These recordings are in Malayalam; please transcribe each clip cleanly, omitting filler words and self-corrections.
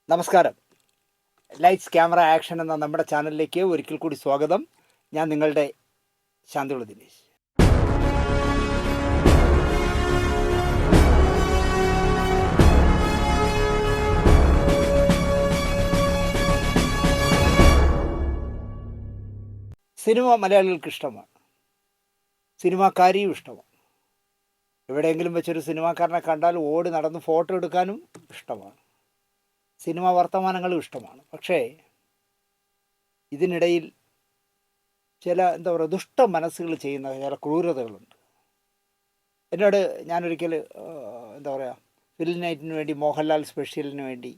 നമസ്കാരം. ലൈറ്റ്സ് ക്യാമറ ആക്ഷൻ എന്ന നമ്മുടെ ചാനലിലേക്ക് ഒരിക്കൽ കൂടി സ്വാഗതം. ഞാൻ നിങ്ങളുടെ ശാന്തിയുള്ള ദിനേശ്. സിനിമ മലയാളികൾക്ക് ഇഷ്ടമാണ്, സിനിമാക്കാരിയും ഇഷ്ടമാണ്. എവിടെയെങ്കിലും വെച്ചൊരു സിനിമാക്കാരനെ കണ്ടാൽ ഓടി നടന്ന് ഫോട്ടോ എടുക്കാനും ഇഷ്ടമാണ്, സിനിമാ വർത്തമാനങ്ങളും ഇഷ്ടമാണ്. പക്ഷേ ഇതിനിടയിൽ ചില ദുഷ്ട മനസ്സുകൾ ചെയ്യുന്ന ചില ക്രൂരതകളുണ്ട്. എന്നോട് ഞാനൊരിക്കൽ ഫിലിം നൈറ്റിന് വേണ്ടി മോഹൻലാൽ സ്പെഷ്യലിന് വേണ്ടി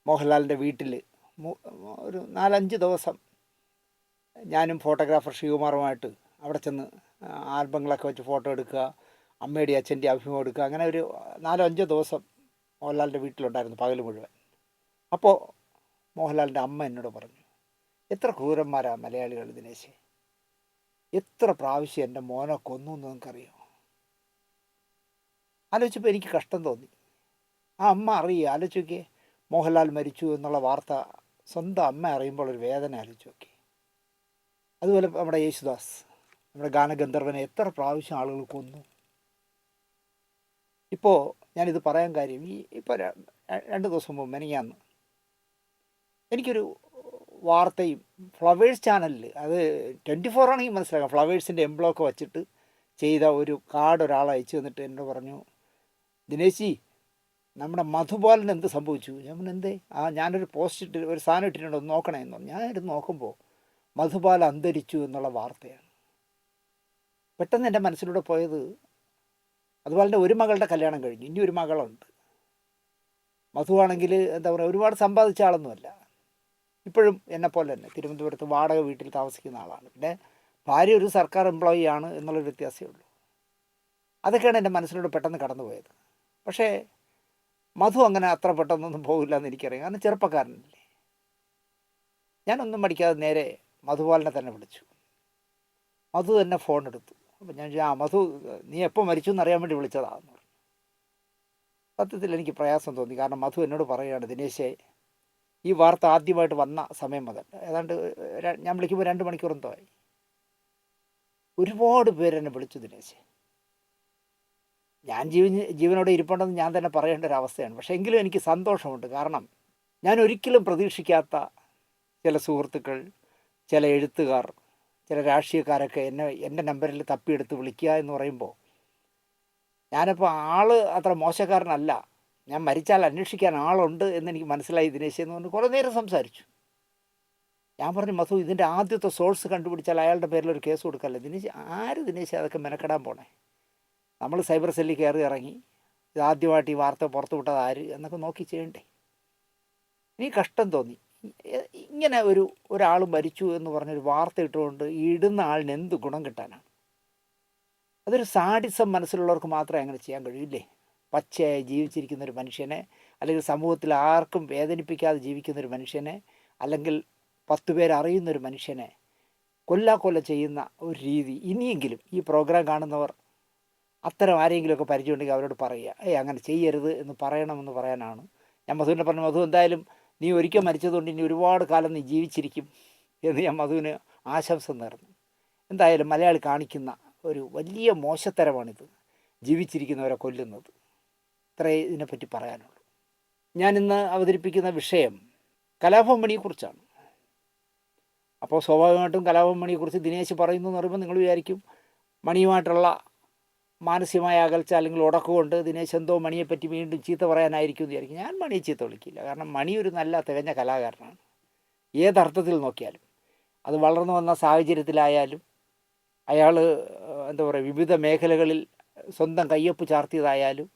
മോഹൻലാലിൻ്റെ വീട്ടിൽ ഒരു 4-5 ദിവസം ഞാനും ഫോട്ടോഗ്രാഫർ ശ്രീകുമാറുമായിട്ട് അവിടെ ചെന്ന് ആൽബങ്ങളൊക്കെ വെച്ച് ഫോട്ടോ എടുക്കുക, അമ്മയുടെയും അച്ഛൻ്റെ അഭിമുഖം എടുക്കുക. അങ്ങനെ ഒരു 4-5 ദിവസം മോഹൻലാലിൻ്റെ വീട്ടിലുണ്ടായിരുന്നു പകൽ മുഴുവൻ. അപ്പോൾ മോഹൻലാലിൻ്റെ അമ്മ എന്നോട് പറഞ്ഞു, എത്ര ക്രൂരന്മാരാ മലയാളികൾ ദിനേശേ, എത്ര പ്രാവശ്യം എൻ്റെ മോനെ കൊന്നു എന്ന് നിങ്ങൾക്കറിയോ? ആലോചിച്ചപ്പോൾ എനിക്ക് കഷ്ടം തോന്നി. ആ അമ്മ അറിയുക, ആലോചിച്ച് നോക്കിയേ, മോഹൻലാൽ മരിച്ചു എന്നുള്ള വാർത്ത സ്വന്തം അമ്മ അറിയുമ്പോൾ ഒരു വേദന ആലോചിച്ച് നോക്കി. അതുപോലെ നമ്മുടെ യേശുദാസ്, നമ്മുടെ ഗാനഗന്ധർവനെ എത്ര പ്രാവശ്യം ആളുകൾ കൊന്നു. ഇപ്പോൾ ഞാനിത് പറയാൻ കാര്യം, ഇപ്പോൾ 2 ദിവസം മുമ്പ് മെനഞ്ഞാന്ന് എനിക്കൊരു വാർത്തയും ഫ്ലവേഴ്സ് ചാനലിൽ, അത് 24 ആണെങ്കിൽ മനസ്സിലാക്കാം, ഫ്ലവേഴ്സിൻ്റെ എംബ്ലോക്ക് വച്ചിട്ട് ചെയ്ത ഒരു കാർഡ് ഒരാൾ അയച്ചു തന്നിട്ട് എന്നോട് പറഞ്ഞു, ദിനേശി നമ്മുടെ മധുബാലന് എന്ത് സംഭവിച്ചു? ഞാൻ പറഞ്ഞു, എന്തേ? ഞാനൊരു പോസ്റ്റ് ഇട്ട് ഒരു സാധനം ഇട്ടിട്ടുണ്ടോ, ഒന്ന് നോക്കണേ എന്ന് പറഞ്ഞു. ഞാനിരുന്ന് നോക്കുമ്പോൾ മധുബാല അന്തരിച്ചു എന്നുള്ള വാർത്തയാണ്. പെട്ടെന്ന് എൻ്റെ മനസ്സിലൂടെ പോയത്, മധുബാലൻ്റെ ഒരു മകളുടെ കല്യാണം കഴിഞ്ഞു, ഇനി ഒരു മകളുണ്ട്. മധുവാണെങ്കിൽ ഒരുപാട് സമ്പാദിച്ച ആളൊന്നുമല്ല, ഇപ്പോഴും എന്നെപ്പോലെ തന്നെ തിരുവനന്തപുരത്ത് വാടക വീട്ടിൽ താമസിക്കുന്ന ആളാണ്. പിന്നെ ഭാര്യ ഒരു സർക്കാർ എംപ്ലോയി ആണ് എന്നുള്ളൊരു വ്യത്യാസമേ ഉള്ളൂ. അതൊക്കെയാണ് എൻ്റെ മനസ്സിലൂടെ പെട്ടെന്ന് കടന്നു പോയത്. പക്ഷേ മധു അങ്ങനെ അത്ര പെട്ടെന്നൊന്നും പോകില്ല എന്ന് എനിക്കറിയാം, കാരണം ചെറുപ്പക്കാരനല്ലേ. ഞാനൊന്നും പഠിക്കാതെ നേരെ മധുബാലനെ തന്നെ വിളിച്ചു. മധു തന്നെ ഫോൺ എടുത്തു. അപ്പം ഞാൻ മധു, നീ എപ്പോൾ മരിച്ചു എന്നറിയാൻ വേണ്ടി വിളിച്ചതാണെന്ന് പറഞ്ഞു. സത്യത്തിൽ എനിക്ക് പ്രയാസം തോന്നി, കാരണം മധു എന്നോട് പറയുകയാണ്, ദിനേശേ, ഈ വാർത്ത ആദ്യമായിട്ട് വന്ന സമയം മുതൽ ഏതാണ്ട് ഞാൻ വിളിക്കുമ്പോൾ 2 മണിക്കൂർ എന്തോ ആയി, ഒരുപാട് പേരെന്നെ വിളിച്ചു ദിനേശേ. ഞാൻ ജീവനോടെ ഇരിപ്പുണ്ടെന്ന് ഞാൻ തന്നെ പറയേണ്ട ഒരു അവസ്ഥയാണ്. പക്ഷേ എങ്കിലും എനിക്ക് സന്തോഷമുണ്ട്, കാരണം ഞാൻ ഒരിക്കലും പ്രതീക്ഷിക്കാത്ത ചില സുഹൃത്തുക്കൾ, ചില എഴുത്തുകാർ, ചില രാഷ്ട്രീയക്കാരൊക്കെ എൻ്റെ നമ്പറിൽ തപ്പിയെടുത്ത് വിളിക്കുക എന്ന് പറയുമ്പോൾ, ഞാനിപ്പോൾ ആൾ അത്ര മോശക്കാരനല്ല, ഞാൻ മരിച്ചാൽ അന്വേഷിക്കാൻ ആളുണ്ട് എന്നെനിക്ക് മനസ്സിലായി ദിനേശ് എന്ന് പറഞ്ഞ് കുറേ നേരം സംസാരിച്ചു. ഞാൻ പറഞ്ഞു, മധു, ഇതിൻ്റെ ആദ്യത്തെ സോഴ്സ് കണ്ടുപിടിച്ചാൽ അയാളുടെ പേരിലൊരു കേസ് കൊടുക്കല്ലേ ദിനേശ്. ആര് ദിനേശ് അതൊക്കെ മെനക്കെടാൻ പോണേ? നമ്മൾ സൈബർ സെല്ലിൽ കയറി ഇറങ്ങി ഇതാദ്യമായിട്ട് ഈ വാർത്ത പുറത്തു വിട്ടത് ആര് എന്നൊക്കെ നോക്കി ചെയ്യണ്ടേ? എനിക്ക് കഷ്ടം തോന്നി. ഇങ്ങനെ ഒരാൾ മരിച്ചു എന്ന് പറഞ്ഞൊരു വാർത്ത ഇട്ടുകൊണ്ട് ഇടുന്ന ആളിന് എന്ത് ഗുണം കിട്ടാനാണ്? അതൊരു സാഡിസം മനസ്സിലുള്ളവർക്ക് മാത്രമേ അങ്ങനെ ചെയ്യാൻ കഴിയില്ലേ? പച്ചയായി ജീവിച്ചിരിക്കുന്നൊരു മനുഷ്യനെ, അല്ലെങ്കിൽ സമൂഹത്തിൽ ആർക്കും വേദനിപ്പിക്കാതെ ജീവിക്കുന്നൊരു മനുഷ്യനെ, അല്ലെങ്കിൽ 10 പേരറിയുന്നൊരു മനുഷ്യനെ കൊല്ലാക്കൊല്ല ചെയ്യുന്ന ഒരു രീതി ഇനിയെങ്കിലും ഈ പ്രോഗ്രാം കാണുന്നവർ അത്തരം ആരെങ്കിലുമൊക്കെ പരിചയമുണ്ടെങ്കിൽ അവരോട് പറയുക, അങ്ങനെ ചെയ്യരുത് എന്ന് പറയണമെന്ന് പറയാനാണ് ഞാൻ മധുവിനെ പറഞ്ഞു. മധു, എന്തായാലും നീ ഒരിക്കൽ മരിച്ചതുകൊണ്ട് ഇനി ഒരുപാട് കാലം നീ ജീവിച്ചിരിക്കും എന്ന് ഞാൻ മധുവിന് ആശംസ നേർന്നു. എന്തായാലും മലയാളി കാണിക്കുന്ന ഒരു വലിയ മോശത്തരമാണിത്, ജീവിച്ചിരിക്കുന്നവരെ കൊല്ലുന്നത്. ഇത്രേ ഇതിനെപ്പറ്റി പറയാനുള്ളൂ. ഞാനിന്ന് അവതരിപ്പിക്കുന്ന വിഷയം കലാഭവൻ മണിയെക്കുറിച്ചാണ്. അപ്പോൾ സ്വാഭാവികമായിട്ടും കലാഭവൻ മണിയെക്കുറിച്ച് ദിനേശ് പറയുന്നു എന്ന് പറയുമ്പോൾ നിങ്ങൾ വിചാരിക്കും മണിയുമായിട്ടുള്ള മാനസികമായ അകൽച്ച അല്ലെങ്കിൽ ഉടക്കുകൊണ്ട് ദിനേശ് എന്തോ മണിയെപ്പറ്റി വീണ്ടും ചീത്ത പറയാനായിരിക്കും എന്ന് വിചാരിക്കും. ഞാൻ മണിയെ ചീത്ത വിളിക്കില്ല, കാരണം മണി ഒരു നല്ല തികഞ്ഞ കലാകാരനാണ്, ഏതർത്ഥത്തിൽ നോക്കിയാലും. അത് വളർന്നു വന്ന സാഹചര്യത്തിലായാലും, അയാൾ വിവിധ മേഖലകളിൽ സ്വന്തം കയ്യൊപ്പ് ചാർത്തിയതായാലും,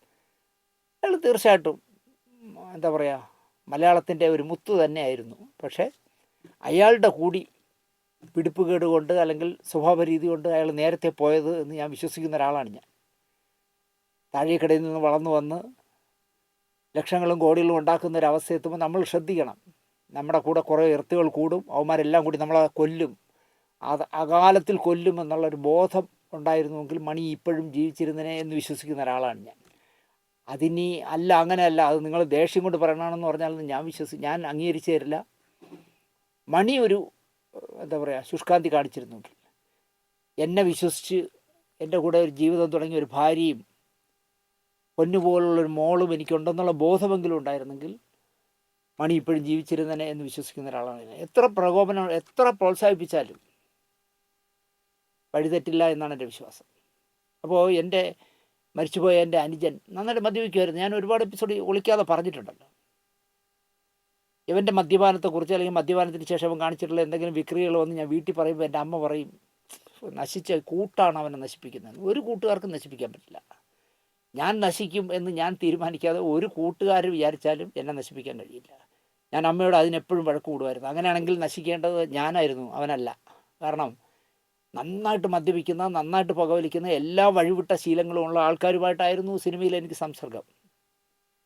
അയാൾ തീർച്ചയായിട്ടും മലയാളത്തിൻ്റെ ഒരു മുത്ത് തന്നെയായിരുന്നു. പക്ഷേ അയാളുടെ കൂടി പിടിപ്പുകേട് കൊണ്ട് അല്ലെങ്കിൽ സ്വഭാവ രീതി കൊണ്ട് അയാൾ നേരത്തെ പോയത് എന്ന് ഞാൻ വിശ്വസിക്കുന്ന ഒരാളാണ് ഞാൻ. താഴേക്കടയിൽ നിന്ന് വളർന്നു വന്ന് ലക്ഷങ്ങളും കോടികളും ഉണ്ടാക്കുന്ന ഒരു അവസ്ഥ എത്തുമ്പോൾ നമ്മൾ ശ്രദ്ധിക്കണം. നമ്മുടെ കൂടെ കുറേ ഇർത്തുകൾ കൂടും, അവന്മാരെല്ലാം കൂടി നമ്മളെ കൊല്ലും, അകാലത്തിൽ കൊല്ലും എന്നുള്ളൊരു ബോധം ഉണ്ടായിരുന്നുവെങ്കിൽ മണി ഇപ്പോഴും ജീവിച്ചിരുന്നതിനെ എന്ന് വിശ്വസിക്കുന്ന ഒരാളാണ് ഞാൻ. അതിനി അല്ല അങ്ങനെയല്ല, അത് നിങ്ങൾ ദേഷ്യം കൊണ്ട് പറയണമെന്ന് പറഞ്ഞാൽ ഞാൻ അംഗീകരിച്ചു തരില്ല. മണി ഒരു എന്താ പറയുക ശുഷ്കാന്തി കാണിച്ചിരുന്നെങ്കിൽ, എന്നെ വിശ്വസിച്ച് എൻ്റെ കൂടെ ഒരു ജീവിതം തുടങ്ങിയ ഒരു ഭാര്യയും പൊന്നുപോലുള്ളൊരു മോളും എനിക്കുണ്ടെന്നുള്ള ബോധമെങ്കിലും ഉണ്ടായിരുന്നെങ്കിൽ മണി ഇപ്പോഴും ജീവിച്ചിരുന്നനെ എന്ന് വിശ്വസിക്കുന്ന ഒരാളാണ് ഞാൻ. എത്ര പ്രകോപനം, എത്ര പ്രോത്സാഹിപ്പിച്ചാലും വഴിതെറ്റില്ല എന്നാണ് എൻ്റെ വിശ്വാസം. അപ്പോൾ എൻ്റെ മരിച്ചുപോയ എൻ്റെ അനുജൻ നന്നായിട്ട് മദ്യപിക്കുമായിരുന്നു. ഞാൻ ഒരുപാട് എപ്പിസോഡ് ഒളിക്കാതെ പറഞ്ഞിട്ടുണ്ടല്ലോ. ഇവൻ്റെ മദ്യപാനത്തെക്കുറിച്ച് അല്ലെങ്കിൽ മദ്യപാനത്തിന് ശേഷം അവൻ കാണിച്ചിട്ടുള്ള എന്തെങ്കിലും വിക്രികൾ വന്ന് ഞാൻ വീട്ടിൽ പറയുമ്പോൾ എൻ്റെ അമ്മ പറയും, നശിച്ച കൂട്ടാണ് അവനെ നശിപ്പിക്കുന്നത്. ഒരു കൂട്ടുകാർക്കും നശിപ്പിക്കാൻ പറ്റില്ല. ഞാൻ നശിക്കും എന്ന് ഞാൻ തീരുമാനിക്കാതെ ഒരു കൂട്ടുകാർ വിചാരിച്ചാലും എന്നെ നശിപ്പിക്കാൻ കഴിയില്ല. ഞാൻ അമ്മയോട് അതിനെപ്പോഴും വഴക്ക് കൂടുമായിരുന്നു. അങ്ങനെയാണെങ്കിൽ നശിക്കേണ്ടത് ഞാനായിരുന്നു, അവനല്ല. കാരണം നന്നായിട്ട് മദ്യപിക്കുന്ന, നന്നായിട്ട് പുകവലിക്കുന്ന, എല്ലാ വഴിവിട്ട ശീലങ്ങളുമുള്ള ആൾക്കാരുമായിട്ടായിരുന്നു സിനിമയിൽ എനിക്ക് സംസർഗം.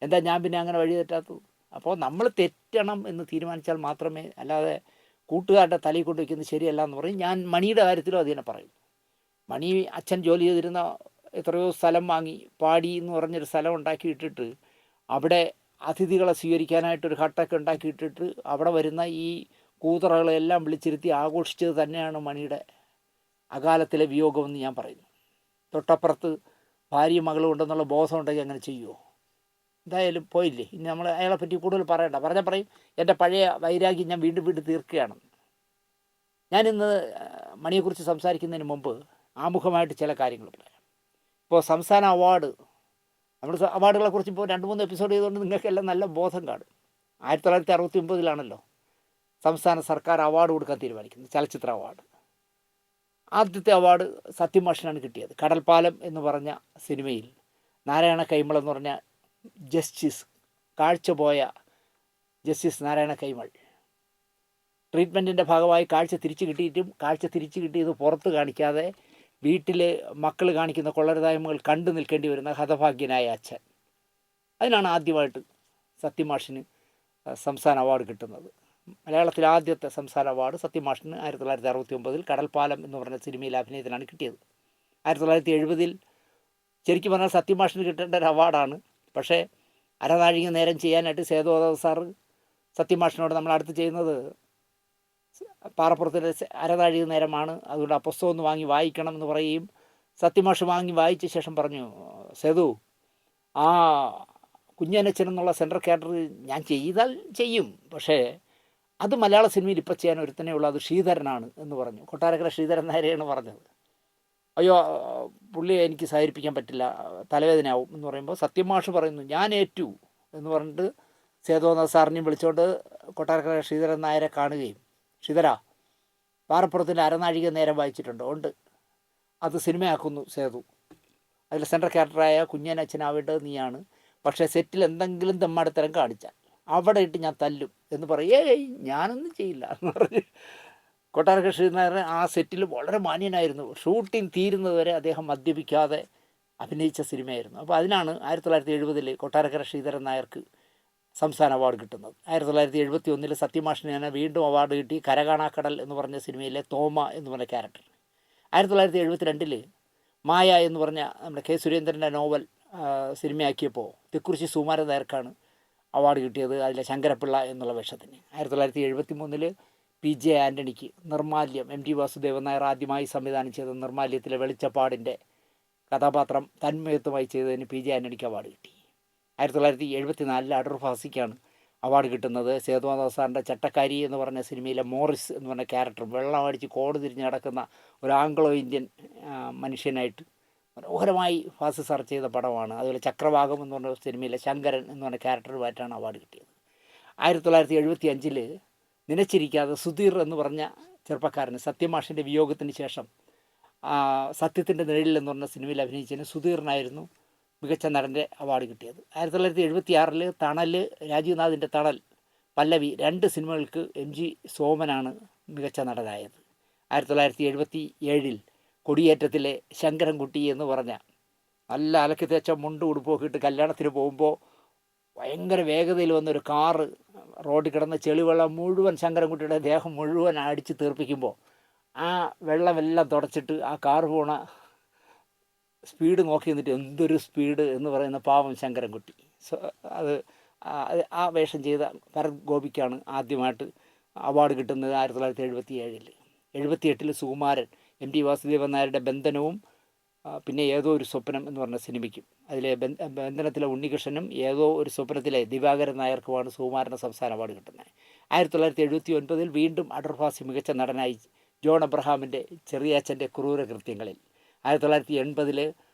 എന്താ ഞാൻ പിന്നെ അങ്ങനെ വഴി തെറ്റാത്തത്? അപ്പോൾ നമ്മൾ തെറ്റണം എന്ന് തീരുമാനിച്ചാൽ മാത്രമേ, അല്ലാതെ കൂട്ടുകാരുടെ തലയിൽ കൊണ്ട് വയ്ക്കുന്നത് ശരിയല്ല എന്ന് പറയും. ഞാൻ മണിയുടെ കാര്യത്തിലും അത് തന്നെ പറയും. മണി അച്ഛൻ ജോലി ചെയ്തിരുന്ന എത്രയോ സ്ഥലം വാങ്ങി, പാടി എന്ന് പറഞ്ഞൊരു സ്ഥലം ഉണ്ടാക്കിയിട്ടിട്ട് അവിടെ അതിഥികളെ സ്വീകരിക്കാനായിട്ടൊരു ഹട്ടൊക്കെ ഉണ്ടാക്കിയിട്ടിട്ട് അവിടെ വരുന്ന ഈ കൂതറകളെല്ലാം വിളിച്ചിരുത്തി ആഘോഷിച്ചത് തന്നെയാണ് മണിയുടെ അകാലത്തിലെ വിയോഗമെന്ന് ഞാൻ പറയുന്നു. തൊട്ടപ്പുറത്ത് ഭാര്യയും മകളും ഉണ്ടെന്നുള്ള ബോധം ഉണ്ടെങ്കിൽ അങ്ങനെ ചെയ്യുമോ? എന്തായാലും പോയില്ലേ, ഇനി നമ്മൾ അയാളെ പറ്റി കൂടുതൽ പറയണ്ട. പറഞ്ഞാൽ പറയും എൻ്റെ പഴയ വൈരാഗ്യം ഞാൻ വീണ്ടും വീണ്ടും തീർക്കുകയാണെന്ന്. ഞാനിന്ന് മണിയെക്കുറിച്ച് സംസാരിക്കുന്നതിന് മുമ്പ് ആമുഖമായിട്ട് ചില കാര്യങ്ങൾ പറയാം. ഇപ്പോൾ സംസ്ഥാന അവാർഡ്, നമ്മൾ അവാർഡുകളെക്കുറിച്ച് ഇപ്പോൾ 2-3 എപ്പിസോഡ് ചെയ്തുകൊണ്ട് നിങ്ങൾക്കെല്ലാം നല്ല ബോധം കാണും. 1969 സംസ്ഥാന സർക്കാർ അവാർഡ് കൊടുക്കാൻ തീരുമാനിക്കുന്നത്, ചലച്ചിത്ര അവാർഡ്. ആദ്യത്തെ അവാർഡ് സത്യമാഷിനാണ് കിട്ടിയത്. കടൽപ്പാലം എന്ന് പറഞ്ഞ സിനിമയിൽ നാരായണ കൈമൾ എന്ന് പറഞ്ഞ ജസ്റ്റിസ്, കാഴ്ച പോയ ജസ്റ്റിസ് നാരായണ കൈമൾ ട്രീറ്റ്മെൻറ്റിൻ്റെ ഭാഗമായി കാഴ്ച തിരിച്ചു കിട്ടിയത് പുറത്ത് കാണിക്കാതെ വീട്ടിൽ മക്കൾ കാണിക്കുന്ന കൊള്ളരുതായ്മകൾ കണ്ടു നിൽക്കേണ്ടി വരുന്ന ഹതഭാഗ്യനായ അച്ഛൻ. അതിനാണ് ആദ്യമായിട്ട് സത്യമാഷിന് സംസ്ഥാന അവാർഡ് കിട്ടുന്നത്. മലയാളത്തിലെ ആദ്യത്തെ സംസ്ഥാന അവാർഡ് സത്യമാഷിന് 1969 കടൽപ്പാലം എന്ന് പറഞ്ഞ സിനിമയിൽ അഭിനയത്തിനാണ് കിട്ടിയത്. 1970 ശരിക്കും പറഞ്ഞാൽ സത്യമാഷിന് കിട്ടേണ്ട ഒരു അവാർഡാണ്. പക്ഷേ അരനാഴിക നേരം ചെയ്യാനായിട്ട് സേതുമാധവ സാറ് സത്യമാഷിനോട് നമ്മൾ അടുത്ത് ചെയ്യുന്നത് പാറപ്പുറത്തിൻ്റെ അരനാഴിക നേരമാണ്, അതുകൊണ്ട് ആ പുസ്തകം ഒന്ന് വാങ്ങി വായിക്കണം എന്ന് പറയുകയും സത്യമാഷ് വാങ്ങി വായിച്ച ശേഷം പറഞ്ഞു, സേതു, ആ കുഞ്ഞനച്ചൻ എന്നുള്ള സെൻട്രൽ ക്യാരക്ടർ ഞാൻ ചെയ്താൽ ചെയ്യും, പക്ഷേ അത് മലയാള സിനിമയിൽ ഇപ്പോൾ ചെയ്യാൻ ഒരുത്തനേ ഉള്ളൂ, അത് ശ്രീധരനാണ് എന്ന് പറഞ്ഞു. കൊട്ടാരക്കര ശ്രീധരൻ നായരെയാണ് പറഞ്ഞത്. അയ്യോ പുള്ളിയെ എനിക്ക് സഹകരിപ്പിക്കാൻ പറ്റില്ല, തലവേദനയാവും എന്ന് പറയുമ്പോൾ സത്യമാഷ് പറയുന്നു ഞാൻ ഏറ്റു എന്ന് പറഞ്ഞിട്ട് സേതുനാഥ് സാറിനെയും വിളിച്ചുകൊണ്ട് കൊട്ടാരക്കര ശ്രീധരൻ നായരെ കാണുകയും, ശ്രീധര പാറപ്പുറത്തിൻ്റെ അരനാഴിക നേരം വായിച്ചിട്ടുണ്ടോ? ഉണ്ട്, അത് സിനിമയാക്കുന്നു സേതു, അതിൽ സെൻട്രൽ ക്യാരക്ടറായ കുഞ്ഞനച്ഛനാവേണ്ടത് നീയാണ്, പക്ഷേ സെറ്റിൽ എന്തെങ്കിലും തെമ്മാടിത്തരം കാണിച്ചാൽ അവിടെ ഇട്ട് ഞാൻ തല്ലും എന്ന് പറയും. ഞാനൊന്നും ചെയ്യില്ല എന്ന് പറഞ്ഞ് കൊട്ടാരക്കര ശ്രീധരൻ ആ സെറ്റിൽ വളരെ മാന്യനായിരുന്നു. ഷൂട്ടിംഗ് തീരുന്നത് വരെ അദ്ദേഹം മദ്യപിക്കാതെ അഭിനയിച്ച സിനിമയായിരുന്നു. അപ്പോൾ അതിനാണ് 1970 കൊട്ടാരക്കര ശ്രീധരൻ നായർക്ക് സംസ്ഥാന അവാർഡ് കിട്ടുന്നത്. 1971 സത്യമാഷിന് വീണ്ടും അവാർഡ് കിട്ടി, കരകാണാക്കടൽ എന്ന് പറഞ്ഞ സിനിമയിലെ തോമ എന്ന് പറഞ്ഞ ക്യാരക്ടർ. 1972 മായ എന്ന് പറഞ്ഞ നമ്മുടെ കെ സുരേന്ദ്രൻ്റെ നോവൽ സിനിമയാക്കിയപ്പോൾ തെക്കുറിശ്ശി സുകുമാരൻ നായർക്കാണ് അവാർഡ് കിട്ടിയത്, അതിലെ ശങ്കരപ്പിള്ള എന്നുള്ള വേഷത്തിന്. 1973 PJ ആൻ്റണിക്ക് നിർമാല്യം, MT വാസുദേവൻ നായർ ആദ്യമായി സംവിധാനം ചെയ്ത നിർമാല്യത്തിലെ വെളിച്ചപ്പാടിൻ്റെ കഥാപാത്രം തന്മയത്വമായി ചെയ്തതിന് PJ ആൻ്റണിക്ക് അവാർഡ് കിട്ടി. 1974 അടൂർ ഭാസിക്കാണ് അവാർഡ് കിട്ടുന്നത്. സേതുമാധവ സാറിൻ്റെ ചട്ടക്കാരി എന്ന് പറഞ്ഞ സിനിമയിലെ മോറിസ് എന്ന് പറഞ്ഞ ക്യാരക്ടർ, വെള്ളം അടിച്ച് കോട് തിരിഞ്ഞ് നടക്കുന്ന ഒരു ആംഗ്ലോ ഇന്ത്യൻ മനുഷ്യനായിട്ട് മനോഹരമായി ഭാസി സാർ ചെയ്ത പടമാണ്. അതുപോലെ ചക്രവാകം എന്ന് പറഞ്ഞ സിനിമയിലെ ശങ്കരൻ എന്ന് പറഞ്ഞ ക്യാരക്ടറുമായിട്ടാണ് അവാർഡ് കിട്ടിയത്. 1975 നിലച്ചിരിക്കാതെ സുധീർ എന്ന് പറഞ്ഞ ചെറുപ്പക്കാരന് സത്യമാഷിൻ്റെ വിയോഗത്തിന് ശേഷം സത്യത്തിൻ്റെ നിഴലിൽ എന്ന് പറഞ്ഞ സിനിമയിൽ അഭിനയിച്ചതിന് സുധീറിനായിരുന്നു മികച്ച നടൻ്റെ അവാർഡ് കിട്ടിയത്. 1976 തണൽ, രാജീവ്നാഥിൻ്റെ തണൽ, പല്ലവി, 2 സിനിമകൾക്ക് MG സോമനാണ് മികച്ച നടനായത്. 1977 കൊടിയേറ്റത്തിലെ ശങ്കരൻകുട്ടി എന്ന് പറഞ്ഞ നല്ല അലക്കി തേച്ച മുണ്ട് ഉടുപ്പൊക്കെ ഇട്ട് കല്യാണത്തിന് പോകുമ്പോൾ ഭയങ്കര വേഗതയിൽ വന്നൊരു കാറ് റോഡിൽ കിടന്ന ചെളിവെള്ളം മുഴുവൻ ശങ്കരൻകുട്ടിയുടെ ദേഹം മുഴുവൻ അടിച്ച് തീർപ്പിക്കുമ്പോൾ ആ വെള്ളമെല്ലാം തുടച്ചിട്ട് ആ കാറ് പോണ സ്പീഡ് നോക്കി നിന്നിട്ട് എന്തൊരു സ്പീഡ് എന്ന് പറയുന്ന പാവം ശങ്കരൻകുട്ടി. അത് ആ വേഷം ചെയ്ത ഭരത് ഗോപിക്കാണ് ആദ്യമായിട്ട് അവാർഡ് കിട്ടുന്നത് 1977. 78 സുകുമാരൻ, എം ടി വാസുദേവൻ നായരുടെ ബന്ധനവും പിന്നെ ഏതോ ഒരു സ്വപ്നം എന്ന് പറഞ്ഞ സിനിമയ്ക്കും, അതിലെ ബന്ധനത്തിലെ ഉണ്ണികൃഷ്ണനും ഏതോ ഒരു സ്വപ്നത്തിലെ ദിവാകരൻ നായർക്കുമാണ് സുകുമാരൻ്റെ സംസ്ഥാന അവാർഡ് കിട്ടുന്നത്. 1979 വീണ്ടും അടർഭാസി മികച്ച നടനായി ജോൺ അബ്രഹാമിൻ്റെ ചെറിയാച്ചൻ്റെ ക്രൂരകൃത്യങ്ങളിൽ. 1980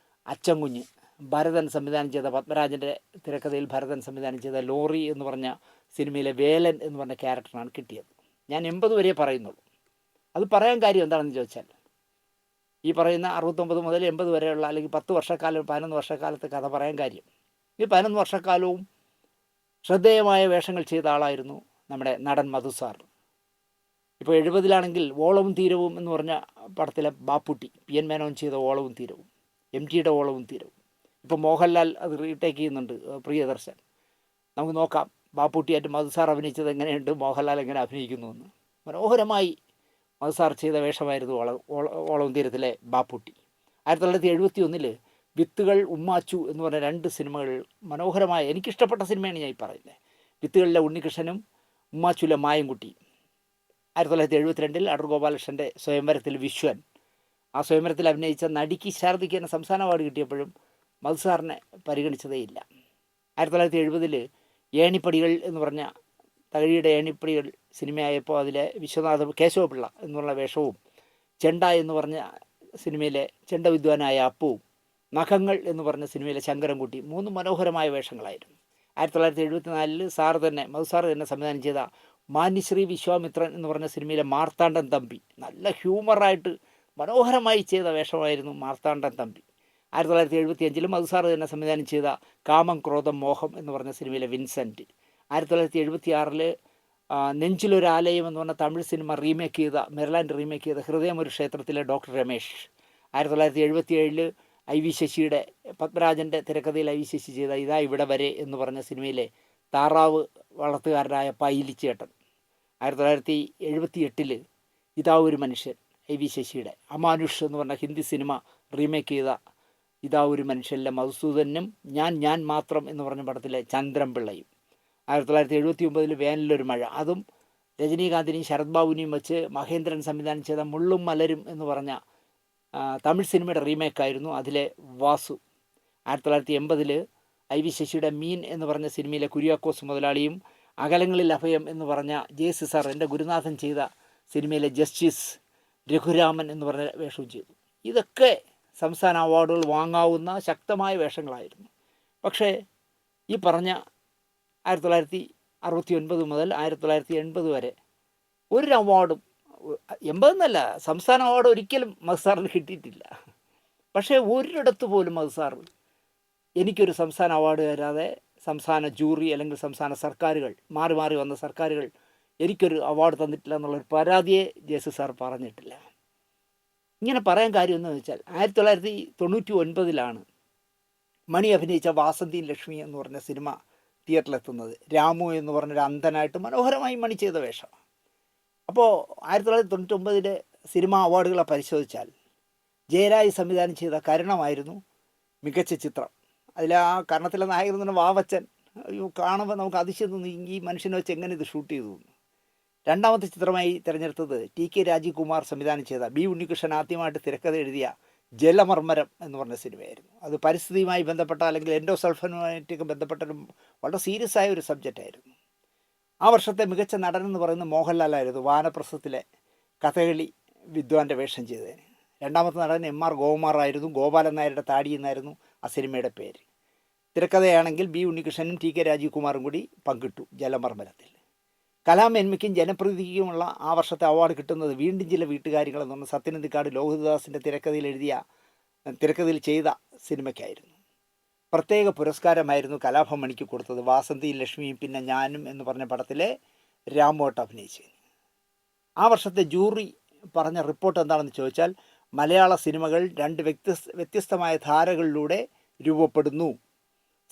അച്ചൻകുഞ്ഞ്, ഭരതൻ സംവിധാനം ചെയ്ത, പത്മരാജൻ്റെ തിരക്കഥയിൽ ഭരതൻ സംവിധാനം ചെയ്ത ലോറി എന്ന് പറഞ്ഞ സിനിമയിലെ വേലൻ എന്ന് പറഞ്ഞ ക്യാരക്ടറാണ് കിട്ടിയത്. ഞാൻ 80 വരെ പറയുന്നുള്ളൂ. അത് പറയാൻ കാര്യം എന്താണെന്ന് ചോദിച്ചാൽ, ഈ പറയുന്ന 69 മുതൽ 80 വരെയുള്ള അല്ലെങ്കിൽ 10 വർഷക്കാലം 11 വർഷക്കാലത്തെ കഥ പറയാൻ കാര്യം, ഈ 11 വർഷക്കാലവും ശ്രദ്ധേയമായ വേഷങ്ങൾ ചെയ്ത ആളായിരുന്നു നമ്മുടെ നടൻ മധു സാർ. ഇപ്പോൾ 70-ലാണെങ്കിൽ ഓളവും തീരവും എന്ന് പറഞ്ഞ പടത്തിലെ ബാപ്പുട്ടി, പി എൻ മേനോൻ ചെയ്ത ഓളവും തീരവും, എം ടിയുടെ ഓളവും തീരവും. ഇപ്പോൾ മോഹൻലാൽ അത് റീടേക്ക് ചെയ്യുന്നുണ്ട്, പ്രിയദർശൻ. നമുക്ക് നോക്കാം ബാപ്പുട്ടിയായിട്ട് മധു സാർ അഭിനയിച്ചത് എങ്ങനെയുണ്ട്, മോഹൻലാൽ എങ്ങനെ അഭിനയിക്കുന്നു എന്ന്. മനോഹരമായി മധു സാർ ചെയ്ത വേഷമായിരുന്നു ഓളവും തീരത്തിലെ ബാപ്പുട്ടി. 1971 വിത്തുകൾ, ഉമ്മാച്ചു എന്ന് പറഞ്ഞ 2 സിനിമകൾ മനോഹരമായ, എനിക്കിഷ്ടപ്പെട്ട സിനിമയാണ് ഞാൻ ഈ പറയുന്നത്. വിത്തുകളിലെ ഉണ്ണികൃഷ്ണനും ഉമ്മാച്ചുലെ മായൻകുട്ടിയും. 1972 അടൂർ ഗോപാലകൃഷ്ണൻ്റെ സ്വയംവരത്തിൽ വിശ്വൻ, ആ സ്വയംവരത്തിൽ അഭിനയിച്ച നടിക്ക് ശാരദയ്ക്ക് തന്നെ സംസ്ഥാന അവാർഡ് കിട്ടിയപ്പോഴും മധു സാറിനെ പരിഗണിച്ചതേയില്ല. 1970 ഏണിപ്പടികൾ എന്ന് പറഞ്ഞ തകഴിയുടെ ഏണിപ്പടികൾ സിനിമയായപ്പോൾ അതിലെ വിശ്വനാഥ കേശവപിള്ള എന്നുള്ള വേഷവും, ചെണ്ട എന്ന് പറഞ്ഞ സിനിമയിലെ ചെണ്ട വിദ്വാനായ അപ്പുവും, നഖങ്ങൾ എന്ന് പറഞ്ഞ സിനിമയിലെ ശങ്കരൻകുട്ടി, 3 മനോഹരമായ വേഷങ്ങളായിരുന്നു. 1974 സാർ തന്നെ, മധു സാർ തന്നെ സംവിധാനം ചെയ്ത മാന്യശ്രീ വിശ്വാമിത്രൻ എന്ന് പറഞ്ഞ സിനിമയിലെ മാർത്താണ്ഡൻ തമ്പി, നല്ല ഹ്യൂമറായിട്ട് മനോഹരമായി ചെയ്ത വേഷമായിരുന്നു മാർത്താണ്ഡൻ തമ്പി. 1975 മധു സാർ തന്നെ സംവിധാനം ചെയ്ത കാമം ക്രോധം മോഹം എന്ന് പറഞ്ഞ സിനിമയിലെ വിൻസെൻറ്റ്. 1976 നെഞ്ചിലൊരാലയം എന്ന് പറഞ്ഞ തമിഴ് സിനിമ റീമേക്ക് ചെയ്ത, മെർലാൻഡ് റീമേക്ക് ചെയ്ത ഹൃദയം ഒരു ക്ഷേത്രത്തിലെ ഡോക്ടർ രമേശ്. 1977 ഐ വി ശശിയുടെ, പത്മരാജൻ്റെ തിരക്കഥയിൽ ഐ വി ശശി ചെയ്ത ഇതാ ഇവിടെ വരെ എന്ന് പറഞ്ഞ സിനിമയിലെ താറാവ് വളർത്തുകാരനായ പൈലിച്ചേട്ടൻ. 1978 ഇതാ ഒരു മനുഷ്യൻ, ഐ വി ശശിയുടെ. അമാനുഷ് എന്ന് പറഞ്ഞ ഹിന്ദി സിനിമ റീമേക്ക് ചെയ്ത ഇതാ ഒരു മനുഷ്യനിലെ മധുസൂദനും ഞാൻ മാത്രം എന്ന് പറഞ്ഞ പടത്തിലെ ചന്ദ്രൻ പിള്ളയും. 1979 വേനലൊരു മഴ, അതും രജനീകാന്തിനെയും ശരത് ബാബുവിനെയും വെച്ച് മഹേന്ദ്രൻ സംവിധാനം ചെയ്ത മുള്ളും മലരും എന്ന് പറഞ്ഞ തമിഴ് സിനിമയുടെ റീമേക്കായിരുന്നു, അതിലെ വാസു. 1980 ഐ വി ശശിയുടെ മീൻ എന്ന് പറഞ്ഞ സിനിമയിലെ കുര്യാക്കോസ് മുതലാളിയും, അകലങ്ങളിൽ അഭയം എന്ന് പറഞ്ഞ ജെ.സി. സാർ എൻ്റെ ഗുരുനാഥൻ ചെയ്ത സിനിമയിലെ ജസ്റ്റിസ് രഘുരാമൻ എന്ന് പറഞ്ഞ വേഷവും ചെയ്തു. ഇതൊക്കെ സംസ്ഥാന അവാർഡുകൾ വാങ്ങാവുന്ന ശക്തമായ വേഷങ്ങളായിരുന്നു. പക്ഷേ ഈ പറഞ്ഞ 1969 മുതൽ 1980 വരെ ഒരു അവാർഡും, 80 എന്നല്ല, സംസ്ഥാന അവാർഡ് ഒരിക്കലും മധു സാറിന് കിട്ടിയിട്ടില്ല. പക്ഷേ ഒരിടത്ത് പോലും മധു സാർ എനിക്കൊരു സംസ്ഥാന അവാർഡ് തരാതെ, സംസ്ഥാന ജൂറി അല്ലെങ്കിൽ സംസ്ഥാന സർക്കാരുകൾ, മാറി മാറി വന്ന സർക്കാരുകൾ എനിക്കൊരു അവാർഡ് തന്നിട്ടില്ല എന്നുള്ളൊരു പരാതിയെ ജെ.സി. സാർ പറഞ്ഞിട്ടില്ല. ഇങ്ങനെ പറയാൻ കാര്യം എന്ന് വെച്ചാൽ 1999 മണി അഭിനയിച്ച വാസന്തിയും ലക്ഷ്മി എന്ന് പറഞ്ഞ സിനിമ തിയേറ്ററിലെത്തുന്നത്. രാമു എന്ന് പറഞ്ഞൊരു അന്ധനായിട്ട് മനോഹരമായി മണി ചെയ്ത വേഷം. അപ്പോൾ 1999 സിനിമാ അവാർഡുകളെ പരിശോധിച്ചാൽ ജയരാജ് സംവിധാനം ചെയ്ത കരുണമായിരുന്നു മികച്ച ചിത്രം. അതിൽ ആ കർണത്തിലെ നായകൻ എന്ന് പറഞ്ഞ വാവച്ചൻ, കാണുമ്പോൾ നമുക്ക് അതിശയം തോന്നി, ഈ മനുഷ്യനെ വെച്ച് എങ്ങനെ ഇത് ഷൂട്ട് ചെയ്തു. രണ്ടാമത്തെ ചിത്രമായി തിരഞ്ഞെടുത്തത് ടി.കെ. രാജീവ് കുമാർ സംവിധാനം ചെയ്ത, ബി ഉണ്ണികൃഷ്ണൻ ആദ്യമായിട്ട് തിരക്കഥ എഴുതിയ ജലമർമ്മരം എന്ന് പറഞ്ഞ സിനിമയായിരുന്നു. അത് പരിസ്ഥിതിയുമായി ബന്ധപ്പെട്ട അല്ലെങ്കിൽ എൻഡോസൾഫനുമായിട്ടൊക്കെ ബന്ധപ്പെട്ടൊരു വളരെ സീരിയസ് ആയ ഒരു സബ്ജക്റ്റായിരുന്നു. ആ വർഷത്തെ മികച്ച നടൻ എന്ന് പറയുന്നത് മോഹൻലാലായിരുന്നു, വാനപ്രസ്ഥത്തിലെ കഥകളി വിദ്വാൻ്റെ വേഷം ചെയ്തതിന്. രണ്ടാമത്തെ നടൻ എം.ആർ. ഗോകുമാറായിരുന്നു, ഗോപാലൻ നായരുടെ താടി എന്നായിരുന്നു ആ സിനിമയുടെ പേര്. തിരക്കഥയാണെങ്കിൽ ബി ഉണ്ണികൃഷ്ണനും ടി.കെ. രാജീവ് കുമാറും കൂടി പങ്കിട്ടു ജലമർമ്മരത്തിൽ. കലാമേന്മയ്ക്കും ജനപ്രീതിക്കുമുള്ള ആ വർഷത്തെ അവാർഡ് കിട്ടുന്നത് വീണ്ടും ചില വീട്ടുകാര്യങ്ങൾ എന്ന് പറഞ്ഞ സത്യനന്ദിക്കാട് ലോഹിതദാസിൻ്റെ തിരക്കഥയിൽ ചെയ്ത സിനിമയ്ക്കായിരുന്നു. പ്രത്യേക പുരസ്കാരമായിരുന്നു കലാഭവൻ മണിക്ക് കൊടുത്തത്, വാസന്തിയും ലക്ഷ്മിയും പിന്നെ ഞാനും എന്ന് പറഞ്ഞ പടത്തിലെ രാമുവേട്ട അഭിനയിച്ചത്. ആ വർഷത്തെ ജൂറി പറഞ്ഞ റിപ്പോർട്ട് എന്താണെന്ന് ചോദിച്ചാൽ, മലയാള സിനിമകൾ 2 വ്യത്യസ്തമായ ധാരകളിലൂടെ രൂപപ്പെടുന്നു.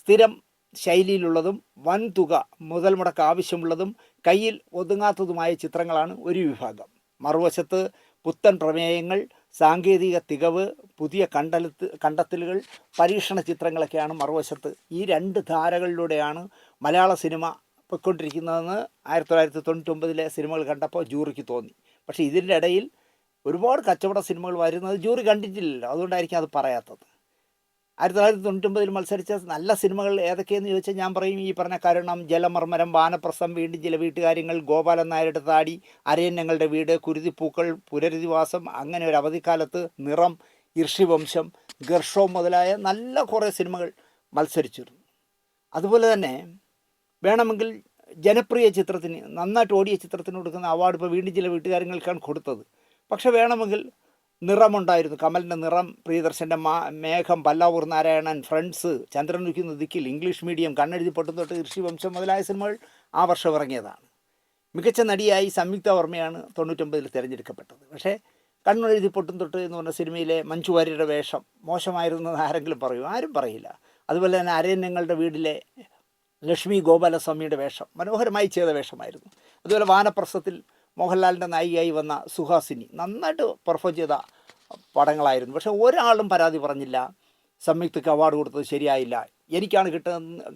സ്ഥിരം ശൈലിയിലുള്ളതും വൻതുക മുതൽ മുടക്ക് ആവശ്യമുള്ളതും കയ്യിൽ ഒതുങ്ങാത്തതുമായ ചിത്രങ്ങളാണ് ഒരു വിഭാഗം. മറുവശത്ത് പുത്തൻ പ്രമേയങ്ങൾ, സാങ്കേതിക തികവ്, പുതിയ കണ്ടെത്തലുകൾ, പരീക്ഷണ ചിത്രങ്ങളൊക്കെയാണ് മറുവശത്ത്. ഈ രണ്ട് ധാരകളിലൂടെയാണ് മലയാള സിനിമ പൊയ്ക്കൊണ്ടിരിക്കുന്നതെന്ന് 1999 സിനിമകൾ കണ്ടപ്പോൾ ജൂറിക്ക് തോന്നി. പക്ഷേ ഇതിൻ്റെ ഇടയിൽ ഒരുപാട് കച്ചവട സിനിമകൾ വരുന്നത് ജൂറി കണ്ടിട്ടില്ലല്ലോ, അതുകൊണ്ടായിരിക്കും അത് പറയാത്തത്. 1999 മത്സരിച്ച നല്ല സിനിമകൾ ഏതൊക്കെയെന്ന് ചോദിച്ചാൽ ഞാൻ പറയും ഈ പറഞ്ഞ കരുണം, ജലമർമരം, വാനപ്രസ്ഥം, വീണ്ടും ചില വീട്ടുകാര്യങ്ങൾ, ഗോപാലൻ നായരുടെ താടി, അരയന്നങ്ങളുടെ വീട്, കുരുതിപ്പൂക്കൾ, പുനരധിവാസം, അങ്ങനെ ഒരു അവധിക്കാലത്ത്, നിറം, ഋഷിവംശം, ഗർഷോം മുതലായ നല്ല കുറേ സിനിമകൾ മത്സരിച്ചിരുന്നു. അതുപോലെ തന്നെ വേണമെങ്കിൽ ജനപ്രിയ ചിത്രത്തിന്, നന്നായിട്ട് ഓടിയ ചിത്രത്തിന് കൊടുക്കുന്ന അവാർഡ് ഇപ്പോൾ വീണ്ടും ചില വീട്ടുകാര്യങ്ങൾക്കാണ് കൊടുത്തത്. പക്ഷെ വേണമെങ്കിൽ നിറമുണ്ടായിരുന്നു, കമലിൻ്റെ നിറം, പ്രിയദർശൻ്റെ മേഘം, പല്ലാവൂർ നാരായണൻ, ഫ്രണ്ട്സ്, ചന്ദ്രൻ ഉദിക്കുന്ന ദിക്കിൽ, ഇംഗ്ലീഷ് മീഡിയം, കണ്ണെഴുതി പൊട്ടും തൊട്ട്, ഋഷിവംശം മുതലായ സിനിമകൾ ആ വർഷം ഇറങ്ങിയതാണ്. മികച്ച നടിയായി സംയുക്ത വർമ്മയാണ് 99 തിരഞ്ഞെടുക്കപ്പെട്ടത്. പക്ഷേ കണ്ണെഴുതി പൊട്ടും തൊട്ട് എന്ന് പറഞ്ഞ സിനിമയിലെ മഞ്ജു വാര്യരുടെ വേഷം മോശമായിരുന്നെന്ന് ആരെങ്കിലും പറയും? ആരും പറയില്ല. അതുപോലെ തന്നെ അരയന്നങ്ങളുടെ വീടിലെ ലക്ഷ്മി ഗോപാലസ്വാമിയുടെ വേഷം മനോഹരമായി ചെയ്ത വേഷമായിരുന്നു. അതുപോലെ വാനപ്രസ്ഥത്തിൽ മോഹൻലാലിൻ്റെ നായികയായി വന്ന സുഹാസിനി നന്നായിട്ട് പെർഫോം ചെയ്ത പടങ്ങളായിരുന്നു. പക്ഷേ ഒരാളും പരാതി പറഞ്ഞില്ല, സംയുക്തയ്ക്ക് അവാർഡ് കൊടുത്തത് ശരിയായില്ല, എനിക്കാണ്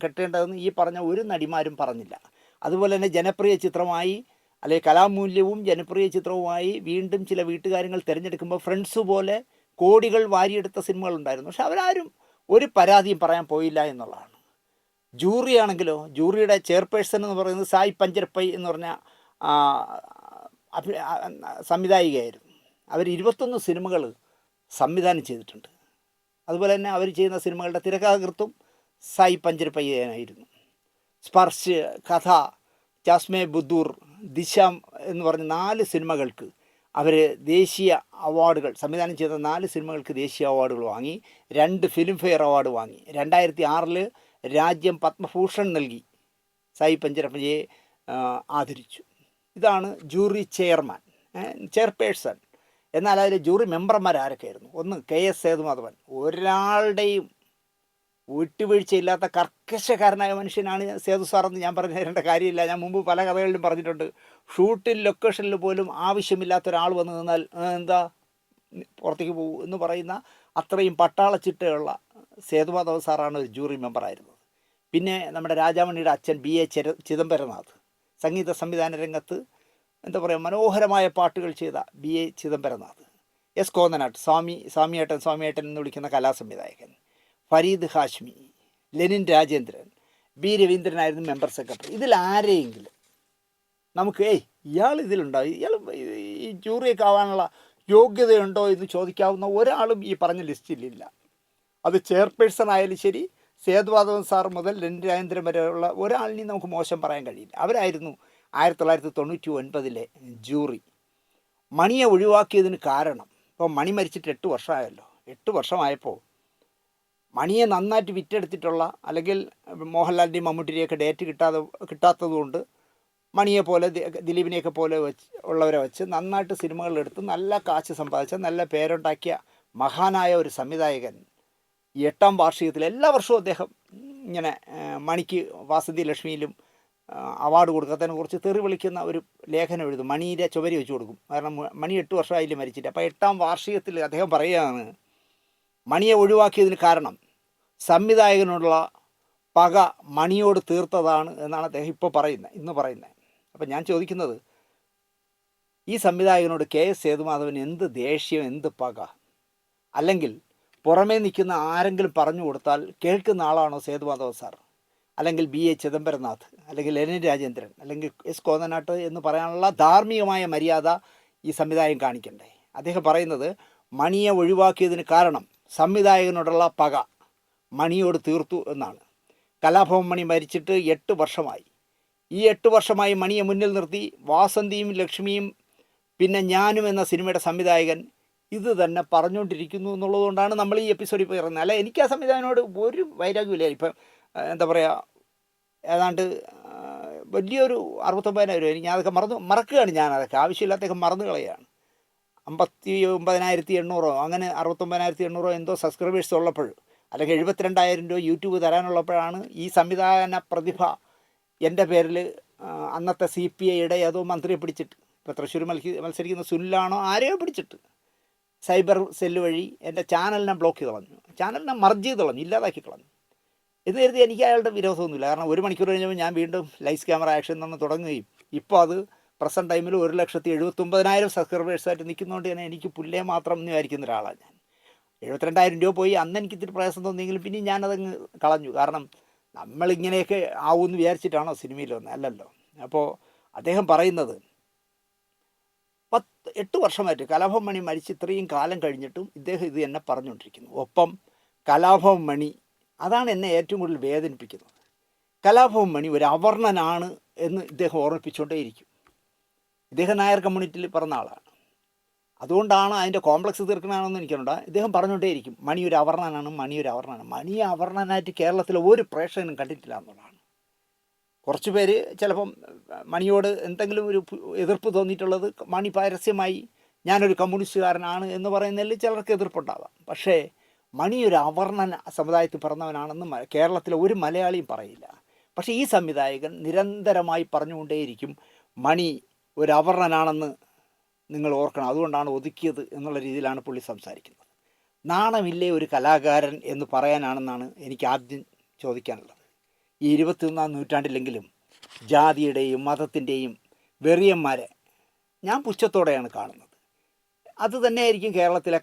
കിട്ടേണ്ടതെന്ന് ഈ പറഞ്ഞ ഒരു നടിമാരും പറഞ്ഞില്ല. അതുപോലെ തന്നെ ജനപ്രിയ ചിത്രമായി അല്ലെങ്കിൽ കലാമൂല്യവും ജനപ്രിയ ചിത്രവുമായി വീണ്ടും ചില വീട്ടുകാര്യങ്ങൾ തിരഞ്ഞെടുക്കുമ്പോൾ ഫ്രണ്ട്സ് പോലെ കോടികൾ വാരിയെടുത്ത സിനിമകളുണ്ടായിരുന്നു. പക്ഷെ അവരാരും ഒരു പരാതിയും പറയാൻ പോയില്ല എന്നുള്ളതാണ്. ജൂറിയാണെങ്കിലോ, ജൂറിയുടെ ചെയർപേഴ്സൺ എന്ന് പറയുന്നത് സായ് പഞ്ചർപൈ എന്ന് പറഞ്ഞ സംവിധായികയായിരുന്നു. അവർ 21 സിനിമകൾ സംവിധാനം ചെയ്തിട്ടുണ്ട്. അതുപോലെ തന്നെ അവർ ചെയ്യുന്ന സിനിമകളുടെ തിരക്കഥാകൃത്തും സായ് പഞ്ചർപയ്യനായിരുന്നു. സ്പർശ്, കഥ, ചാസ്മേ ബുദ്ധൂർ, ദിശ എന്ന് പറഞ്ഞ 4 സിനിമകൾക്ക് അവർ ദേശീയ അവാർഡുകൾ, സംവിധാനം ചെയ്ത 4 സിനിമകൾക്ക് ദേശീയ അവാർഡുകൾ വാങ്ങി, 2 ഫിലിം ഫെയർ അവാർഡ് വാങ്ങി. 2006 രാജ്യം പത്മഭൂഷൺ നൽകി സായി പഞ്ചരപ്പയെ ആദരിച്ചു. ഇതാണ് ജൂറി ചെയർപേഴ്സൺ. എന്നാൽ അതിൽ ജൂറി മെമ്പർമാർ ആരൊക്കെയായിരുന്നു? ഒന്ന് KS സേതുമാധവൻ, ഒരാളുടെയും വിട്ടുവീഴ്ചയില്ലാത്ത കർക്കശക്കാരനായ മനുഷ്യനാണ് സേതു സാറെന്ന് ഞാൻ പറഞ്ഞു തരേണ്ട കാര്യമില്ല. ഞാൻ മുമ്പ് പല കഥകളിലും പറഞ്ഞിട്ടുണ്ട്. ഷൂട്ടിൽ ലൊക്കേഷനിൽ പോലും ആവശ്യമില്ലാത്ത ഒരാൾ വന്ന് നിന്നാൽ എന്താ പുറത്തേക്ക് പോകും എന്ന് പറയുന്ന അത്രയും പട്ടാളച്ചിട്ടയുള്ള സേതുമാധവൻ സാറാണ് ഒരു ജൂറി മെമ്പറായിരുന്നത്. പിന്നെ നമ്മുടെ രാജാമണിയുടെ അച്ഛൻ BA ചിദംബരനാഥ്, സംഗീത സംവിധാന രംഗത്ത് എന്താ പറയുക മനോഹരമായ പാട്ടുകൾ ചെയ്ത BA ചിദംബരനാഥ്. S കോന്നനാട്ട്, സ്വാമിയേട്ടൻ എന്ന് വിളിക്കുന്ന കലാസംവിധായകൻ. ഫരീദ് ഹാഷ്മി, ലെനിൻ രാജേന്ദ്രൻ, B രവീന്ദ്രനായിരുന്നു മെമ്പർ സെക്രട്ടറി. ഇതിലാരെയെങ്കിലും നമുക്ക് ഇയാൾ ഇതിലുണ്ടാവും, ഇയാൾ ഈ ജൂറിയൊക്കെ ആവാനുള്ള യോഗ്യതയുണ്ടോ എന്ന് ചോദിക്കാവുന്ന ഒരാളും ഈ പറഞ്ഞ ലിസ്റ്റിലില്ല. അത് ചെയർപേഴ്സൺ ആയാലും ശരി, സേതുമാധവൻ സാർ മുതൽ ലെനിൻ രാജേന്ദ്രൻ വരെയുള്ള ഒരാളിനെയും നമുക്ക് മോശം പറയാൻ കഴിയില്ല. അവരായിരുന്നു 1999 ജൂറി. മണിയെ ഒഴിവാക്കിയതിന് കാരണം, ഇപ്പോൾ മണി മരിച്ചിട്ട് 8 വർഷമായല്ലോ. 8 വർഷമായപ്പോൾ മണിയെ നന്നായിട്ട് വിറ്റെടുത്തിട്ടുള്ള, അല്ലെങ്കിൽ മോഹൻലാലിൻ്റെയും മമ്മൂട്ടിയുടെയൊക്കെ ഡേറ്റ് കിട്ടാത്തതുകൊണ്ട് മണിയെ പോലെ ദിലീപിനെയൊക്കെ പോലെ ഉള്ളവരെ വെച്ച് നന്നായിട്ട് സിനിമകളെടുത്ത് നല്ല കാശ് സമ്പാദിച്ച, നല്ല പേരുണ്ടാക്കിയ മഹാനായ ഒരു സംവിധായകൻ 8ാം വാർഷികത്തിൽ എല്ലാ വർഷവും അദ്ദേഹം ഇങ്ങനെ മണിക്ക് വാസന്തി ലക്ഷ്മിയിലും അവാർഡ് കൊടുക്കാത്തതിനെ കുറിച്ച് തെറി വിളിക്കുന്ന ഒരു ലേഖനം എഴുതും. മണിയുടെ ചുവരി വെച്ച് കൊടുക്കും. കാരണം മണി 8 വർഷമായില്ലേ മരിച്ചിട്ട്. അപ്പോൾ 8ാം വാർഷികത്തിൽ അദ്ദേഹം പറയുകയാണ്, മണിയെ ഒഴിവാക്കിയതിന് കാരണം സംവിധായകനോടുള്ള പക മണിയോട് തീർത്തതാണ് എന്നാണ് അദ്ദേഹം ഇന്ന് പറയുന്നത്. അപ്പം ഞാൻ ചോദിക്കുന്നത്, ഈ സംവിധായകനോട് KS സേതുമാധവൻ എന്ത് ദേഷ്യം, എന്ത് പക? അല്ലെങ്കിൽ പുറമേ നിൽക്കുന്ന ആരെങ്കിലും പറഞ്ഞു കൊടുത്താൽ കേൾക്കുന്ന ആളാണോ സേതുമാധവൻ സാർ? അല്ലെങ്കിൽ BA ചിദംബരനാഥ്, അല്ലെങ്കിൽ ലെനിൻ രാജേന്ദ്രൻ, അല്ലെങ്കിൽ S കോന്നനാട്ട് എന്ന് പറയാനുള്ള ധാർമ്മികമായ മര്യാദ ഈ സംവിധായകൻ കാണിക്കണ്ടേ? അദ്ദേഹം പറയുന്നത് മണിയെ ഒഴിവാക്കിയതിന് കാരണം സംവിധായകനോടുള്ള പക മണിയോട് തീർത്തു എന്നാണ്. കലാഭവൻ മണി മരിച്ചിട്ട് 8 വർഷമായി. ഈ 8 വർഷമായി മണിയെ മുന്നിൽ നിർത്തി വാസന്തിയും ലക്ഷ്മിയും പിന്നെ ഞാനും എന്ന സിനിമയുടെ സംവിധായകൻ ഇത് തന്നെ പറഞ്ഞുകൊണ്ടിരിക്കുന്നു എന്നുള്ളതുകൊണ്ടാണ് നമ്മൾ ഈ എപ്പിസോഡിൽ പറയുന്നത്. അല്ല, എനിക്ക് ആ സംവിധായകനോട് ഒരു വൈരാഗ്യമില്ല. ഇപ്പം എന്താ പറയുക, ഏതാണ്ട് വലിയൊരു 69,000 എനിക്ക് അതൊക്കെ മറക്കുകയാണ്. ഞാനതൊക്കെ ആവശ്യമില്ലാത്തൊക്കെ മറന്നു കളയാണ്. 59,800 അങ്ങനെ 69,800 എന്തോ സബ്സ്ക്രൈബേഴ്സ് ഉള്ളപ്പോൾ, അല്ലെങ്കിൽ 72,000 രൂപ യൂട്യൂബ് തരാനുള്ളപ്പോഴാണ് ഈ സംവിധാന പ്രതിഭ എൻ്റെ പേരിൽ അന്നത്തെ CPIയുടെ ഏതോ മന്ത്രിയെ പിടിച്ചിട്ട്, ഇപ്പോൾ തൃശ്ശൂർ മത്സരിക്കുന്ന സുനിലാണോ ആരെയോ പിടിച്ചിട്ട് സൈബർ സെല്ല് വഴി എൻ്റെ ചാനലിനെ ബ്ലോക്ക് ചെയ്ത് കളഞ്ഞു, ചാനലിനെ മർജ് ചെയ്ത് കളഞ്ഞു, ഇല്ലാതാക്കി കളഞ്ഞു. എന്ന് കരുതി എനിക്ക് അയാളുടെ വിരോധമൊന്നുമില്ല. കാരണം 1 മണിക്കൂർ കഴിഞ്ഞപ്പോൾ ഞാൻ വീണ്ടും ലൈസ് ക്യാമറ ആക്ഷൻ നിന്ന് തുടങ്ങുകയും ഇപ്പോൾ അത് പ്രസൻറ്റ് ടൈമിൽ 1,79,000 സബ്സ്ക്രൈബേഴ്സായിട്ട് നിൽക്കുന്നതുകൊണ്ട് തന്നെ എനിക്ക് പുല്ലേ മാത്രം എന്ന് വിചാരിക്കുന്ന ഒരാളാണ് ഞാൻ. 72,000 രൂപ പോയി. അന്ന് എനിക്ക് ഇത്തിരി പ്രയാസം തോന്നിയെങ്കിലും പിന്നെ ഞാനതങ്ങ് കളഞ്ഞു. കാരണം നമ്മളിങ്ങനെയൊക്കെ ആവുമെന്ന് വിചാരിച്ചിട്ടാണോ സിനിമയിൽ വന്നത്? അല്ലല്ലോ. അപ്പോൾ അദ്ദേഹം പറയുന്നത് 8 വർഷമായിട്ട് കലാഭവൻ മണി മരിച്ച് ഇത്രയും കാലം കഴിഞ്ഞിട്ടും ഇദ്ദേഹം ഇത് എന്നെ പറഞ്ഞുകൊണ്ടിരിക്കുന്നു. ഒപ്പം കലാഭവൻ മണി, അതാണ് എന്നെ ഏറ്റവും കൂടുതൽ വേദനിപ്പിക്കുന്നത്. കലാഭവൻ മണി ഒരു അവർണനാണ് എന്ന് ഇദ്ദേഹം ഓർമ്മിപ്പിച്ചുകൊണ്ടേയിരിക്കും. ഇദ്ദേഹം നായർ കമ്മ്യൂണിറ്റിയിൽ പറഞ്ഞ ആളാണ്. അതുകൊണ്ടാണ് അതിൻ്റെ കോംപ്ലക്സ് തീർക്കണമെന്ന് എനിക്കുണ്ട്. ഇദ്ദേഹം പറഞ്ഞുകൊണ്ടേയിരിക്കും മണി ഒരു അവർണനാണ്, മണി ഒരു അവർണനാണ്. മണി അവർണനായിട്ട് കേരളത്തിലെ ഒരു പ്രേക്ഷകനും കണ്ടിട്ടില്ല എന്നുള്ളതാണ്. കുറച്ച് പേര് ചിലപ്പം മണിയോട് എന്തെങ്കിലും ഒരു എതിർപ്പ് തോന്നിയിട്ടുള്ളത് മണി പരസ്യമായി ഞാനൊരു കമ്മ്യൂണിസ്റ്റുകാരനാണ് എന്ന് പറയുന്നതിൽ ചിലർക്ക് എതിർപ്പുണ്ടാവാം. പക്ഷേ മണി ഒരു അവർണന സമുദായത്തിൽ പിറന്നവനാണെന്ന് കേരളത്തിലെ ഒരു മലയാളിയും പറയില്ല. പക്ഷേ ഈ സംവിധായകൻ നിരന്തരമായി പറഞ്ഞുകൊണ്ടേയിരിക്കും മണി ഒരു അവർണനാണെന്ന് നിങ്ങൾ ഓർക്കണം, അതുകൊണ്ടാണ് ഒതുക്കിയത് എന്നുള്ള രീതിയിലാണ് പുള്ളി സംസാരിക്കുന്നത്. നാണമില്ലേ ഒരു കലാകാരൻ എന്ന് പറയാനാണെന്നാണ് എനിക്ക് ആദ്യം ചോദിക്കാനുള്ളത്. ഈ 21-ാം നൂറ്റാണ്ടിലെങ്കിലും ജാതിയുടെയും മതത്തിൻ്റെയും വെറിയന്മാരെ ഞാൻ പുച്ഛത്തോടെയാണ് കാണുന്നത്. അത് തന്നെയായിരിക്കും കേരളത്തിലെ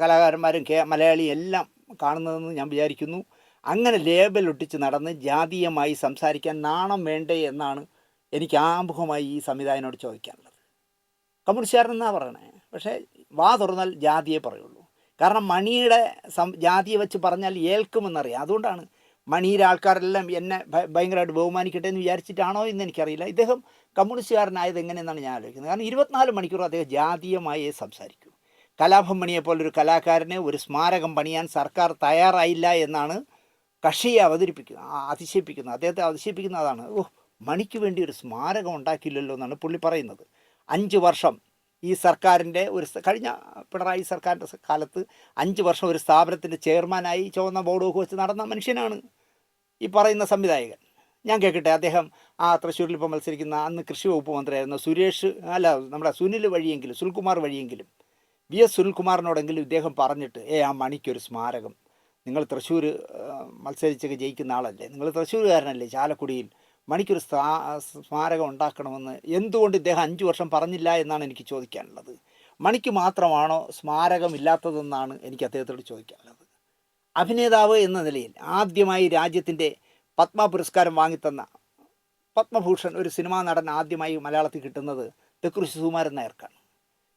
കലാകാരന്മാരും മലയാളിയും എല്ലാം കാണുന്നതെന്ന് ഞാൻ വിചാരിക്കുന്നു. അങ്ങനെ ലേബൽ ഒട്ടിച്ച് നടന്ന് ജാതീയമായി സംസാരിക്കാൻ നാണം വേണ്ടേ എന്നാണ് എനിക്ക് ആമുഖമായി ഈ സംവിധായകനോട് ചോദിക്കാനുള്ളത്. കമ്മ്യൂണിസ്റ്റുകാരനെന്നാണ് പറയണേ, പക്ഷേ വാ തുറന്നാൽ ജാതിയെ പറയുള്ളൂ. കാരണം മണിയുടെ ജാതിയെ വെച്ച് പറഞ്ഞാൽ ഏൽക്കുമെന്നറിയാം. അതുകൊണ്ടാണ് മണിയുടെ ആൾക്കാരെല്ലാം എന്നെ ഭയങ്കരമായിട്ട് ബഹുമാനിക്കട്ടെ എന്ന് വിചാരിച്ചിട്ടാണോ എന്ന് എനിക്കറിയില്ല. ഇദ്ദേഹം കമ്മ്യൂണിസ്റ്റുകാരനായത് എങ്ങനെയെന്നാണ് ഞാൻ ആലോചിക്കുന്നത്. കാരണം 24 മണിക്കൂർ അദ്ദേഹം ജാതീയമായേ സംസാരിക്കൂ. കലാഭവൻ മണിയെപ്പോലൊരു കലാകാരനെ ഒരു സ്മാരകം പണിയാൻ സർക്കാർ തയ്യാറായില്ല എന്നാണ് കക്ഷിയെ അതിശയിപ്പിക്കുന്നത്. അദ്ദേഹത്തെ അതിശയിപ്പിക്കുന്ന അതാണ്. മണിക്ക് വേണ്ടി ഒരു സ്മാരകം ഉണ്ടാക്കിയില്ലല്ലോ എന്നാണ് പുള്ളി പറയുന്നത്. 5 വർഷം ഈ സർക്കാരിൻ്റെ കഴിഞ്ഞ പിണറായി സർക്കാരിൻ്റെ കാലത്ത് 5 വർഷം ഒരു സ്ഥാപനത്തിൻ്റെ ചെയർമാനായി ചുവന്ന ബോർഡൊക്കെ വെച്ച് നടന്ന മനുഷ്യനാണ് ഈ പറയുന്ന സംവിധായകൻ. ഞാൻ കേൾക്കട്ടെ, അദ്ദേഹം തൃശ്ശൂരിൽ ഇപ്പോൾ മത്സരിക്കുന്ന അന്ന് കൃഷി വകുപ്പ് മന്ത്രിയായിരുന്ന നമ്മുടെ സുനിൽകുമാർ വഴിയെങ്കിലും VS സുനിൽകുമാറിനോടെങ്കിലും ഇദ്ദേഹം പറഞ്ഞിട്ട് ആ മണിക്കൊരു സ്മാരകം, നിങ്ങൾ തൃശ്ശൂർ മത്സരിച്ചൊക്കെ ജയിക്കുന്ന ആളല്ലേ, നിങ്ങൾ തൃശ്ശൂരുകാരനല്ലേ, ചാലക്കുടിയിൽ മണിക്കൊരു സ്മാരകം ഉണ്ടാക്കണമെന്ന് എന്തുകൊണ്ട് ഇദ്ദേഹം 5 വർഷം പറഞ്ഞില്ല എന്നാണ് എനിക്ക് ചോദിക്കാനുള്ളത്. മണിക്ക് മാത്രമാണോ സ്മാരകമില്ലാത്തതെന്നാണ് എനിക്ക് അദ്ദേഹത്തോട് ചോദിക്കാനുള്ളത്. അഭിനേതാവ് എന്ന നിലയിൽ ആദ്യമായി രാജ്യത്തിൻ്റെ പത്മ പുരസ്കാരം വാങ്ങിത്തന്ന പത്മഭൂഷൺ ഒരു സിനിമാ നടൻ ആദ്യമായി മലയാളത്തിൽ കിട്ടുന്നത് തെക്കുറിശ്ശി സുകുമാരൻ നായർക്കാണ്.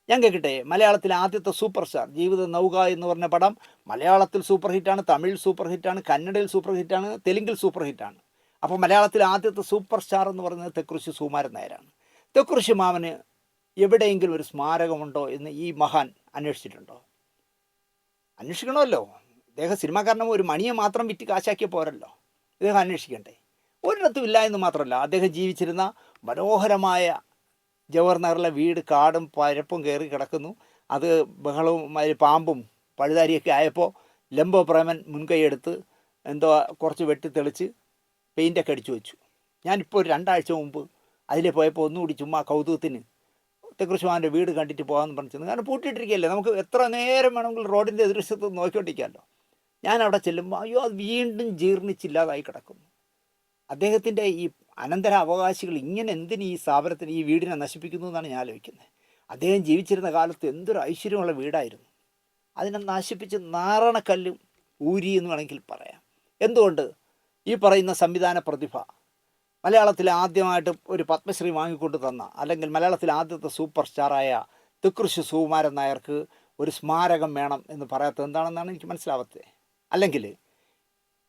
ഞാൻ കേൾക്കട്ടെ, മലയാളത്തിലെ ആദ്യത്തെ സൂപ്പർ സ്റ്റാർ ജീവിത നൗക എന്ന് പറഞ്ഞ പടം മലയാളത്തിൽ സൂപ്പർ ഹിറ്റാണ്, തമിഴിൽ സൂപ്പർ ഹിറ്റാണ്, കന്നഡയിൽ സൂപ്പർ ഹിറ്റാണ്, തെലുങ്കിൽ സൂപ്പർ ഹിറ്റാണ്. അപ്പോൾ മലയാളത്തിലെ ആദ്യത്തെ സൂപ്പർ സ്റ്റാർ എന്ന് പറയുന്നത് തെക്കുറിശ്ശി സുകുമാരൻ നായരാണ്. തെക്കുറിശ്ശി മാമന് എവിടെയെങ്കിലും ഒരു സ്മാരകമുണ്ടോ എന്ന് ഈ മഹാൻ അന്വേഷിച്ചിട്ടുണ്ടോ? അന്വേഷിക്കണമല്ലോ. ഇദ്ദേഹം സിനിമാക്കാരനും ഒരു മണിയെ മാത്രം വിറ്റ് കാശാക്കിയ പോരല്ലോ, ഇദ്ദേഹം അന്വേഷിക്കണ്ടേ? ഒരിടത്തും ഇല്ല എന്ന് മാത്രമല്ല, അദ്ദേഹം ജീവിച്ചിരുന്ന മനോഹരമായ ജവഹർ നഗറിലെ വീട് കാടും പരപ്പും കയറി കിടക്കുന്നു. അത് ബഹളവും പാമ്പും പഴുതാരിയൊക്കെ ആയപ്പോൾ ലംബോ പ്രേമൻ മുൻകൈയെടുത്ത് എന്തോ കുറച്ച് വെട്ടിത്തെളിച്ച് പെയിൻ്റൊക്കെ അടിച്ചു വെച്ചു. ഞാനിപ്പോൾ ഒരു 2 ആഴ്ച മുമ്പ് അതിൽ പോയപ്പോൾ ഒന്നുകൂടി ചുമ്മാ കൗതുകത്തിന് തെക്കുറിശ്ശി മാമൻ്റെ വീട് കണ്ടിട്ട് പോകാമെന്ന് പറഞ്ഞു. കാരണം പൂട്ടിയിട്ടിരിക്കുകയല്ലേ, നമുക്ക് എത്ര നേരം വേണമെങ്കിൽ റോഡിൻ്റെ എതിർവശത്ത് നോക്കിക്കൊണ്ടിരിക്കാമല്ലോ. ഞാൻ അവിടെ ചെല്ലുമ്പോൾ അത് വീണ്ടും ജീർണിച്ചില്ലാതായി കിടക്കുന്നു. അദ്ദേഹത്തിൻ്റെ ഈ അനന്തര അവകാശികൾ ഇങ്ങനെ എന്തിന് ഈ സ്ഥാപനത്തിന്, ഈ വീടിനെ നശിപ്പിക്കുന്നു എന്നാണ് ഞാൻ ആലോചിക്കുന്നത്. അദ്ദേഹം ജീവിച്ചിരുന്ന കാലത്ത് എന്തൊരു ഐശ്വര്യമുള്ള വീടായിരുന്നു. അതിനെ നശിപ്പിച്ച് നാരണക്കല്ലും ഊരി എന്ന് വേണമെങ്കിൽ പറയാം. എന്തുകൊണ്ട്? ഈ പറയുന്ന സംവിധാന പ്രതിഭ മലയാളത്തിൽ ആദ്യമായിട്ട് ഒരു പത്മശ്രീ വാങ്ങിക്കൊണ്ട് തന്ന, അല്ലെങ്കിൽ മലയാളത്തിലെ ആദ്യത്തെ സൂപ്പർ സ്റ്റാറായ തെക്കുറിശ്ശി സുകുമാരൻ നായർക്ക് ഒരു സ്മാരകം വേണം എന്ന് പറയാത്തത് എന്താണെന്നാണ് എനിക്ക് മനസ്സിലാവാത്തത്. അല്ലെങ്കിൽ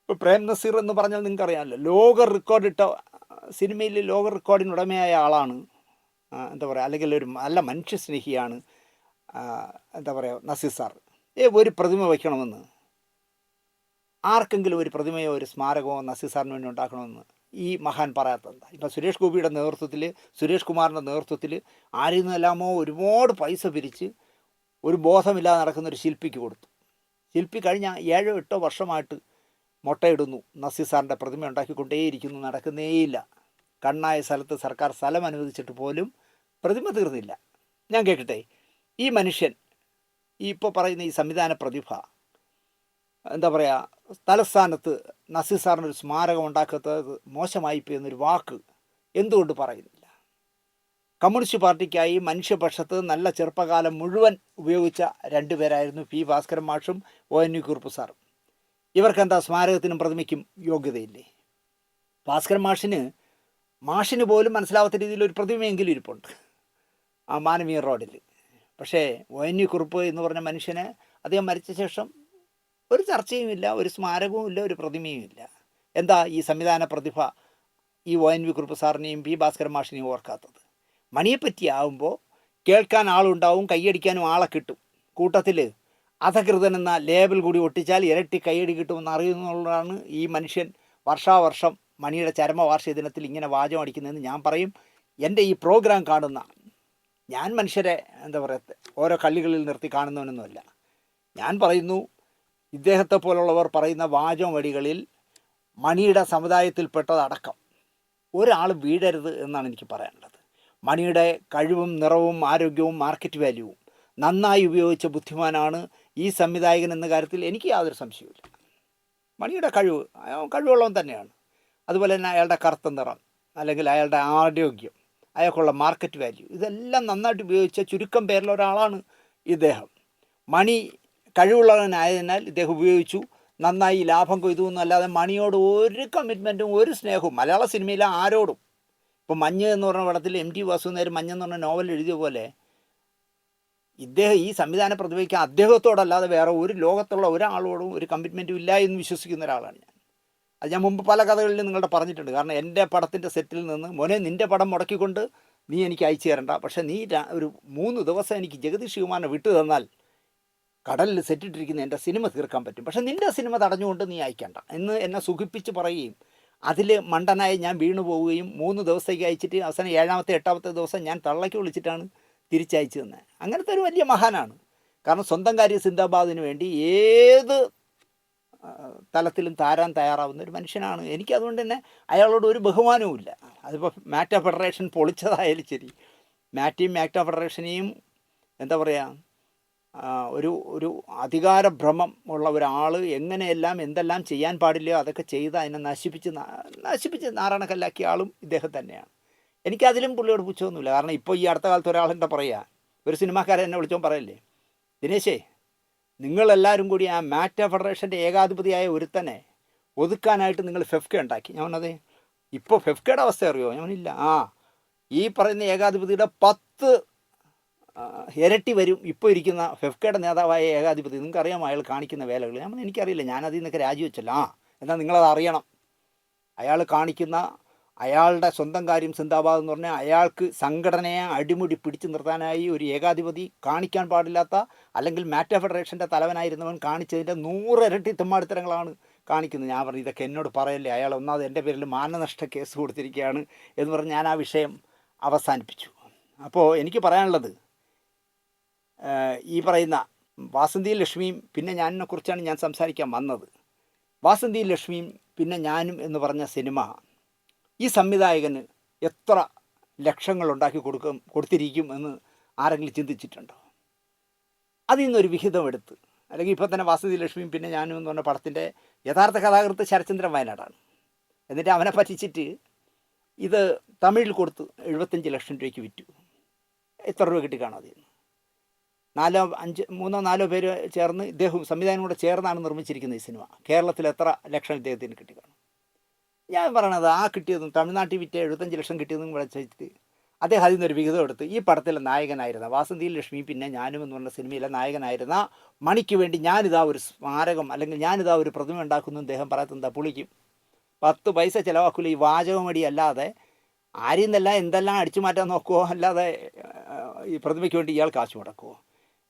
ഇപ്പോൾ പ്രേം നസീർ എന്ന് പറഞ്ഞാൽ നിങ്ങൾക്കറിയാമല്ലോ, ലോക റെക്കോർഡിട്ട സിനിമയിൽ ലോക റെക്കോർഡിന് ഉടമയായ ആളാണ്. എന്താ പറയുക, അല്ലെങ്കിൽ ഒരു നല്ല മനുഷ്യസ്നേഹിയാണ് നസീർ സാർ. ഒരു പ്രതിമ വയ്ക്കണമെന്ന്, ആർക്കെങ്കിലും ഒരു പ്രതിമയോ ഒരു സ്മാരകമോ നസീർ സാറിന് വേണ്ടി ഉണ്ടാക്കണമെന്ന് ഈ മഹാൻ പറയാത്തതെന്താ? ഇപ്പം സുരേഷ് ഗോപിയുടെ നേതൃത്വത്തിൽ, സുരേഷ് കുമാറിൻ്റെ നേതൃത്വത്തിൽ ആരിൽ നിന്നെല്ലാമോ ഒരുപാട് പൈസ പിരിച്ച് ഒരു ബോധമില്ലാതെ നടക്കുന്നൊരു ശില്പിക്ക് കൊടുത്തു. ശില്പി കഴിഞ്ഞ 7-8 വർഷമായിട്ട് മുട്ടയിടുന്നു, നസീർ സാറിൻ്റെ പ്രതിമ ഉണ്ടാക്കിക്കൊണ്ടേയിരിക്കുന്നു, നടക്കുന്നേയില്ല. കണ്ണായ സ്ഥലത്ത് സർക്കാർ സ്ഥലം അനുവദിച്ചിട്ട് പോലും പ്രതിമ തീർന്നില്ല. ഞാൻ കേൾക്കട്ടെ, ഈ മനുഷ്യൻ ഈ ഇപ്പോൾ പറയുന്ന ഈ സംവിധാന പ്രതിഭ എന്താ പറയുക, തലസ്ഥാനത്ത് നസീർ സാറിനൊരു സ്മാരകം ഉണ്ടാക്കുന്നത് മോശമായിപ്പോയി എന്നൊരു വാക്ക് എന്തുകൊണ്ട് പറയുന്നില്ല? കമ്മ്യൂണിസ്റ്റ് പാർട്ടിക്കായി മനുഷ്യപക്ഷത്ത് നല്ല ചെറുപ്പകാലം മുഴുവൻ ഉപയോഗിച്ച രണ്ടുപേരായിരുന്നു പി ഭാസ്കരൻ മാഷും ONV കുറുപ്പ് സാറും. ഇവർക്കെന്താ സ്മാരകത്തിനും പ്രതിമയ്ക്കും യോഗ്യതയില്ലേ? ഭാസ്കരൻ മാഷിന് പോലും മനസ്സിലാവാത്ത രീതിയിൽ ഒരു പ്രതിമയെങ്കിലും ഇരിപ്പുണ്ട് ആ മാനവീയ റോഡിൽ. പക്ഷേ ONV കുറുപ്പ് എന്ന് പറഞ്ഞ മനുഷ്യന് അദ്ദേഹം മരിച്ച ശേഷം ഒരു ചർച്ചയുമില്ല, ഒരു സ്മാരകവും ഇല്ല, ഒരു പ്രതിമയും ഇല്ല. എന്താ ഈ സംവിധാന പ്രതിഭ ഈ ONV കുറുപ്പ് സാറിനെയും പി ഭാസ്കരൻ മാഷിനെയും ഓർക്കാത്തത്? മണിയെപ്പറ്റി ആവുമ്പോൾ കേൾക്കാൻ ആളുണ്ടാവും, കൈയടിക്കാനും ആളെ കിട്ടും. കൂട്ടത്തിൽ അധകൃതൻ എന്ന ലേബൽ കൂടി ഒട്ടിച്ചാൽ ഇരട്ടി കൈയടി കിട്ടുമെന്ന് അറിയുന്നതാണ് ഈ മനുഷ്യൻ വർഷാവർഷം മണിയുടെ ചരമവാർഷിക ദിനത്തിൽ ഇങ്ങനെ വാചകം അടിക്കുന്നതെന്ന് ഞാൻ പറയും. എൻ്റെ ഈ പ്രോഗ്രാം കാണുന്ന ഞാൻ മനുഷ്യരെ എന്താ പറയുക ഓരോ കള്ളികളിൽ നിർത്തി കാണുന്നവനൊന്നുമല്ല. ഞാൻ പറയുന്നു, ഇദ്ദേഹത്തെ പോലുള്ളവർ പറയുന്ന വാചകം വടികളിൽ മണിയുടെ സമുദായത്തിൽപ്പെട്ടതടക്കം ഒരാൾ വീഴരുത് എന്നാണ് എനിക്ക് പറയാനുള്ളത്. മണിയുടെ കഴിവും നിറവും ആരോഗ്യവും മാർക്കറ്റ് വാല്യൂവും നന്നായി ഉപയോഗിച്ച ബുദ്ധിമാനാണ് ഈ സംവിധായകൻ എന്ന കാര്യത്തിൽ എനിക്ക് യാതൊരു സംശയവുമില്ല. മണിയുടെ കഴിവുള്ളവൻ തന്നെയാണ്. അതുപോലെ തന്നെ അയാളുടെ കറുത്ത നിറം, അല്ലെങ്കിൽ അയാളുടെ ആരോഗ്യം, അയാൾക്കുള്ള മാർക്കറ്റ് വാല്യൂ, ഇതെല്ലാം നന്നായിട്ട് ഉപയോഗിച്ച ചുരുക്കം പേരിൽ ഒരാളാണ് ഇദ്ദേഹം. മണി കഴിവുള്ളവനായതിനാൽ ഇദ്ദേഹം ഉപയോഗിച്ചു, നന്നായി ലാഭം കൊയ്തു എന്നല്ലാതെ മണിയോട് ഒരു കമ്മിറ്റ്മെൻറ്റും ഒരു സ്നേഹവും മലയാള സിനിമയിലെ ആരോടും. ഇപ്പോൾ മഞ്ഞ് എന്ന് പറഞ്ഞ പടത്തിൽ MT വാസുദേവൻ മഞ്ഞെന്ന് പറഞ്ഞ നോവൽ എഴുതിയ പോലെ ഇദ്ദേഹം ഈ സംവിധാന പ്രതിഭയ്ക്ക് അദ്ദേഹത്തോടല്ലാതെ വേറെ ഒരു ലോകത്തുള്ള ഒരാളോടും ഒരു കമ്മിറ്റ്മെൻറ്റും ഇല്ല എന്ന് വിശ്വസിക്കുന്ന ഒരാളാണ് ഞാൻ. അത് ഞാൻ മുമ്പ് പല കഥകളിലും നിങ്ങളുടെ പറഞ്ഞിട്ടുണ്ട്. കാരണം എൻ്റെ പടത്തിൻ്റെ സെറ്റിൽ നിന്ന് മോനെ നിൻ്റെ പടം മുടക്കിക്കൊണ്ട് നീ എനിക്ക് അയച്ചു തരണ്ട, പക്ഷേ നീ ഒരു 3 ദിവസം എനിക്ക് ജഗദീഷ് ശിവകുമാറിനെ വിട്ടു തന്നാൽ കടലിൽ സെറ്റിട്ടിരിക്കുന്ന എൻ്റെ സിനിമ തീർക്കാൻ പറ്റും, പക്ഷേ നിൻ്റെ സിനിമ തടഞ്ഞുകൊണ്ട് നീ അയക്കണ്ട എന്ന് എന്നെ സുഖിപ്പിച്ച് പറയുകയും അതിൽ മണ്ടനായി ഞാൻ വീണു പോവുകയും 3 ദിവസത്തേക്ക് അയച്ചിട്ട് അവസാനം 7ാമത്തെ 8ാമത്തെ ദിവസം ഞാൻ തള്ളയ്ക്ക് വിളിച്ചിട്ടാണ് തിരിച്ചയച്ചു തന്നെ. അങ്ങനത്തെ ഒരു വലിയ മഹാനാണ്. കാരണം സ്വന്തം കാര്യം സിന്ദാബാദിന് വേണ്ടി ഏത് തലത്തിലും താരാൻ തയ്യാറാവുന്ന ഒരു മനുഷ്യനാണ്. എനിക്കതുകൊണ്ട് തന്നെ അയാളോട് ഒരു ബഹുമാനവും ഇല്ല. അതിപ്പോൾ മാറ്റ ഫെഡറേഷൻ പൊളിച്ചതായാലും ശരി, മാറ്റ ഫെഡറേഷനെയും എന്താ പറയുക ഒരു അധികാരഭ്രമം ഉള്ള ഒരാൾ എങ്ങനെയെല്ലാം എന്തെല്ലാം ചെയ്യാൻ പാടില്ലയോ അതൊക്കെ ചെയ്ത് അതിനെ നശിപ്പിച്ച് നാരായണക്കല്ലാക്കിയ ആളും ഇദ്ദേഹം തന്നെയാണ്. എനിക്കതിലും പുള്ളിയോട് പുച്ഛമൊന്നുമില്ല. കാരണം ഇപ്പോൾ ഈ അടുത്ത കാലത്ത് ഒരാളെന്താ പറയുക, ഒരു സിനിമാക്കാരൻ എന്നെ വിളിച്ചോ പറയല്ലേ, ദിനേശേ നിങ്ങളെല്ലാവരും കൂടി ആ മാറ്റ ഫെഡറേഷൻ്റെ ഏകാധിപതിയായ ഒരുത്തനെ ഒതുക്കാനായിട്ട് നിങ്ങൾ ഫെഫ്ക ഉണ്ടാക്കി. ഞാൻ പറഞ്ഞത് ഇപ്പോൾ ഫെഫ്കയുടെ അവസ്ഥ അറിയുമോ? ഞാനില്ല. ഈ പറയുന്ന ഏകാധിപതിയുടെ 10 ഇരട്ടി വരും ഇപ്പോൾ ഇരിക്കുന്ന ഫെഫ്കയുടെ നേതാവായ ഏകാധിപതി. നിങ്ങൾക്കറിയാമോ അയാൾ കാണിക്കുന്ന വേലകൾ? ഞാൻ എനിക്കറിയില്ല, ഞാനതിൽ നിന്നൊക്കെ രാജിവെച്ചല്ല. എന്നാൽ നിങ്ങളത് അറിയണം. അയാൾ കാണിക്കുന്ന അയാളുടെ സ്വന്തം കാര്യം സിന്ദാബാദ് എന്ന് പറഞ്ഞാൽ അയാൾക്ക് സംഘടനയെ അടിമുടി പിടിച്ചു നിർത്താനായി ഒരു ഏകാധിപതി കാണിക്കാൻ പാടില്ലാത്ത, അല്ലെങ്കിൽ മാറ്റ ഫെഡറേഷൻ്റെ തലവനായിരുന്നവൻ കാണിച്ചതിൻ്റെ 100 ഇരട്ടി തെമ്മാടിത്തരങ്ങളാണ് കാണിക്കുന്നത്. ഞാൻ പറഞ്ഞു ഇതൊക്കെ എന്നോട് പറയല്ലേ, അയാൾ ഒന്നാമത് എൻ്റെ പേരിൽ മാനനഷ്ട കേസ് കൊടുത്തിരിക്കുകയാണ് എന്ന് പറഞ്ഞ് ഞാൻ ആ വിഷയം അവസാനിപ്പിച്ചു. അപ്പോൾ എനിക്ക് പറയാനുള്ളത്, ഈ പറയുന്ന വാസന്തിയും ലക്ഷ്മിയും പിന്നെ ഞാനിനെ കുറിച്ചാണ് ഞാൻ സംസാരിക്കാൻ വന്നത്. വാസന്തിയും ലക്ഷ്മിയും പിന്നെ ഞാനും എന്ന് പറഞ്ഞ സിനിമ ഈ സംവിധായകന് എത്ര ലക്ഷങ്ങൾ ഉണ്ടാക്കി കൊടുത്തിരിക്കും എന്ന് ആരെങ്കിലും ചിന്തിച്ചിട്ടുണ്ടോ? അതിൽ നിന്നൊരു വിഹിതം എടുത്ത്, അല്ലെങ്കിൽ ഇപ്പോൾ തന്നെ വാസന്തി ലക്ഷ്മിയും പിന്നെ ഞാനും എന്ന് പറഞ്ഞ പടത്തിൻ്റെ യഥാർത്ഥ കഥാകൃത്ത് ശരചന്ദ്രൻ വയനാടാണ്. എന്നിട്ട് അവനെ പറ്റിച്ചിട്ട് ഇത് തമിഴിൽ കൊടുത്ത് 75 ലക്ഷം രൂപയ്ക്ക് വിറ്റു. എത്ര രൂപ കിട്ടിക്കാണോ അതിൽ നിന്ന്? 3-4 പേര് ചേർന്ന് ഇദ്ദേഹം സംവിധാനം കൂടെ ചേർന്നാണ് നിർമ്മിച്ചിരിക്കുന്നത് ഈ സിനിമ. കേരളത്തിൽ എത്ര ലക്ഷം ഇദ്ദേഹത്തിന് കിട്ടിക്കാണും? ഞാൻ പറയണത് ആ കിട്ടിയതും തമിഴ്നാട്ടിൽ വിറ്റ് 75 ലക്ഷം കിട്ടിയതും കൂടെ വെച്ചിട്ട് അദ്ദേഹം അതിൽ നിന്നൊരു വിഹിതം എടുത്ത് ഈ പടത്തിലെ നായകനായിരുന്ന വാസന്തിയും ലക്ഷ്മി പിന്നെ ഞാനും എന്ന് പറഞ്ഞ സിനിമയിലെ നായകനായിരുന്ന മണിക്ക് വേണ്ടി ഞാനിതാ ഒരു സ്മാരകം അല്ലെങ്കിൽ ഞാനിതാ ഒരു പ്രതിമ ഉണ്ടാക്കുന്നു അദ്ദേഹം പറയത്തെന്താ? പുളിക്കും. 10 പൈസ ചിലവാക്കില്ല. ഈ വാചകമടി അല്ലാതെ ആരിൽ നിന്നല്ല എന്തെല്ലാം അടിച്ചു മാറ്റാൻ നോക്കുമോ, അല്ലാതെ ഈ പ്രതിമയ്ക്ക് വേണ്ടി ഇയാൾ കാശ് മുടക്കുമോ?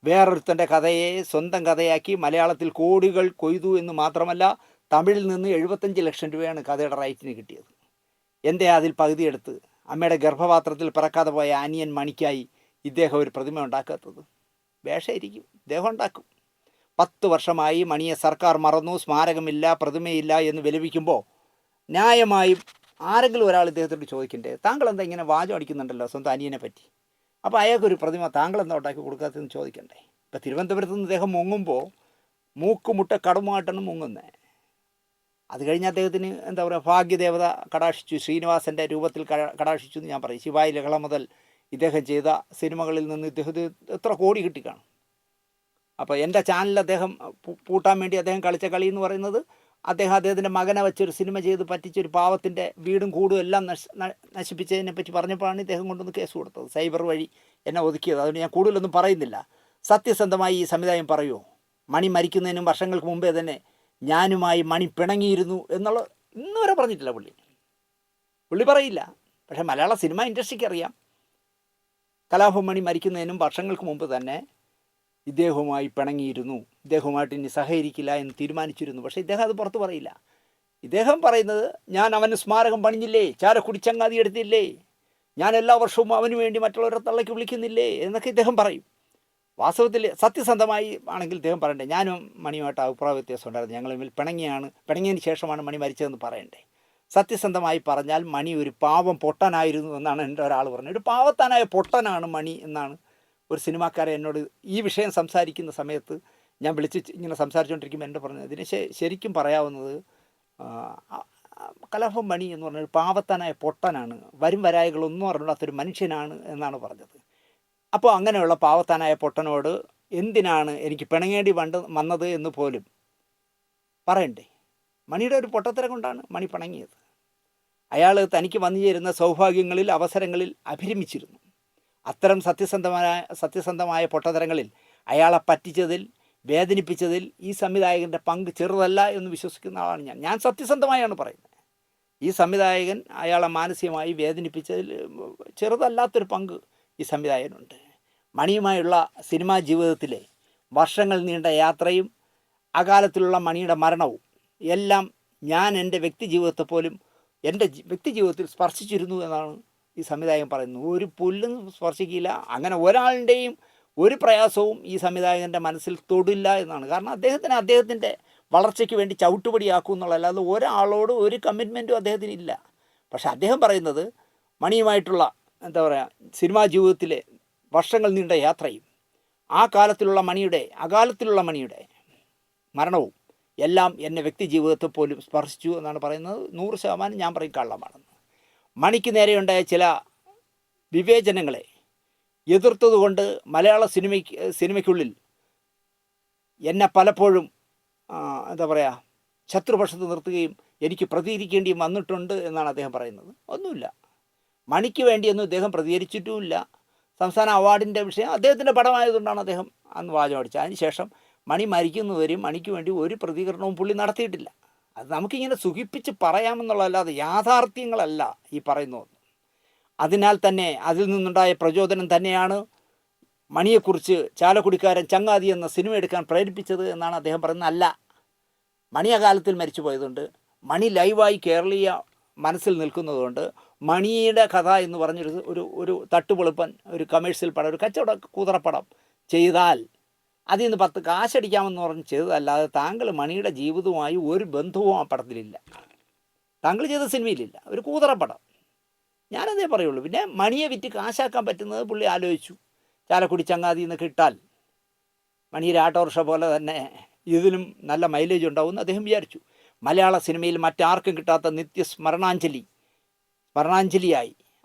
വേറൊരുത്തൻ്റെ കഥയെ സ്വന്തം കഥയാക്കി മലയാളത്തിൽ കോടികൾ കൊയ്തു എന്ന് മാത്രമല്ല, തമിഴിൽ നിന്ന് 75 ലക്ഷം രൂപയാണ് കഥയുടെ റൈറ്റിന് കിട്ടിയത്. എന്തേ അതിൽ പകുതിയെടുത്ത് അമ്മയുടെ ഗർഭപാത്രത്തിൽ പിറക്കാതെ പോയ അനിയൻ മണിക്കായി ഇദ്ദേഹം ഒരു പ്രതിമ ഉണ്ടാക്കാത്തത്? വേഷമായിരിക്കും, ഇദ്ദേഹം ഉണ്ടാക്കും. 10 വർഷമായി മണിയെ സർക്കാർ മറന്നു, സ്മാരകമില്ല, പ്രതിമയില്ല എന്ന് വിലപിക്കുമ്പോൾ ന്യായമായും ആരെങ്കിലും ഒരാൾ ഇദ്ദേഹത്തോട് ചോദിക്കണ്ടേ, താങ്കൾ എന്താ ഇങ്ങനെ വാചം അടിക്കുന്നുണ്ടല്ലോ സ്വന്തം അനിയനെ പറ്റി, അപ്പോൾ അയാൾക്കൊരു പ്രതിമ താങ്കൾ എന്താ ഉണ്ടാക്കി കൊടുക്കാത്തതെന്ന് ചോദിക്കണ്ടേ? ഇപ്പം തിരുവനന്തപുരത്ത് നിന്ന് ഇദ്ദേഹം മുങ്ങുമ്പോൾ മൂക്കുമുട്ട കടുമായിട്ടാണ് മുങ്ങുന്നത്. അത് കഴിഞ്ഞ് അദ്ദേഹത്തിന് എന്താ പറയുക, ഭാഗ്യദേവത കടാക്ഷിച്ചു, ശ്രീനിവാസൻ്റെ രൂപത്തിൽ കടാക്ഷിച്ചു എന്ന് ഞാൻ പറയും. ശിവായി ലഹള മുതൽ ഇദ്ദേഹം ചെയ്ത സിനിമകളിൽ നിന്ന് ഇദ്ദേഹത്തിന് എത്ര കോടി കിട്ടിക്കാണും. അപ്പോൾ എൻ്റെ ചാനൽ അദ്ദേഹം പൂട്ടാൻ വേണ്ടി അദ്ദേഹം കളിച്ച കളി എന്ന് പറയുന്നത്, അദ്ദേഹത്തിൻ്റെ മകനെ വെച്ചൊരു സിനിമ ചെയ്ത് പറ്റിച്ചൊരു പാവത്തിൻ്റെ വീടും കൂടും എല്ലാം നശിപ്പിച്ചതിനെ പറ്റി പറഞ്ഞപ്പോഴാണ് ഇദ്ദേഹം കൊണ്ടുവന്ന് കേസ് കൊടുത്തത്, സൈബർ വഴി എന്നെ ഒതുക്കിയത്. അതുകൊണ്ട് ഞാൻ കൂടുതലൊന്നും പറയുന്നില്ല. സത്യസന്ധമായി ഈ സമുദായം പറയുമോ, മണി മരിക്കുന്നതിനും വർഷങ്ങൾക്ക് മുമ്പേ തന്നെ ഞാനുമായി മണി പിണങ്ങിയിരുന്നു എന്നുള്ള ഇന്നുവരെ പറഞ്ഞിട്ടില്ല പുള്ളി പറയില്ല. പക്ഷേ മലയാള സിനിമ ഇൻഡസ്ട്രിക്ക് അറിയാം, കലാഭവൻ മണി മരിക്കുന്നതിനും വർഷങ്ങൾക്ക് മുമ്പ് തന്നെ ഇദ്ദേഹവുമായി പിണങ്ങിയിരുന്നു, ഇദ്ദേഹവുമായിട്ട് ഇനി സഹകരിക്കില്ല എന്ന് തീരുമാനിച്ചിരുന്നു. പക്ഷേ ഇദ്ദേഹം അത് പുറത്ത് പറയില്ല. ഇദ്ദേഹം പറയുന്നത്, ഞാൻ അവന് സ്മാരകം പണിഞ്ഞില്ലേ, ചാലക്കുടി ചങ്ങാതി എടുത്തില്ലേ, ഞാൻ എല്ലാ വർഷവും അവന് വേണ്ടി മറ്റുള്ളവരെ തള്ളയ്ക്ക് വിളിക്കുന്നില്ലേ എന്നൊക്കെ ഇദ്ദേഹം പറയും. വാസ്തവത്തിൽ സത്യസന്ധമായി ആണെങ്കിൽ ഇദ്ദേഹം പറയണ്ടേ, ഞാനും മണിയുമായിട്ട് അഭിപ്രായ വ്യത്യാസം ഉണ്ടായിരുന്നു, ഞങ്ങൾ തമ്മിൽ പിണങ്ങിയതിന് ശേഷമാണ് മണി മരിച്ചതെന്ന് പറയണ്ടേ. സത്യസന്ധമായി പറഞ്ഞാൽ മണി ഒരു പാവം പൊട്ടനായിരുന്നു എന്നാണ് എൻ്റെ ഒരാൾ പറഞ്ഞത്. ഒരു പാവത്താനായ പൊട്ടനാണ് മണി എന്നാണ് ഒരു സിനിമാക്കാരൻ എന്നോട് ഈ വിഷയം സംസാരിക്കുന്ന സമയത്ത് ഞാൻ വിളിച്ച് ഇങ്ങനെ സംസാരിച്ചുകൊണ്ടിരിക്കുമ്പോൾ എൻ്റെ പറഞ്ഞത്. ഇതിന് ശരിക്കും പറയാവുന്നത്, കലാഭവൻ മണി എന്ന് പറഞ്ഞൊരു പാവത്താനായ പൊട്ടനാണ്, വരും വരായികളൊന്നും അറിഞ്ഞാത്തൊരു മനുഷ്യനാണ് എന്നാണ് പറഞ്ഞത്. അപ്പോൾ അങ്ങനെയുള്ള പാവത്താനായ പൊട്ടനോട് എന്തിനാണ് എനിക്ക് പിണങ്ങേണ്ടി വന്നത് എന്ന് പോലും പറയണ്ടേ. മണിയുടെ ഒരു പൊട്ടത്തരം കൊണ്ടാണ് മണി പിണങ്ങിയത്. അയാൾ തനിക്ക് വന്നു ചേരുന്ന സൗഭാഗ്യങ്ങളിൽ, അവസരങ്ങളിൽ അഭിരമിച്ചിരുന്നു. അത്തരം സത്യസന്ധമായ പൊട്ടത്തരങ്ങളിൽ അയാളെ പറ്റിച്ചതിൽ, വേദനിപ്പിച്ചതിൽ ഈ സംവിധായകൻ്റെ പങ്ക് ചെറുതല്ല എന്ന് വിശ്വസിക്കുന്ന ആളാണ് ഞാൻ സത്യസന്ധമായാണ് പറയുന്നത്. ഈ സംവിധായകൻ അയാളെ മാനസികമായി വേദനിപ്പിച്ചതിൽ ചെറുതല്ലാത്തൊരു പങ്ക് ഈ സംവിധായകനുണ്ട്. മണിയുമായുള്ള സിനിമാ ജീവിതത്തിലെ വർഷങ്ങൾ നീണ്ട യാത്രയും അകാലത്തിലുള്ള മണിയുടെ മരണവും എല്ലാം ഞാൻ എൻ്റെ വ്യക്തി ജീവിതത്തെ പോലും എൻ്റെ വ്യക്തി ജീവിതത്തിൽ സ്പർശിച്ചിരുന്നു എന്നാണ് ഈ സംവിധായകൻ പറയുന്നത്. ഒരു പുല്ലും സ്പർശിക്കില്ല, അങ്ങനെ ഒരാളുടെയും ഒരു പ്രയാസവും ഈ സംവിധായകൻ്റെ മനസ്സിൽ തൊടില്ല എന്നാണ്. കാരണം അദ്ദേഹത്തിൻ്റെ വളർച്ചയ്ക്ക് വേണ്ടി ചവിട്ടുപടിയാക്കും എന്നുള്ളതല്ലാതെ ഒരാളോട് ഒരു കമ്മിറ്റ്മെൻറ്റും അദ്ദേഹത്തിന് ഇല്ല. പക്ഷെ അദ്ദേഹം പറയുന്നത് മണിയുമായിട്ടുള്ള എന്താ പറയുക, സിനിമാ ജീവിതത്തിലെ വർഷങ്ങൾ നീണ്ട യാത്രയും അകാലത്തിലുള്ള മണിയുടെ മരണവും എല്ലാം എന്നെ വ്യക്തി ജീവിതത്തെ പോലും സ്പർശിച്ചു എന്നാണ് പറയുന്നത്. 100% ഞാൻ പറയും കള്ളമാണെന്ന്. മണിക്ക് നേരെയുണ്ടായ ചില വിവേചനങ്ങളെ എതിർത്തതുകൊണ്ട് മലയാള സിനിമയ്ക്കുള്ളിൽ എന്നെ പലപ്പോഴും എന്താ പറയുക, ശത്രുപക്ഷത്ത് നിർത്തുകയും എനിക്ക് പ്രതികരിക്കേണ്ടിയും വന്നിട്ടുണ്ട് എന്നാണ് അദ്ദേഹം പറയുന്നത്. ഒന്നുമില്ല, മണിക്ക് വേണ്ടിയൊന്നും ഇദ്ദേഹം പ്രതികരിച്ചിട്ടുമില്ല. സംസ്ഥാന അവാർഡിൻ്റെ വിഷയം അദ്ദേഹത്തിൻ്റെ പടമായതുകൊണ്ടാണ് അദ്ദേഹം അന്ന് വാചകം അടിച്ചത്. അതിനുശേഷം മണി മരിക്കുന്നവരെയും മണിക്ക് വേണ്ടി ഒരു പ്രതികരണവും പുള്ളി നടത്തിയിട്ടില്ല. അത് നമുക്കിങ്ങനെ സുഖിപ്പിച്ച് പറയാമെന്നുള്ളതല്ലാതെ യാഥാർത്ഥ്യങ്ങളല്ല ഈ പറയുന്നത്. അതിനാൽ തന്നെ അതിൽ നിന്നുണ്ടായ പ്രചോദനം തന്നെയാണ് മണിയെക്കുറിച്ച് ചാലക്കുടിക്കാരൻ ചങ്ങാതി എന്ന സിനിമ എടുക്കാൻ പ്രേരിപ്പിച്ചത് എന്നാണ് അദ്ദേഹം പറയുന്നത്. അല്ല, മണി അകാലത്തിൽ മരിച്ചു പോയതുകൊണ്ട്, മണി ലൈവായി കേരളീയ മനസ്സിൽ നിൽക്കുന്നതുകൊണ്ട്, മണിയുടെ കഥ എന്ന് പറഞ്ഞൊരു ഒരു തട്ടുപൊളിപ്പൻ ഒരു കമേഴ്ഷ്യൽ പടം, ഒരു കച്ചവട കൂതറപ്പടം ചെയ്താൽ അതിൽ നിന്ന് 10 കാശടിക്കാമെന്ന് പറഞ്ഞ് ചെയ്തതല്ലാതെ താങ്കൾ മണിയുടെ ജീവിതവുമായി ഒരു ബന്ധവും ആ പടത്തിലില്ല, താങ്കൾ ചെയ്ത സിനിമയിലില്ല. ഒരു കൂതറപ്പടം, ഞാനതേ പറയുള്ളൂ. പിന്നെ മണിയെ വിറ്റ് കാശാക്കാൻ പറ്റുന്നത് പുള്ളി ആലോചിച്ചു. ചാലക്കുടി ചങ്ങാതി എന്നൊക്കെ ഇട്ടാൽ മണിയുടെ ആട്ടോറിക്ഷ പോലെ തന്നെ ഇതിലും നല്ല മൈലേജ് ഉണ്ടാവുമെന്ന് അദ്ദേഹം വിചാരിച്ചു. മലയാള സിനിമയിൽ മറ്റാർക്കും കിട്ടാത്ത സ്മരണാഞ്ജലിയായി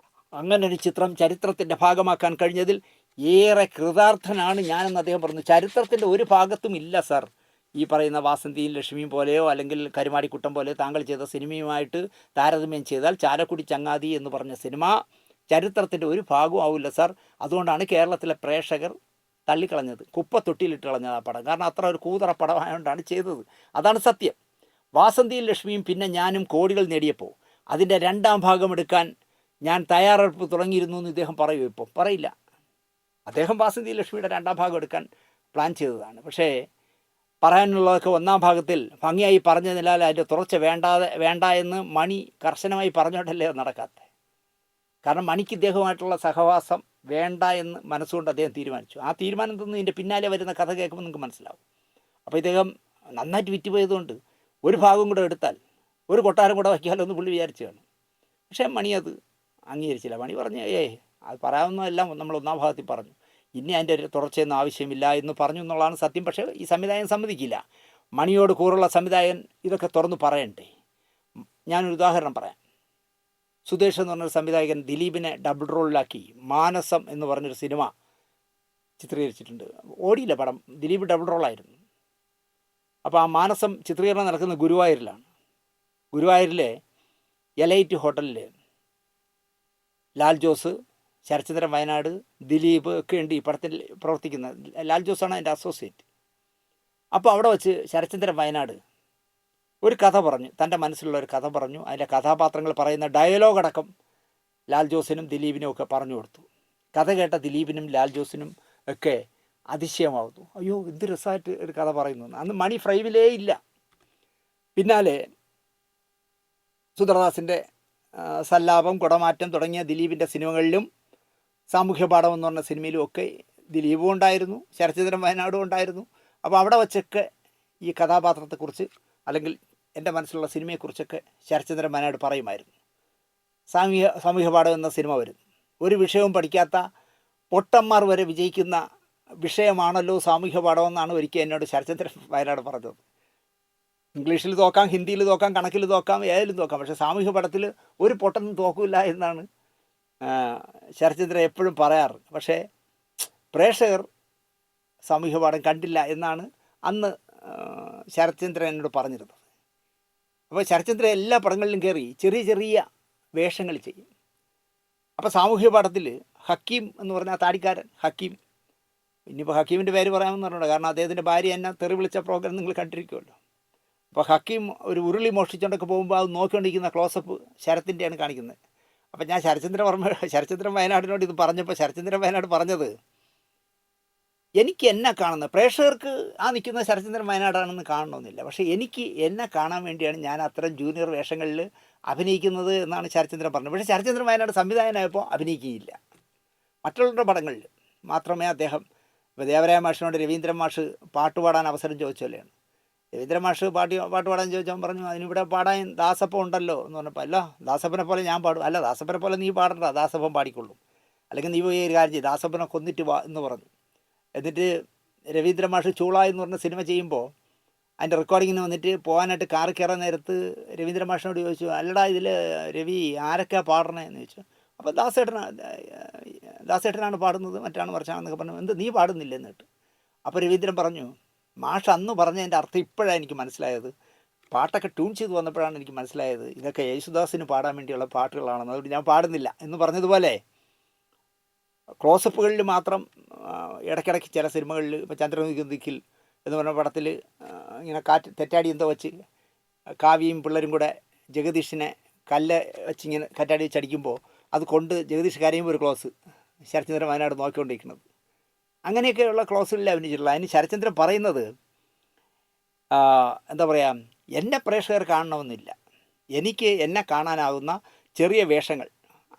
അങ്ങനൊരു ചിത്രം ചരിത്രത്തിൻ്റെ ഭാഗമാക്കാൻ കഴിഞ്ഞതിൽ ഏറെ കൃതാർത്ഥനാണ് ഞാനെന്ന് അദ്ദേഹം പറഞ്ഞു. ചരിത്രത്തിൻ്റെ ഒരു ഭാഗത്തും ഇല്ല സർ ഈ പറയുന്ന വാസന്തിയും ലക്ഷ്മിയും പോലെയോ അല്ലെങ്കിൽ കരുമാടിക്കുട്ടം പോലെയോ താങ്കൾ ചെയ്ത സിനിമയുമായിട്ട് താരതമ്യം ചെയ്താൽ ചാലക്കുടി ചങ്ങാതി എന്ന് പറഞ്ഞ സിനിമ ചരിത്രത്തിൻ്റെ ഒരു ഭാഗവും ആവില്ല സർ. അതുകൊണ്ടാണ് കേരളത്തിലെ പ്രേക്ഷകർ തള്ളിക്കളഞ്ഞത്, കുപ്പത്തൊട്ടിയിലിട്ട് കളഞ്ഞത് ആ പടം. കാരണം അത്ര ഒരു കൂതറ പടമായതുകൊണ്ടാണ് ചെയ്തത്. അതാണ് സത്യം. വാസന്തിയും ലക്ഷ്മിയും പിന്നെ ഞാനും കോടികൾ നേടിയപ്പോൾ അതിൻ്റെ 2ാം ഭാഗം എടുക്കാൻ ഞാൻ തയ്യാറെടുപ്പ് തുടങ്ങിയിരുന്നു എന്ന് ഇദ്ദേഹം പറയൂ? ഇപ്പോൾ പറയില്ല. അദ്ദേഹം വാസന്തി ലക്ഷ്മിയുടെ 2ാം ഭാഗം എടുക്കാൻ പ്ലാൻ ചെയ്തതാണ്. പക്ഷേ പറയാനുള്ളതൊക്കെ 1ാം ഭാഗത്തിൽ ഭംഗിയായി പറഞ്ഞതിനാൽ അതിൻ്റെ തുടർച്ച വേണ്ട എന്ന് മണി കർശനമായി പറഞ്ഞുകൊണ്ടല്ലേ നടക്കാത്തത്. കാരണം മണിക്ക് ഇദ്ദേഹമായിട്ടുള്ള സഹവാസം വേണ്ട എന്ന് മനസ്സുകൊണ്ട് അദ്ദേഹം തീരുമാനിച്ചു. ആ തീരുമാനം തന്നു ഇതിൻ്റെ പിന്നാലെ വരുന്ന കഥ കേൾക്കുമ്പോൾ നിങ്ങൾക്ക് മനസ്സിലാവും. അപ്പോൾ ഇദ്ദേഹം നന്നായിട്ട് വിറ്റുപോയതുകൊണ്ട് ഒരു ഭാഗം കൂടെ എടുത്താൽ ഒരു കൊട്ടാരം കൂടെ വയ്ക്കാമല്ലോ എന്ന് പുള്ളി വിചാരിച്ചു കാണും. പക്ഷേ മണി അത് അംഗീകരിച്ചില്ല. മണി പറഞ്ഞു, അത് പറയാവുന്നതെല്ലാം നമ്മൾ 1ാം ഭാഗത്തിൽ പറഞ്ഞു. ഇനി അതിൻ്റെ ഒരു തുടർച്ചയൊന്നും ആവശ്യമില്ല എന്ന് പറഞ്ഞു എന്നുള്ളതാണ് സത്യം. പക്ഷേ ഈ സംവിധായകൻ സമ്മതിക്കില്ല. മണിയോട് കൂറുള്ള സംവിധായകൻ ഇതൊക്കെ തുറന്ന് പറയണ്ടേ? ഞാനൊരു ഉദാഹരണം പറയാം. സുദേശ് എന്ന് പറഞ്ഞൊരു സംവിധായകൻ ദിലീപിനെ ഡബിൾ റോളിലാക്കി മാനസം എന്ന് പറഞ്ഞൊരു സിനിമ ചിത്രീകരിച്ചിട്ടുണ്ട്. ഓടിയില്ല പടം, ദിലീപ് ഡബിൾ റോളായിരുന്നു. അപ്പോൾ ആ മാനസം ചിത്രീകരണം നടക്കുന്നത് ഗുരുവായൂരിലാണ്. ഗുരുവായൂരിലെ എലൈറ്റ് ഹോട്ടലിൽ ലാൽ ജോസ്, ശരത്ചന്ദ്രൻ വയനാട്, ദിലീപ് ഒക്കെ ഉണ്ട് ഈ പടത്തിൽ പ്രവർത്തിക്കുന്നത്. ലാൽ ജോസാണ് അതിൻ്റെ അസോസിയേറ്റ്. അപ്പോൾ അവിടെ വെച്ച് ശരത്ചന്ദ്രൻ വയനാട് ഒരു കഥ പറഞ്ഞു, തൻ്റെ മനസ്സിലുള്ള ഒരു കഥ പറഞ്ഞു. അതിലെ കഥാപാത്രങ്ങൾ പറയുന്ന ഡയലോഗ് അടക്കം ലാൽ ജോസിനും ദിലീപിനും ഒക്കെ പറഞ്ഞു കൊടുത്തു. കഥ കേട്ട ദിലീപിനും ലാൽ ജോസിനും ഒക്കെ അതിശയമാവുന്നു. അയ്യോ എന്ത് രസമായിട്ട് ഒരു കഥ പറയുന്നു. അന്ന് മണി ഫ്രൈവിലേ ഇല്ല. പിന്നാലെ സുന്ദർദാസിൻ്റെ സല്ലാപം, കുടമാറ്റം തുടങ്ങിയ ദിലീപിൻ്റെ സിനിമകളിലും സാമൂഹ്യ പാഠം എന്ന് പറഞ്ഞ സിനിമയിലും ഒക്കെ ദിലീപും ഉണ്ടായിരുന്നു, ശരത്ചന്ദ്രൻ വയനാടും ഉണ്ടായിരുന്നു. അപ്പോൾ അവിടെ വച്ചൊക്കെ ഈ കഥാപാത്രത്തെക്കുറിച്ച് അല്ലെങ്കിൽ എൻ്റെ മനസ്സിലുള്ള സിനിമയെക്കുറിച്ചൊക്കെ ശരത്ചന്ദ്രൻ വയനാട് പറയുമായിരുന്നു. സാമൂഹ്യ പാഠം എന്ന സിനിമ വരും. ഒരു വിഷയവും പഠിക്കാത്ത പൊട്ടന്മാർ വരെ വിജയിക്കുന്ന വിഷയമാണല്ലോ സാമൂഹ്യ പാഠം എന്നാണ് ഒരിക്കൽ എന്നോട് ശരത്ചന്ദ്രൻ വയനാട് പറഞ്ഞത്. ഇംഗ്ലീഷിൽ തോക്കാം, ഹിന്ദിയിൽ തോക്കാം, കണക്കിൽ തോക്കാം, ഏതിലും തോക്കാം, പക്ഷേ സാമൂഹ്യ പാഠത്തിൽ ഒരു പൊട്ടനും തോക്കില്ല എന്നാണ് ശരത്ചന്ദ്രൻ എപ്പോഴും പറയാറ്. പക്ഷേ പ്രേക്ഷകർ സാമൂഹ്യ പാഠം കണ്ടില്ല എന്നാണ് അന്ന് ശരത്ചന്ദ്രൻ എന്നോട് പറഞ്ഞിരുന്നത്. അപ്പോൾ ശരത്ചന്ദ്രൻ എല്ലാ പടങ്ങളിലും കയറി ചെറിയ ചെറിയ വേഷങ്ങൾ ചെയ്യും. അപ്പോൾ സാമൂഹ്യ പാഠത്തിൽ ഹക്കീം എന്ന് പറഞ്ഞ താടിക്കാരൻ ഹക്കീം, ഇനിയിപ്പോൾ ഹക്കീമിൻ്റെ പേര് പറയാമെന്ന് പറഞ്ഞുണ്ട്, കാരണം അദ്ദേഹത്തിൻ്റെ ഭാര്യ എന്നെ തെറി വിളിച്ച പ്രോഗ്രാം നിങ്ങൾ കണ്ടിരിക്കുമല്ലോ. അപ്പോൾ ഹക്കീം ഒരു ഉരുളി മോഷ്ടിച്ചുകൊണ്ടൊക്കെ പോകുമ്പോൾ അത് നോക്കിക്കൊണ്ടിരിക്കുന്ന ക്ലോസപ്പ് ശരത്തിൻ്റെയാണ് കാണിക്കുന്നത്. അപ്പോൾ ഞാൻ ശരത്ചന്ദ്രൻ വയനാടിനോട് ഇത് പറഞ്ഞപ്പോൾ ശരത്ചന്ദ്രൻ വയനാട് പറഞ്ഞത്, എനിക്ക് എന്നെ കാണുന്നത്, പ്രേക്ഷകർക്ക് ആ നിൽക്കുന്ന ശരത്ചന്ദ്രൻ വയനാടാണെന്ന് കാണണമെന്നില്ല, പക്ഷേ എനിക്ക് എന്നെ കാണാൻ വേണ്ടിയാണ് ഞാൻ അത്തരം ജൂനിയർ വേഷങ്ങളിൽ അഭിനയിക്കുന്നത് എന്നാണ് ശരത്ചന്ദ്രൻ പറഞ്ഞത്. പക്ഷേ ശരത്ചന്ദ്രൻ വയനാട് സംവിധായകനായപ്പോൾ അഭിനയിക്കുകയില്ല. മറ്റുള്ളവരുടെ പടങ്ങളിൽ മാത്രമേ അദ്ദേഹം, ഇപ്പോൾ ദേവരായ മാഷിനോട് രവീന്ദ്രൻ മാഷ് പാട്ടുപാടാൻ അവസരം ചോദിച്ചല്ലേയാണ്. രവീന്ദ്രൻ മാഷ് പാട്ട് പാടാൻ ചോദിച്ചവൻ പറഞ്ഞു, അതിനിവിടെ പാടാൻ ദാസപ്പം ഉണ്ടല്ലോ എന്ന് പറഞ്ഞപ്പോൾ, അല്ല ദാസപ്പനെ പോലെ ഞാൻ പാടും. അല്ല ദാസപ്പനെ പോലെ നീ പാടണ്ട, ദാസപ്പം പാടിക്കൊള്ളും, അല്ലെങ്കിൽ നീ പോയി ഒരു കാര്യം ചെയ്യും, ദാസപ്പനെ കൊന്നിട്ട് വാ എന്ന് പറഞ്ഞു. എന്നിട്ട് രവീന്ദ്രൻ മാഷ് ചൂള എന്ന് പറഞ്ഞ സിനിമ ചെയ്യുമ്പോൾ അതിൻ്റെ റെക്കോർഡിങ്ങിന് വന്നിട്ട് പോകാനായിട്ട് കാറിൽ കയറാൻ നേരത്ത് രവീന്ദ്രൻ മാഷിനോട് ചോദിച്ചു, അല്ലടാ ഇതിൽ രവി ആരൊക്കെയാണ് പാടണേ എന്ന് ചോദിച്ചു. അപ്പോൾ ദാസേട്ടനാണ് പാടുന്നത്, മറ്റാണ് മറിച്ചാണെന്നൊക്കെ പറഞ്ഞു. എന്ത് നീ പാടുന്നില്ല എന്നിട്ട്? അപ്പോൾ രവീന്ദ്രൻ പറഞ്ഞു, മാഷ് അന്ന് പറഞ്ഞതിൻ്റെ അർത്ഥം ഇപ്പോഴാണ് എനിക്ക് മനസ്സിലായത്, പാട്ടൊക്കെ ട്യൂൺ ചെയ്ത് വന്നപ്പോഴാണ് എനിക്ക് മനസ്സിലായത് ഇതൊക്കെ യേശുദാസിന് പാടാൻ വേണ്ടിയുള്ള പാട്ടുകളാണെന്ന്, അതുകൊണ്ട് ഞാൻ പാടുന്നില്ല എന്ന് പറഞ്ഞതുപോലെ ക്ലോസപ്പുകളിൽ മാത്രം ഇടയ്ക്കിടയ്ക്ക് ചില സിനിമകളിൽ, ഇപ്പോൾ ചന്ദ്രമുഖിൽ എന്ന് പറഞ്ഞ പടത്തിൽ ഇങ്ങനെ തെറ്റാടി എന്തോ വെച്ച് കാവ്യയും പിള്ളേരും കൂടെ ജഗദീഷിനെ കല്ല് വെച്ചിങ്ങനെ കറ്റാടി വെച്ച് അടിക്കുമ്പോൾ അത് കൊണ്ട് ജഗദീഷ് കരയുമ്പോൾ ഒരു ക്ലോസ് ശരത്ചന്ദ്രൻ വയനാട് നോക്കിക്കൊണ്ടിരിക്കുന്നത്. അങ്ങനെയൊക്കെയുള്ള ക്ലോസുകളിൽ അഭിനയിച്ചിട്ടുള്ള. അതിന് ശരത്ചന്ദ്രൻ പറയുന്നത്, എന്താ പറയുക, എന്നെ പ്രേക്ഷകർ കാണണമെന്നില്ല, എനിക്ക് എന്നെ കാണാനാകുന്ന ചെറിയ വേഷങ്ങൾ,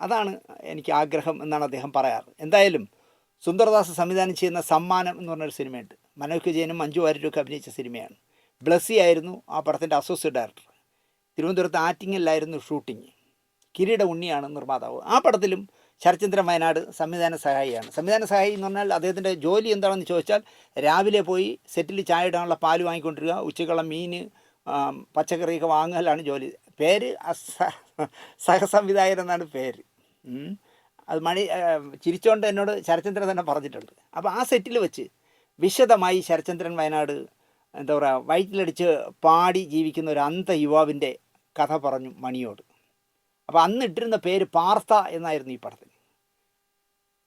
അതാണ് എനിക്ക് ആഗ്രഹം എന്നാണ് അദ്ദേഹം പറയാറ്. എന്തായാലും സുന്ദർദാസ് സംവിധാനം ചെയ്യുന്ന സമ്മാനം എന്ന് പറഞ്ഞൊരു സിനിമയുണ്ട്. മനോജ് വിജയനും മഞ്ജു വാര്യരും ഒക്കെ അഭിനയിച്ച സിനിമയാണ്. ബ്ലസ്സി ആയിരുന്നു ആ പടത്തിൻ്റെ അസോസിയേറ്റ് ഡയറക്ടർ. തിരുവനന്തപുരത്ത് ആറ്റിങ്ങലിലായിരുന്നു ഷൂട്ടിങ്. കിരീട ഉണ്ണിയാണ് നിർമ്മാതാവ്. ആ പടത്തിലും ശരത്ചന്ദ്രൻ വയനാട് സംവിധാന സഹായിയാണ്. സംവിധാന സഹായി എന്ന് പറഞ്ഞാൽ അദ്ദേഹത്തിൻ്റെ ജോലി എന്താണെന്ന് ചോദിച്ചാൽ, രാവിലെ പോയി സെറ്റിൽ ചായ ഇടാനുള്ള പാല് വാങ്ങിക്കൊണ്ടിരിക്കുക, ഉച്ചക്കുള്ള മീൻ പച്ചക്കറിയൊക്കെ വാങ്ങലാണ് ജോലി. പേര് സഹസംവിധായകൻ എന്നാണ് പേര്. അത് ചിരിച്ചോണ്ട് എന്നോട് ശരത്ചന്ദ്രൻ തന്നെ പറഞ്ഞിട്ടുണ്ട്. അപ്പോൾ ആ സെറ്റിൽ വെച്ച് വിശദമായി ശരത്ചന്ദ്രൻ വയനാട് എന്താ പറയുക, വയറ്റിലടിച്ച് പാടി ജീവിക്കുന്ന ഒരു അന്ധ യുവാവിൻ്റെ കഥ പറഞ്ഞു മണിയോട്. അപ്പോൾ അന്ന് ഇട്ടിരുന്ന പേര് പാർത്ഥ എന്നായിരുന്നു ഈ പടത്തിന്.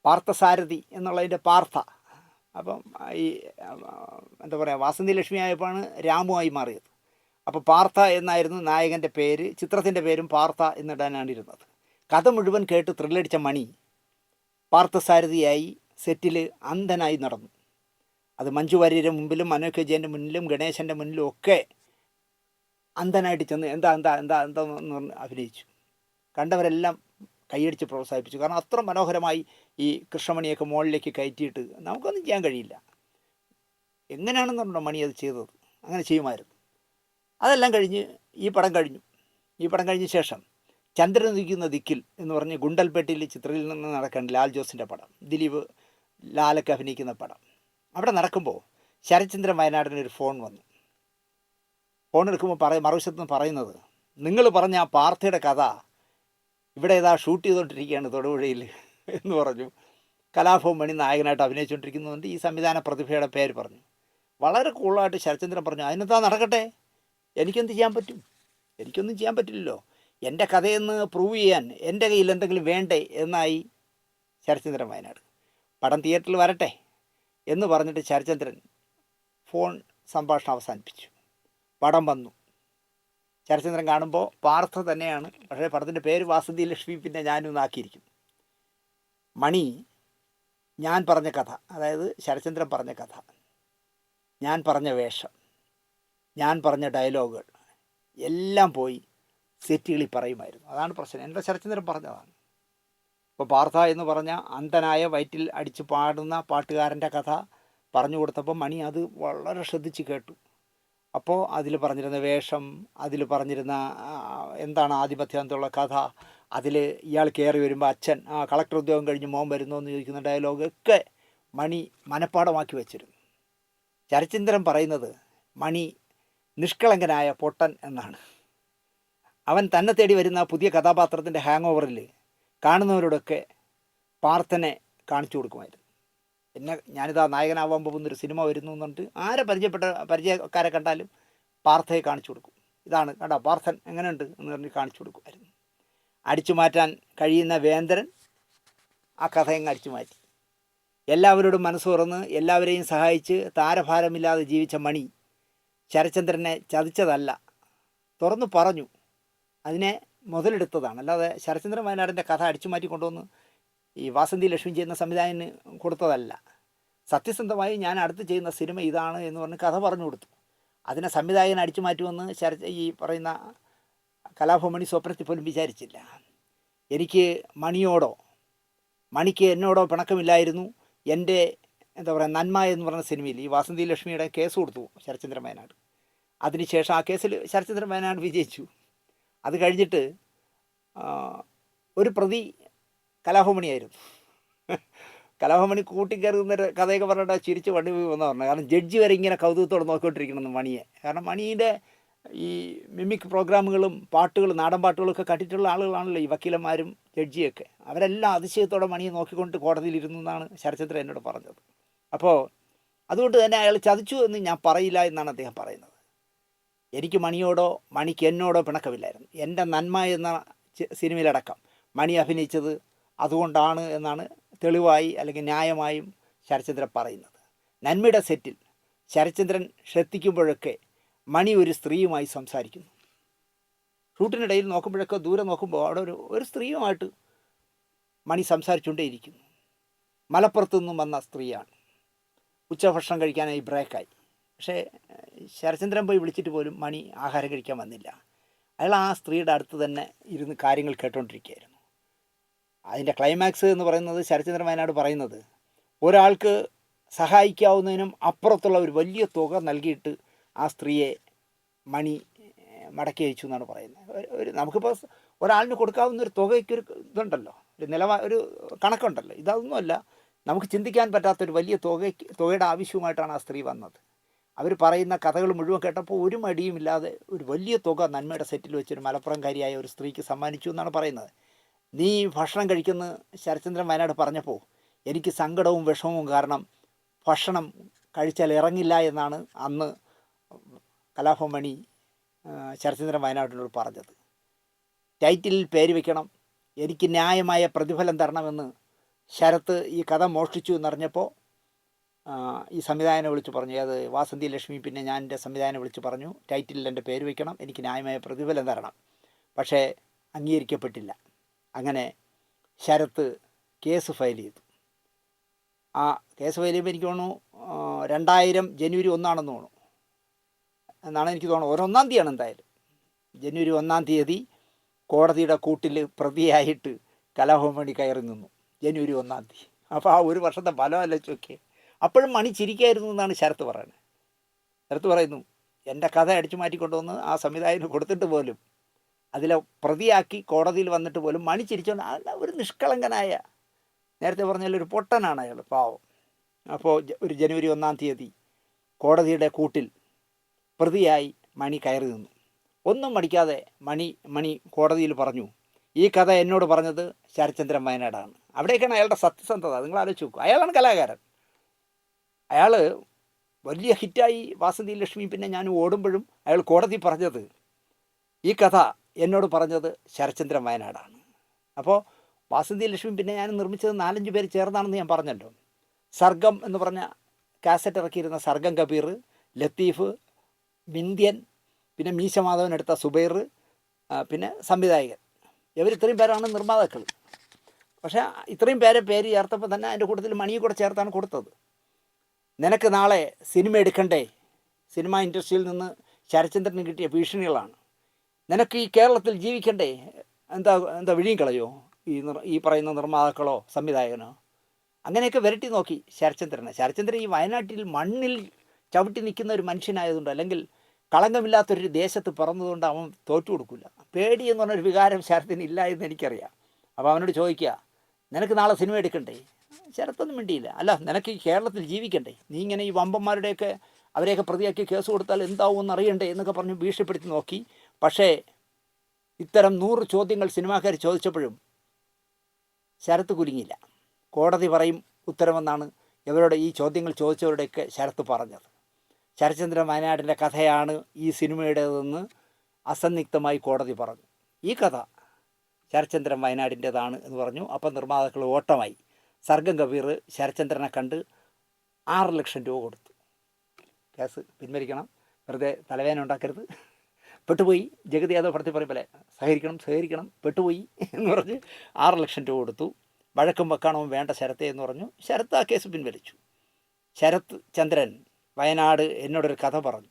പാർത്ഥസാരഥി എന്നുള്ളതിൻ്റെ പാർത്ഥ. അപ്പം ഈ എന്താ പറയുക, വാസന്തി ലക്ഷ്മി ആയപ്പോഴാണ് രാമുവായി മാറിയത്. അപ്പോൾ പാർത്ഥ എന്നായിരുന്നു നായകൻ്റെ പേര്. ചിത്രത്തിൻ്റെ പേരും പാർത്ഥ എന്നിടാനാണ് ഇരുന്നത്. കഥ മുഴുവൻ കേട്ട് ത്രില്ലടിച്ച മണി പാർത്ഥസാരഥിയായി സെറ്റിൽ അന്ധനായി നടന്നു. അത് മഞ്ജു വാര്യരുടെ മുമ്പിലും മനോജ് വിജയൻ്റെ മുന്നിലും ഗണേശൻ്റെ മുന്നിലും ഒക്കെ അന്ധനായിട്ട് ചെന്ന് എന്താ എന്ന് പറഞ്ഞ് അഭിനയിച്ചു. കണ്ടവരെല്ലാം കൈയടിച്ച് പ്രോത്സാഹിപ്പിച്ചു. കാരണം അത്ര മനോഹരമായി ഈ കൃഷ്ണമണിയൊക്കെ മുകളിലേക്ക് കയറ്റിയിട്ട് നമുക്കൊന്നും ചെയ്യാൻ കഴിയില്ല. എങ്ങനെയാണെന്നുണ്ടോ മണി അത് ചെയ്തത്, അങ്ങനെ ചെയ്യുമായിരുന്നു. അതെല്ലാം കഴിഞ്ഞ് ഈ പടം കഴിഞ്ഞ ശേഷം ചന്ദ്രൻ ഉദിക്കുന്ന ദിക്കിൽ എന്ന് പറഞ്ഞ് ഗുണ്ടൽപേട്ടയിൽ ചിത്രയിൽ നിന്ന് നടക്കേണ്ട ലാൽ ജോസിൻ്റെ പടം, ദിലീപ് ലാലൊക്കെ അഭിനയിക്കുന്ന പടം. അവിടെ നടക്കുമ്പോൾ ശരത്ചന്ദ്രൻ വയനാടിനൊരു ഫോൺ വന്നു. ഫോൺ എടുക്കുമ്പോൾ മറുവശത്ത് നിന്ന് പറയുന്നത്, നിങ്ങൾ പറഞ്ഞ ആ പാർത്ഥയുടെ കഥ ഇവിടെ ഏതാ ഷൂട്ട് ചെയ്തുകൊണ്ടിരിക്കുകയാണ് തൊടുപുഴയിൽ എന്ന് പറഞ്ഞു. കലാഭവൻ മണി നായകനായിട്ട് അഭിനയിച്ചുകൊണ്ടിരിക്കുന്നുണ്ട്. ഈ സംവിധാന പ്രതിഭയുടെ പേര് പറഞ്ഞു. വളരെ കൂളായിട്ട് ശരത്ചന്ദ്രൻ പറഞ്ഞു, അതിനെന്താ നടക്കട്ടെ, എനിക്കെന്ത് ചെയ്യാൻ പറ്റും? എനിക്കൊന്നും ചെയ്യാൻ പറ്റില്ലല്ലോ. എൻ്റെ കഥയെന്ന് പ്രൂവ് ചെയ്യാൻ എൻ്റെ കയ്യിൽ എന്തെങ്കിലും വേണ്ടേ എന്നായി ശരത്ചന്ദ്രൻ വയനാട്. പടം തിയേറ്ററിൽ വരട്ടെ എന്ന് പറഞ്ഞിട്ട് ശരത്ചന്ദ്രൻ ഫോൺ സംഭാഷണം അവസാനിപ്പിച്ചു. പടം വന്നു. ശരത്ചന്ദ്രൻ കാണുമ്പോൾ പാർത്ഥ തന്നെയാണ്, പക്ഷേ പടത്തിൻ്റെ പേര് വാസന്തി ലക്ഷ്മി പിന്നെ ഞാനും ആക്കിയിരിക്കുന്നു. മണി ഞാൻ പറഞ്ഞ കഥ, അതായത് ശരത്ചന്ദ്രൻ പറഞ്ഞ കഥ, ഞാൻ പറഞ്ഞ വേഷം, ഞാൻ പറഞ്ഞ ഡയലോഗുകൾ എല്ലാം പോയി സെറ്റുകളിൽ പറയുമായിരുന്നു. അതാണ് പ്രശ്നം. എൻ്റെ ശരത്ചന്ദ്രൻ പറഞ്ഞതാണ്. ഇപ്പോൾ പാർത്ഥ എന്ന് പറഞ്ഞ അന്ധനായ വയറ്റിൽ അടിച്ച് പാടുന്ന പാട്ടുകാരൻ്റെ കഥ പറഞ്ഞു കൊടുത്തപ്പോൾ മണി അത് വളരെ ശ്രദ്ധിച്ച് കേട്ടു. അപ്പോൾ അതിൽ പറഞ്ഞിരുന്ന വേഷം, അതിൽ പറഞ്ഞിരുന്ന എന്താണ് ആധിപത്യത്തിലുള്ള കഥ, അതിൽ ഇയാൾ കയറി വരുമ്പോൾ അച്ഛൻ കളക്ടർ ഉദ്യോഗം കഴിഞ്ഞ് മോൻ വരുന്നോ എന്ന് ചോദിക്കുന്ന ഡയലോഗൊക്കെ മണി മനഃപ്പാടമാക്കി വെച്ചിരുന്നു. ശരത്ചന്ദ്രൻ പറയുന്നത് മണി നിഷ്കളങ്കനായ പൊട്ടൻ എന്നാണ്. അവൻ തന്നെ തേടി വരുന്ന പുതിയ കഥാപാത്രത്തിൻ്റെ ഹാങ് ഓവറിൽ കാണുന്നവരോടൊക്കെ പാർത്ഥനെ കാണിച്ചു കൊടുക്കുമായിരുന്നു. പിന്നെ ഞാനിതാ നായകനാവാൻ പോകുന്നൊരു സിനിമ വരുന്നു എന്ന് പറഞ്ഞിട്ട് ആരെ പരിചയക്കാരെ കണ്ടാലും പാർത്ഥയെ കാണിച്ചു കൊടുക്കും. ഇതാണ് കണ്ടാ പാർത്ഥൻ എങ്ങനെയുണ്ട് എന്ന് പറഞ്ഞ് കാണിച്ചു കൊടുക്കുമായിരുന്നു. അടിച്ചു മാറ്റാൻ കഴിയുന്ന വേന്ദ്രൻ ആ കഥയങ്ങ് അടിച്ചു മാറ്റി. എല്ലാവരോടും മനസ്സ് തുറന്ന് എല്ലാവരെയും സഹായിച്ച് താരഭാരമില്ലാതെ ജീവിച്ച മണി ശരത്ചന്ദ്രനെ ചതിച്ചതല്ല, തുറന്നു പറഞ്ഞു. അതിനെ മുതലെടുത്തതാണ്. അല്ലാതെ ശരത്ചന്ദ്രൻ വയനാടിൻ്റെ കഥ അടിച്ചു മാറ്റി കൊണ്ടുവന്ന് ഈ വാസന്തി ലക്ഷ്മി ചെയ്യുന്ന സംവിധായകന് കൊടുത്തതല്ല. സത്യസന്ധമായി ഞാൻ അടുത്ത് ചെയ്യുന്ന സിനിമ ഇതാണ് എന്ന് പറഞ്ഞ് കഥ പറഞ്ഞു കൊടുത്തു. അതിനെ സംവിധായകൻ അടിച്ചു മാറ്റുമെന്ന് ഈ പറയുന്ന കലാഭവൻ മണി സ്വപ്നത്തിൽ പോലും വിചാരിച്ചില്ല. എനിക്ക് മണിക്ക് എന്നോടോ പിണക്കമില്ലായിരുന്നു. എൻ്റെ എന്താ പറയുക നന്മ എന്ന് പറഞ്ഞ സിനിമയിൽ ഈ വാസന്തി ലക്ഷ്മിയുടെ കേസ് കൊടുത്തു ശരത്ചന്ദ്രൻ വയനാട്. അതിനുശേഷം ആ കേസിൽ ശരത്ചന്ദ്രൻ വയനാട് വിജയിച്ചു. അത് കഴിഞ്ഞിട്ട് ഒരു പ്രതി കലാഭവമണിയായിരുന്നു. കലാഭവമണി കൂട്ടിക്കയറുന്നൊരു കഥയൊക്കെ പറഞ്ഞിട്ട് ചിരിച്ച് വണ്ടി പോയി വന്നു പറഞ്ഞു. കാരണം ജഡ്ജി വരെ ഇങ്ങനെ കൗതുകത്തോടെ നോക്കിക്കൊണ്ടിരിക്കണം മണിയെ. കാരണം മണിയുടെ ഈ മിമിക് പ്രോഗ്രാമുകളും പാട്ടുകളും നാടൻ പാട്ടുകളൊക്കെ കണ്ടിട്ടുള്ള ആളുകളാണല്ലോ ഈ വക്കീലന്മാരും ജഡ്ജിയൊക്കെ. അവരെല്ലാം അതിശയത്തോടെ മണിയെ നോക്കിക്കൊണ്ട് കോടതിയിലിരുന്നു എന്നാണ് ശരത്ചന്ദ്രൻ എന്നോട് പറഞ്ഞത്. അപ്പോൾ അതുകൊണ്ട് തന്നെ അയാൾ ചതിച്ചു എന്ന് ഞാൻ പറയില്ല എന്നാണ് അദ്ദേഹം പറയുന്നത്. എനിക്ക് മണിക്ക് എന്നോടോ പിണക്കമില്ലായിരുന്നു. എൻ്റെ നന്മ എന്ന സിനിമയിലടക്കം മണി അഭിനയിച്ചത് അതുകൊണ്ടാണ് എന്നാണ് തെളിവായി അല്ലെങ്കിൽ ന്യായമായും ശരത്ചന്ദ്രൻ പറയുന്നത്. നന്മയുടെ സെറ്റിൽ ശരത്ചന്ദ്രൻ ശ്രദ്ധിക്കുമ്പോഴൊക്കെ മണി ഒരു സ്ത്രീയുമായി സംസാരിക്കുന്നു. ഷൂട്ടിനിടയിൽ നോക്കുമ്പോഴൊക്കെ ദൂരെ നോക്കുമ്പോൾ അവിടെ ഒരു സ്ത്രീയുമായിട്ട് മണി സംസാരിച്ചുകൊണ്ടേയിരിക്കുന്നു. മലപ്പുറത്തു നിന്നും വന്ന സ്ത്രീയാണ്. ഉച്ചഭക്ഷണം കഴിക്കാനായി ബ്രേക്കായി. പക്ഷേ ശരത്ചന്ദ്രൻ പോയി വിളിച്ചിട്ട് പോലും മണി ആഹാരം കഴിക്കാൻ വന്നില്ല. അയാൾ ആ സ്ത്രീയുടെ അടുത്ത് തന്നെ ഇരുന്ന് കാര്യങ്ങൾ കേട്ടുകൊണ്ടിരിക്കുകയായിരുന്നു. അതിൻ്റെ ക്ലൈമാക്സ് എന്ന് പറയുന്നത് ശരത്ചന്ദ്രൻ വയനാട് പറയുന്നത് ഒരാൾക്ക് സഹായിക്കാവുന്നതിനും അപ്പുറത്തുള്ള ഒരു വലിയ തുക നൽകിയിട്ട് ആ സ്ത്രീയെ മണി മടക്കി അയച്ചു എന്നാണ് പറയുന്നത്. നമുക്കിപ്പോൾ ഒരാളിന് കൊടുക്കാവുന്ന ഒരു തുകയ്ക്കൊരു ഇതുണ്ടല്ലോ, ഒരു കണക്കുണ്ടല്ലോ. ഇതൊന്നുമല്ല, നമുക്ക് ചിന്തിക്കാൻ പറ്റാത്തൊരു വലിയ തുകയുടെ ആവശ്യവുമായിട്ടാണ് ആ സ്ത്രീ വന്നത്. അവർ പറയുന്ന കഥകൾ മുഴുവൻ കേട്ടപ്പോൾ ഒരു മടിയുമില്ലാതെ ഒരു വലിയ തുക നന്മയുടെ സെറ്റിൽ വെച്ചൊരു മലപ്പുറംകാരിയായ ഒരു സ്ത്രീക്ക് സമ്മാനിച്ചു എന്നാണ് പറയുന്നത്. നീ ഭക്ഷണം കഴിക്കുന്ന ശരത്ചന്ദ്രൻ വയനാട് പറഞ്ഞപ്പോൾ എനിക്ക് സങ്കടവും വിഷമവും, കാരണം ഭക്ഷണം കഴിച്ചാൽ ഇറങ്ങില്ല എന്നാണ് അന്ന് കലാഭവൻ മണി ശരത്ചന്ദ്രൻ വയനാടിനോട് പറഞ്ഞത്. ടൈറ്റിലിൽ പേര് വയ്ക്കണം, എനിക്ക് ന്യായമായ പ്രതിഫലം തരണമെന്ന് ശരത്ത് ഈ കഥ മോഷ്ടിച്ചു എന്നറിഞ്ഞപ്പോൾ ഈ സംവിധായകനെ വിളിച്ച് പറഞ്ഞു, അത് വാസന്തി ലക്ഷ്മി. പിന്നെ ഞാൻ എൻ്റെ സംവിധായകനെ വിളിച്ച് പറഞ്ഞു, ടൈറ്റിലിൽ എൻ്റെ പേര് വയ്ക്കണം, എനിക്ക് ന്യായമായ പ്രതിഫലം തരണം. പക്ഷേ അംഗീകരിക്കപ്പെട്ടില്ല. അങ്ങനെ ശരത്ത് കേസ് ഫയൽ ചെയ്തു. ആ കേസ് ഫയൽ ചെയ്യുമ്പോൾ എനിക്ക് തോന്നുന്നു 2000 ജനുവരി 1 തോന്നുന്നു എന്നാണ് എനിക്ക് തോന്നുന്നത്. 1 തീയതിയാണ് എന്തായാലും. ജനുവരി 1 കോടതിയുടെ കൂട്ടിൽ പ്രതിയായിട്ട് കലാഭവൻ മണി കയറി നിന്നു. ജനുവരി 1. അപ്പോൾ ആ ഒരു വർഷത്തെ ഫലമല്ല ചോദിക്കുക. അപ്പോഴും മണി ചിരിക്കായിരുന്നു എന്നാണ് ശരത്ത് പറയുന്നത്. ശരത്ത് പറയുന്നു, എൻ്റെ കഥ അടിച്ചു മാറ്റിക്കൊണ്ടുവന്ന് ആ സംവിധായകന് കൊടുത്തിട്ട് പോലും അതിലെ പ്രതിയാക്കി കോടതിയിൽ വന്നിട്ട് പോലും മണി ചിരിച്ചുകൊണ്ട് ഒരു നിഷ്കളങ്കനായ, നേരത്തെ പറഞ്ഞാൽ ഒരു പൊട്ടനാണ് അയാൾ, പാവം. അപ്പോൾ ഒരു ജനുവരി 1-ാം തീയതി കോടതിയുടെ കൂട്ടിൽ പ്രതിയായി മണി കയറി നിന്നു. ഒന്നും മടിക്കാതെ മണി കോടതിയിൽ പറഞ്ഞു, ഈ കഥ എന്നോട് പറഞ്ഞത് ശരത്ചന്ദ്രൻ വയനാടാണ്. അവിടേക്കാണ് അയാളുടെ സത്യസന്ധത. നിങ്ങൾ ആലോചിച്ച് നോക്കൂ. അയാളാണ് കലാകാരൻ. അയാൾ വലിയ ഹിറ്റായി വാസന്തി ലക്ഷ്മി പിന്നെ ഞാൻ ഓടുമ്പോഴും അയാൾ കോടതി പറഞ്ഞത് ഈ കഥ എന്നോട് പറഞ്ഞത് ശരത്ചന്ദ്രൻ വയനാടാണ്. അപ്പോൾ വാസന്തി ലക്ഷ്മി പിന്നെ ഞാൻ നിർമ്മിച്ചത് 4-5 പേര് ചേർന്നാണെന്ന് ഞാൻ പറഞ്ഞല്ലോ. സർഗം എന്ന് പറഞ്ഞ കാസറ്റ് ഇറക്കിയിരുന്ന സർഗം കബീർ, ലത്തീഫ്, വിന്ധ്യൻ, പിന്നെ മീശ മാധവൻ എടുത്ത സുബൈർ, പിന്നെ സംവിധായകൻ, ഇവർ ഇത്രയും പേരാണ് നിർമ്മാതാക്കൾ. പക്ഷേ ഇത്രയും പേര് ചേർത്തപ്പോൾ തന്നെ അതിൻ്റെ കൂട്ടത്തിൽ മണിയെ കൂടെ ചേർത്താണ് കൊടുത്തത്. നിനക്ക് നാളെ സിനിമ എടുക്കണ്ടേ? സിനിമ ഇൻഡസ്ട്രിയിൽ നിന്ന് ശരത്ചന്ദ്രന് കിട്ടിയ ഭീഷണികളാണ്. നിനക്ക് ഈ കേരളത്തിൽ ജീവിക്കണ്ടേ? എന്താ വിഴിയും കളയോ ഈ പറയുന്ന നിർമ്മാതാക്കളോ സംവിധായകനോ? അങ്ങനെയൊക്കെ വരട്ടി നോക്കി ശരത്ചന്ദ്രൻ ഈ വയനാട്ടിൽ മണ്ണിൽ ചവിട്ടി നിൽക്കുന്ന ഒരു മനുഷ്യനായതുകൊണ്ട്, അല്ലെങ്കിൽ കളങ്കമില്ലാത്തൊരു ദേശത്ത് പിറന്നതുകൊണ്ട് അവൻ തോറ്റു കൊടുക്കില്ല. പേടി എന്ന് പറഞ്ഞൊരു വികാരം ശരത്തിന് ഇല്ല എന്ന് എനിക്കറിയാം. അപ്പോൾ അവനോട് ചോദിക്കുക, നിനക്ക് നാളെ സിനിമ എടുക്കണ്ടേ? ശരത്തൊന്നും മിണ്ടിയില്ല. അല്ല, നിനക്ക് ഈ കേരളത്തിൽ ജീവിക്കണ്ടേ? നീ ഇങ്ങനെ ഈ വമ്പന്മാരുടെയൊക്കെ അവരെയൊക്കെ പ്രതിയാക്കി കേസ് കൊടുത്താൽ എന്താവുമെന്ന് അറിയണ്ടേ എന്നൊക്കെ പറഞ്ഞ് ഭീഷണിപ്പെടുത്തി നോക്കി. പക്ഷേ ഇത്തരം 100 ചോദ്യങ്ങൾ സിനിമാക്കാർ ചോദിച്ചപ്പോഴും ശരത്ത് കുലുങ്ങിയില്ല. കോടതി പറയും ഉത്തരമെന്നാണ് ഇവരുടെ ഈ ചോദ്യങ്ങൾ ചോദിച്ചവരുടെയൊക്കെ ശരത്ത് പറഞ്ഞത്. ശരത്ചന്ദ്രൻ വയനാടിൻ്റെ കഥയാണ് ഈ സിനിമയുടേതെന്ന് അസന്നിഗ്ധമായി കോടതി പറഞ്ഞു. ഈ കഥ ശരത്ചന്ദ്രൻ വയനാടിൻ്റേതാണ് എന്ന് പറഞ്ഞു. അപ്പം നിർമ്മാതാക്കൾ ഓട്ടമായി. സർഗം കബീർ ശരത്ചന്ദ്രനെ കണ്ട് 6 ലക്ഷം രൂപ കൊടുത്തു. കേസ് പിൻവലിക്കണം, വെറുതെ തലവേദന ഉണ്ടാക്കരുത്, പെട്ടുപോയി, ജഗതി യാദവ് പടത്തിൽ പറയും പോലെ സഹകരിക്കണം, പെട്ടുപോയി എന്ന് പറഞ്ഞ് 6 ലക്ഷം രൂപ കൊടുത്തു. വഴക്കും വെക്കാണവും വേണ്ട ശരത്തെ എന്ന് പറഞ്ഞു. ശരത്ത് ആ കേസ് പിൻവലിച്ചു. ശരത് ചന്ദ്രൻ വയനാട് എന്നോടൊരു കഥ പറഞ്ഞു.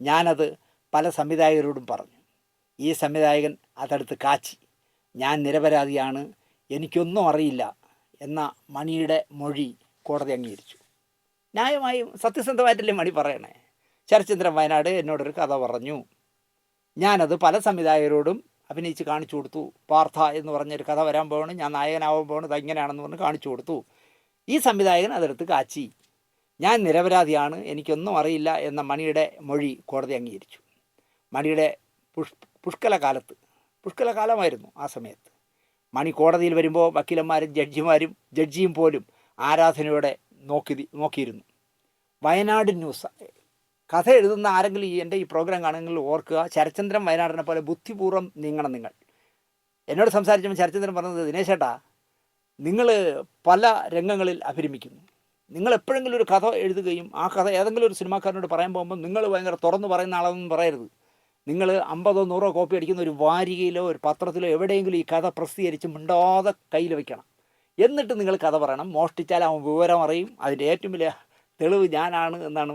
ഞാനത് പല സംവിധായകരോടും പറഞ്ഞു. ഈ സംവിധായകൻ അതെടുത്ത് കാച്ചി. ഞാൻ നിരപരാധിയാണ്, എനിക്കൊന്നും അറിയില്ല എന്ന മണിയുടെ മൊഴി കോടതി അംഗീകരിച്ചു. ന്യായമായും സത്യസന്ധമായിട്ടല്ലേ മണി പറയണേ? ശരത്ചന്ദ്രൻ വയനാട് എന്നോടൊരു കഥ പറഞ്ഞു, ഞാനത് പല സംവിധായകരോടും അഭിനയിച്ച് കാണിച്ചു കൊടുത്തു. പാർത്ഥ എന്ന് പറഞ്ഞൊരു കഥ വരാൻ പോവാണ്, ഞാൻ നായകനാവാൻ പോവാണ്, ഇതെങ്ങനെയാണെന്ന് പറഞ്ഞ് കാണിച്ചു കൊടുത്തു. ഈ സംവിധായകൻ അതെടുത്ത് കാച്ചി. ഞാൻ നിരപരാധിയാണ്, എനിക്കൊന്നും അറിയില്ല എന്ന മണിയുടെ മൊഴി കോടതി അംഗീകരിച്ചു. മണിയുടെ പുഷ്കലകാലമായിരുന്നു ആ സമയത്ത്. മണി കോടതിയിൽ വരുമ്പോൾ വക്കീലന്മാരും ജഡ്ജിയും പോലും ആരാധനയോടെ നോക്കിയിരുന്നു. വയനാട് ന്യൂസ് കഥ എഴുതുന്ന ആരെങ്കിലും എൻ്റെ ഈ പ്രോഗ്രാം കാണുമെങ്കിൽ ഓർക്കുക, ശരത്ചന്ദ്രൻ വയനാടിനെ പോലെ ബുദ്ധിപൂർവ്വം നീങ്ങണം. നിങ്ങൾ എന്നോട് സംസാരിച്ചപ്പോൾ ശരത്ചന്ദ്രൻ പറഞ്ഞത്, ദിനേശേട്ടാ, നിങ്ങൾ പല രംഗങ്ങളിൽ അഭിരമിക്കുന്നു. നിങ്ങൾ എപ്പോഴെങ്കിലും ഒരു കഥ എഴുതുകയും ആ കഥ ഏതെങ്കിലും ഒരു സിനിമാക്കാരനോട് പറയാൻ പോകുമ്പോൾ നിങ്ങൾ ഭയങ്കര തുറന്ന് പറയുന്ന ആളൊന്നും പറയരുത്. നിങ്ങൾ 50 100 കോപ്പി അടിക്കുന്ന ഒരു വാരികയിലോ ഒരു പത്രത്തിലോ എവിടെയെങ്കിലും ഈ കഥ പ്രസിദ്ധീകരിച്ച് മിണ്ടാതെ കയ്യിൽ വെക്കണം. എന്നിട്ട് നിങ്ങൾ കഥ പറയണം. മോഷ്ടിച്ചാൽ അവൻ വിവരം അറിയും. അതിൻ്റെ ഏറ്റവും വലിയ തെളിവ് ഞാനാണ് എന്നാണ്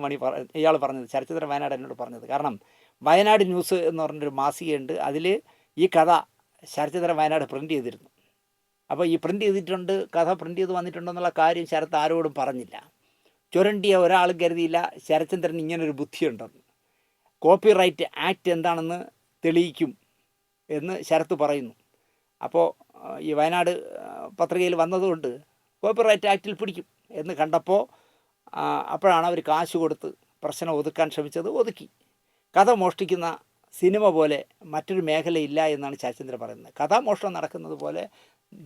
ഇയാൾ പറഞ്ഞത്, ശരത്ചന്ദ്രൻ വയനാട് എന്നോട് പറഞ്ഞത്. കാരണം വയനാട് ന്യൂസ് എന്ന് പറഞ്ഞൊരു മാസികയുണ്ട്, അതിൽ ഈ കഥ ശരത്ചന്ദ്രൻ വയനാട് പ്രിൻ്റ് ചെയ്തിരുന്നു. അപ്പോൾ ഈ പ്രിൻ്റ് ചെയ്തിട്ടുണ്ട്, കഥ പ്രിൻ്റ് ചെയ്ത് വന്നിട്ടുണ്ടെന്നുള്ള കാര്യം ശരത്ത് ആരോടും പറഞ്ഞില്ല. ചുരണ്ടിയ ഒരാളും കരുതിയില്ല ശരത്ചന്ദ്രൻ ഇങ്ങനൊരു ബുദ്ധിയുണ്ടെന്ന്. കോപ്പിറൈറ്റ് ആക്ട് എന്താണെന്ന് തെളിയിക്കും എന്ന് ശരത്ത് പറയുന്നു. അപ്പോൾ ഈ വയനാട് പത്രികയിൽ വന്നതുകൊണ്ട് കോപ്പിറൈറ്റ് ആക്റ്റിൽ പിടിക്കും എന്ന് കണ്ടപ്പോൾ അപ്പോഴാണ് അവർ കാശ് കൊടുത്ത് പ്രശ്നം ഒതുക്കാൻ ശ്രമിച്ചത്. ഒതുക്കി. കഥ മോഷ്ടിക്കുന്ന സിനിമ പോലെ മറ്റൊരു മേഖലയില്ല എന്നാണ് ശരത്ചന്ദ്രൻ പറയുന്നത്. കഥാമോഷണം നടക്കുന്നത് പോലെ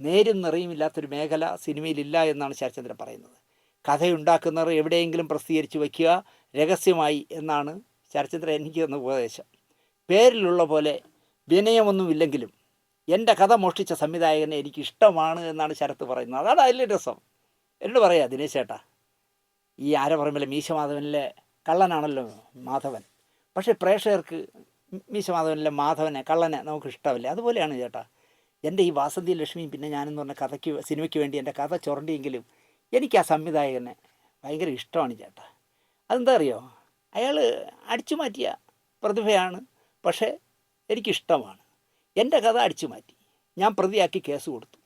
നേരും നിറയുമില്ലാത്തൊരു മേഖല സിനിമയിലില്ല എന്നാണ് ശരത്ചന്ദ്രൻ പറയുന്നത്. കഥയുണ്ടാക്കുന്നവർ എവിടെയെങ്കിലും പ്രസിദ്ധീകരിച്ച് വയ്ക്കുക രഹസ്യമായി എന്നാണ് ശരത്ചന്ദ്രൻ എനിക്ക് തന്ന ഉപദേശം. പേരിലുള്ള പോലെ വിനയമൊന്നുമില്ലെങ്കിലും എൻ്റെ കഥ മോഷ്ടിച്ച സംവിധായകനെ എനിക്കിഷ്ടമാണ് എന്നാണ് ശരത്ത് പറയുന്നത്. അതാണ് അതിലെ രസം. എന്നോട് പറയാ, ദിനേശ് ചേട്ടാ, ഈ ആരപ്പറമ്പിലെ മീശ മാധവനിലെ കള്ളനാണല്ലോ മാധവൻ, പക്ഷേ പ്രേക്ഷകർക്ക് മീശ മാധവനിലെ മാധവനെ കള്ളനെ നമുക്ക് ഇഷ്ടമല്ല. അതുപോലെയാണ് ചേട്ടാ എൻ്റെ ഈ വാസന്തി ലക്ഷ്മിയും പിന്നെ ഞാനെന്ന് പറഞ്ഞ സിനിമയ്ക്ക് വേണ്ടി എൻ്റെ കഥ ചുരണ്ടിയെങ്കിലും എനിക്ക് ആ സംവിധായകനെ ഭയങ്കര ഇഷ്ടമാണ് ചേട്ടാ. അതെന്താ അറിയോ, അയാൾ അടിച്ചു മാറ്റിയ പ്രതിഭയാണ്, പക്ഷേ എനിക്കിഷ്ടമാണ്. എൻ്റെ കഥ അടിച്ചു മാറ്റി, ഞാൻ പ്രതിയാക്കി കേസ് കൊടുത്തു,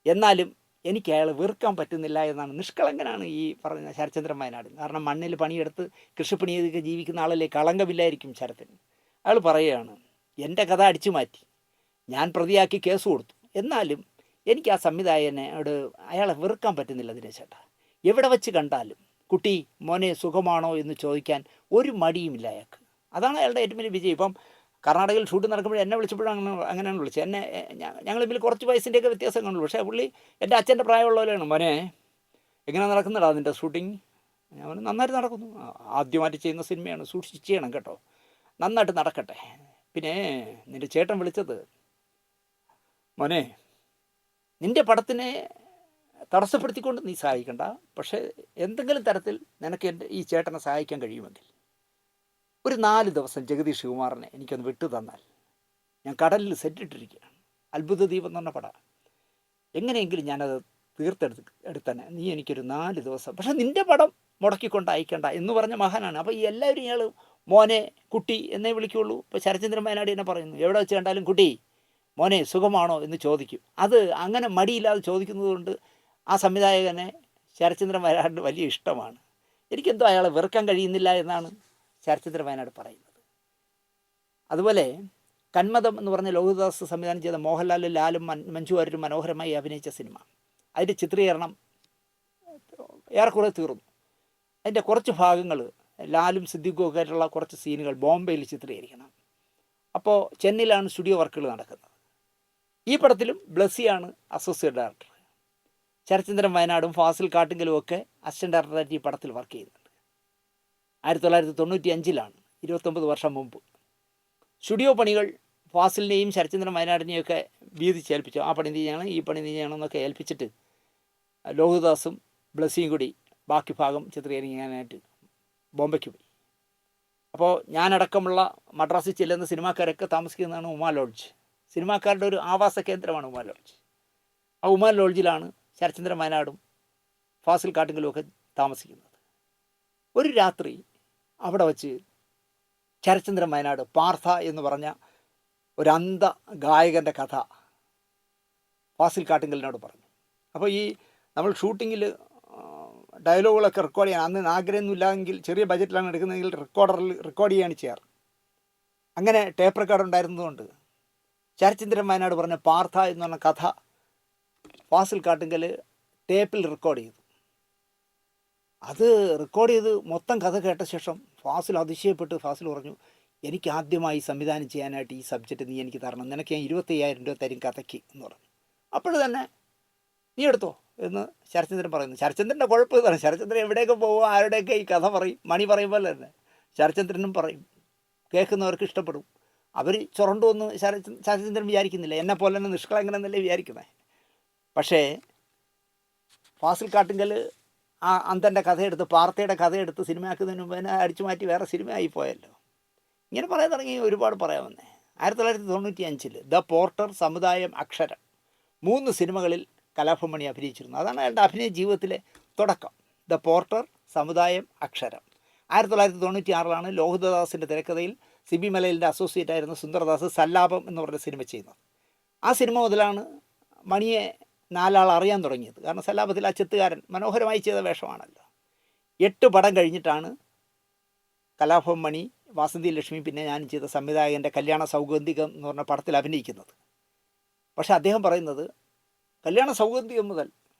എന്നാലും എനിക്ക് അയാൾ വെറുക്കാൻ പറ്റുന്നില്ല എന്നാണ്. നിഷ്കളങ്കനാണ് ഈ പറഞ്ഞ ശരത്ചന്ദ്രൻ വയനാട്. കാരണം മണ്ണിൽ പണിയെടുത്ത് കൃഷിപ്പണി ചെയ്തൊക്കെ ജീവിക്കുന്ന ആളല്ലേ, കളങ്കമില്ലായിരിക്കും ശരത്തിന്. അയാൾ പറയുകയാണ്, എൻ്റെ കഥ അടിച്ചു മാറ്റി, ഞാൻ പ്രതിയാക്കി കേസ് കൊടുത്തു, എന്നാലും എനിക്ക് ആ സംവിധായകനോട് അയാളെ വെറുക്കാൻ പറ്റുന്നില്ല ദിനേശ് ചേട്ടാ. എവിടെ വെച്ച് കണ്ടാലും കുട്ടി മോനെ സുഖമാണോ എന്ന് ചോദിക്കാൻ ഒരു മടിയുമില്ല അയാൾക്ക്. അതാണ് അയാളുടെ ഏറ്റവും വലിയ വിജയം. ഇപ്പം കർണാടകയിൽ ഷൂട്ട് നടക്കുമ്പോൾ എന്നെ വിളിച്ചപ്പോഴും അങ്ങനെയാണ് വിളിച്ചത്. ഞങ്ങൾ തമ്മിൽ കുറച്ച് വയസ്സിൻ്റെയൊക്കെ വ്യത്യാസം കണ്ടുള്ളൂ. പക്ഷേ പുള്ളി എൻ്റെ അച്ഛൻ്റെ പ്രായമുള്ള പോലെയാണ്. മോനെ എങ്ങനെ നടക്കുന്നുടാ നിൻ്റെ ഷൂട്ടിങ്? ഞാൻ പറഞ്ഞു നന്നായിട്ട് നടക്കുന്നു. ആദ്യമായിട്ട് ചെയ്യുന്ന സിനിമയാണ്, സൂക്ഷിച്ച് ചെയ്യണം കേട്ടോ, നന്നായിട്ട് നടക്കട്ടെ. പിന്നെ നിൻ്റെ ചേട്ടൻ വിളിച്ചത്, മോനെ നിൻ്റെ പടത്തിനെ തടസ്സപ്പെടുത്തിക്കൊണ്ട് നീ സഹായിക്കണ്ട, പക്ഷേ എന്തെങ്കിലും തരത്തിൽ നിനക്ക് ഈ ചേട്ടനെ സഹായിക്കാൻ കഴിയുമെങ്കിൽ ഒരു 4 ദിവസം ജഗദീഷ് ശിവകുമാറിനെ എനിക്കൊന്ന് വിട്ടു തന്നാൽ, ഞാൻ കടലിൽ സെറ്റിട്ടിരിക്കുകയാണ്, അത്ഭുത ദ്വീപം എന്ന് പറഞ്ഞ പടം, എങ്ങനെയെങ്കിലും ഞാനത് എടുത്തന്നെ, നീ എനിക്കൊരു 4 ദിവസം, പക്ഷേ നിൻ്റെ പടം മുടക്കിക്കൊണ്ട് അയക്കണ്ട എന്ന് പറഞ്ഞ മഹാനാണ്. അപ്പോൾ ഈ എല്ലാവരും ഇയാൾ മോനെ കുട്ടി എന്നേ വിളിക്കുകയുള്ളൂ. ഇപ്പോൾ ശരചന്ദ്രൻ വയനാട് എന്നെ പറയുന്നു, എവിടെ വെച്ച് കണ്ടാലും കുട്ടി മോനെ സുഖമാണോ എന്ന് ചോദിക്കും. അത് അങ്ങനെ മടിയില്ലാതെ ചോദിക്കുന്നത് കൊണ്ട് ആ സംവിധായകനെ ശരചന്ദ്രൻ വയനാടിന് വലിയ ഇഷ്ടമാണ്. എനിക്കെന്തോ അയാളെ വെറുക്കാൻ കഴിയുന്നില്ല എന്നാണ് ശരചന്ദ്രൻ വയനാട് പറയുന്നത്. അതുപോലെ കന്മദം എന്ന് പറഞ്ഞ ലോഹിതദാസ് സംവിധാനം ചെയ്ത മോഹൻലാലും ലാലും മഞ്ജു വാര്യരും മനോഹരമായി അഭിനയിച്ച സിനിമ, അതിൻ്റെ ചിത്രീകരണം ഏറെക്കുറെ തീർന്നു. അതിൻ്റെ കുറച്ച് ഭാഗങ്ങൾ ലാലും സിദ്ദിഖും ഒക്കെ ആയിട്ടുള്ള കുറച്ച് സീനുകൾ ബോംബെയിൽ ചിത്രീകരിക്കണം. അപ്പോൾ ചെന്നൈയിലാണ് സ്റ്റുഡിയോ വർക്കുകൾ നടക്കുന്നത്. ഈ പടത്തിലും ബ്ലസ്സിയാണ് അസോസിയേറ്റ് ഡയറക്ടർ. ശരചന്ദ്രൻ വയനാടും ഫാസിൽ കാട്ടിങ്കലും ഒക്കെ അസിസ്റ്റന്റ് ഡയറക്ടറായിട്ട് ഈ പടത്തിൽ വർക്ക് ചെയ്യുന്നുണ്ട്. 1995 29 വർഷം മുമ്പ്. സ്റ്റുഡിയോ പണികൾ ഫാസിലിനെയും ശരചന്ദ്രൻ വയനാടിനെയും ഒക്കെ വീതിച്ചേൽപ്പിച്ചു. ആ പണി നീ ചെയ്യണം, ഈ പണി നീ ചെയ്യണം എന്നൊക്കെ ഏൽപ്പിച്ചിട്ട് ലോഹിതദാസും ബ്ലസ്സിയും കൂടി ബാക്കി ഭാഗം ചിത്രീകരിക്കാനായിട്ട് ബോംബെക്ക് പോയി. അപ്പോൾ ഞാനടക്കമുള്ള മദ്രാസിൽ ചെല്ലുന്ന സിനിമാക്കാരൊക്കെ താമസിക്കുന്നതാണ് ഉമാ ലോഡ്ജ്. സിനിമാക്കാരുടെ ഒരു ആവാസ കേന്ദ്രമാണ് ഉമാ ലോഡ്ജ്. ആ ഉമാ ലോഡ്ജിലാണ് ശരചന്ദ്രൻ വയനാടും ഫാസിൽ കാട്ടിങ്കലും ഒക്കെ താമസിക്കുന്നത്. ഒരു രാത്രി അവിടെ വച്ച് ശരചന്ദ്രൻ വയനാട് പാർത്ഥ എന്ന് പറഞ്ഞ ഒരു അന്ധ ഗായകൻ്റെ കഥ ഫാസിൽ കാട്ടിങ്കലിനോട് പറഞ്ഞു. അപ്പോൾ ഈ നമ്മൾ ഷൂട്ടിങ്ങിൽ ഡയലോഗുകളൊക്കെ റെക്കോർഡ് ചെയ്യാൻ അന്ന് ആഗ്രഹമൊന്നുമില്ലെങ്കിൽ ചെറിയ ബജറ്റിലാണ് എടുക്കുന്നതെങ്കിൽ റെക്കോർഡറിൽ റെക്കോർഡ് ചെയ്യാണ് ചെയ്യാറ്. അങ്ങനെ ടേപ്പ് റെക്കോർഡ് ഉണ്ടായിരുന്നതുകൊണ്ട് ശരചന്ദ്രൻ വയനാട് പറഞ്ഞ പാർത്ഥ എന്ന് പറഞ്ഞ കഥ ഫാസിൽ കാട്ടിങ്കൽ ടേപ്പിൽ റെക്കോർഡ് ചെയ്തു. അത് റെക്കോർഡ് ചെയ്ത് മൊത്തം കഥ കേട്ട ശേഷം ഫാസിൽ അതിശയപ്പെട്ട് ഫാസിൽ പറഞ്ഞു, എനിക്ക് ആദ്യമായി സംവിധാനം ചെയ്യാനായിട്ട് ഈ സബ്ജക്റ്റ് നീ എനിക്ക് തരണം, നിനക്ക് ഞാൻ 25,000 രൂപ തരും കഥയ്ക്ക് എന്ന് പറഞ്ഞു. അപ്പോൾ തന്നെ നീ എടുത്തോ എന്ന് ശരചന്ദ്രൻ പറയുന്നു. ശരചന്ദ്രൻ്റെ കുഴപ്പം ഇതാണ്, ശരചന്ദ്രൻ എവിടെയൊക്കെ പോകുമോ ആരുടെയൊക്കെ ഈ കഥ പറയും, മണി പറയും പോലെ തന്നെ ശരചന്ദ്രനും പറയും, കേൾക്കുന്നവർക്ക് ഇഷ്ടപ്പെടും. അവർ ചുരണ്ടുവന്ന് ശരചന്ദ്രൻ വിചാരിക്കുന്നില്ല, എന്നെപ്പോലെ തന്നെ നിഷ്കളങ്കനെന്നല്ലേ വിചാരിക്കുന്നത്. പക്ഷേ ഫാസിൽ കാട്ടിങ്കൽ ആ അന്തൻ്റെ കഥയെടുത്ത് പാർത്തയുടെ കഥയെടുത്ത് സിനിമയാക്കുന്നതിന് മുമ്പ് തന്നെ അടിച്ചു മാറ്റി വേറെ സിനിമയായി പോയല്ലോ. ഇങ്ങനെ പറയാൻ തുടങ്ങി ഒരുപാട് പറയാമെന്നേ. 1995 ദ പോർട്ടർ, സമുദായം, അക്ഷരം 3 സിനിമകളിൽ കലാഭവൻ മണി അഭിനയിച്ചിരുന്നു. അതാണ് അയാളുടെ അഭിനയ ജീവിതത്തിലെ തുടക്കം. ദ പോർട്ടർ, സമുദായം, അക്ഷരം. 1996 ലോഹിതദാസിൻ്റെ തിരക്കഥയിൽ സിബി മലയിലിൻ്റെ അസോസിയേറ്റ് ആയിരുന്ന സുന്ദർദാസ് സല്ലാപം എന്ന് പറഞ്ഞ സിനിമ ചെയ്യുന്നത്. ആ സിനിമ മുതലാണ് മണിയെ 4 ആൾ അറിയാൻ തുടങ്ങിയത്. കാരണം സല്ലാപത്തിൽ ആ ചെത്തുകാരൻ മനോഹരമായി ചെയ്ത വേഷമാണല്ലോ. 8 പടം കഴിഞ്ഞിട്ടാണ് കലാഭവൻ മണി, വാസന്തി ലക്ഷ്മി, പിന്നെ ഞാനും ചെയ്ത സംവിധായകൻ്റെ കല്യാണ സൗഗന്ധികം എന്ന് പറഞ്ഞ പടത്തിൽ അഭിനയിക്കുന്നത്. പക്ഷേ അദ്ദേഹം പറയുന്നത് കല്യാണ സൗഗന്ധികം മുതൽ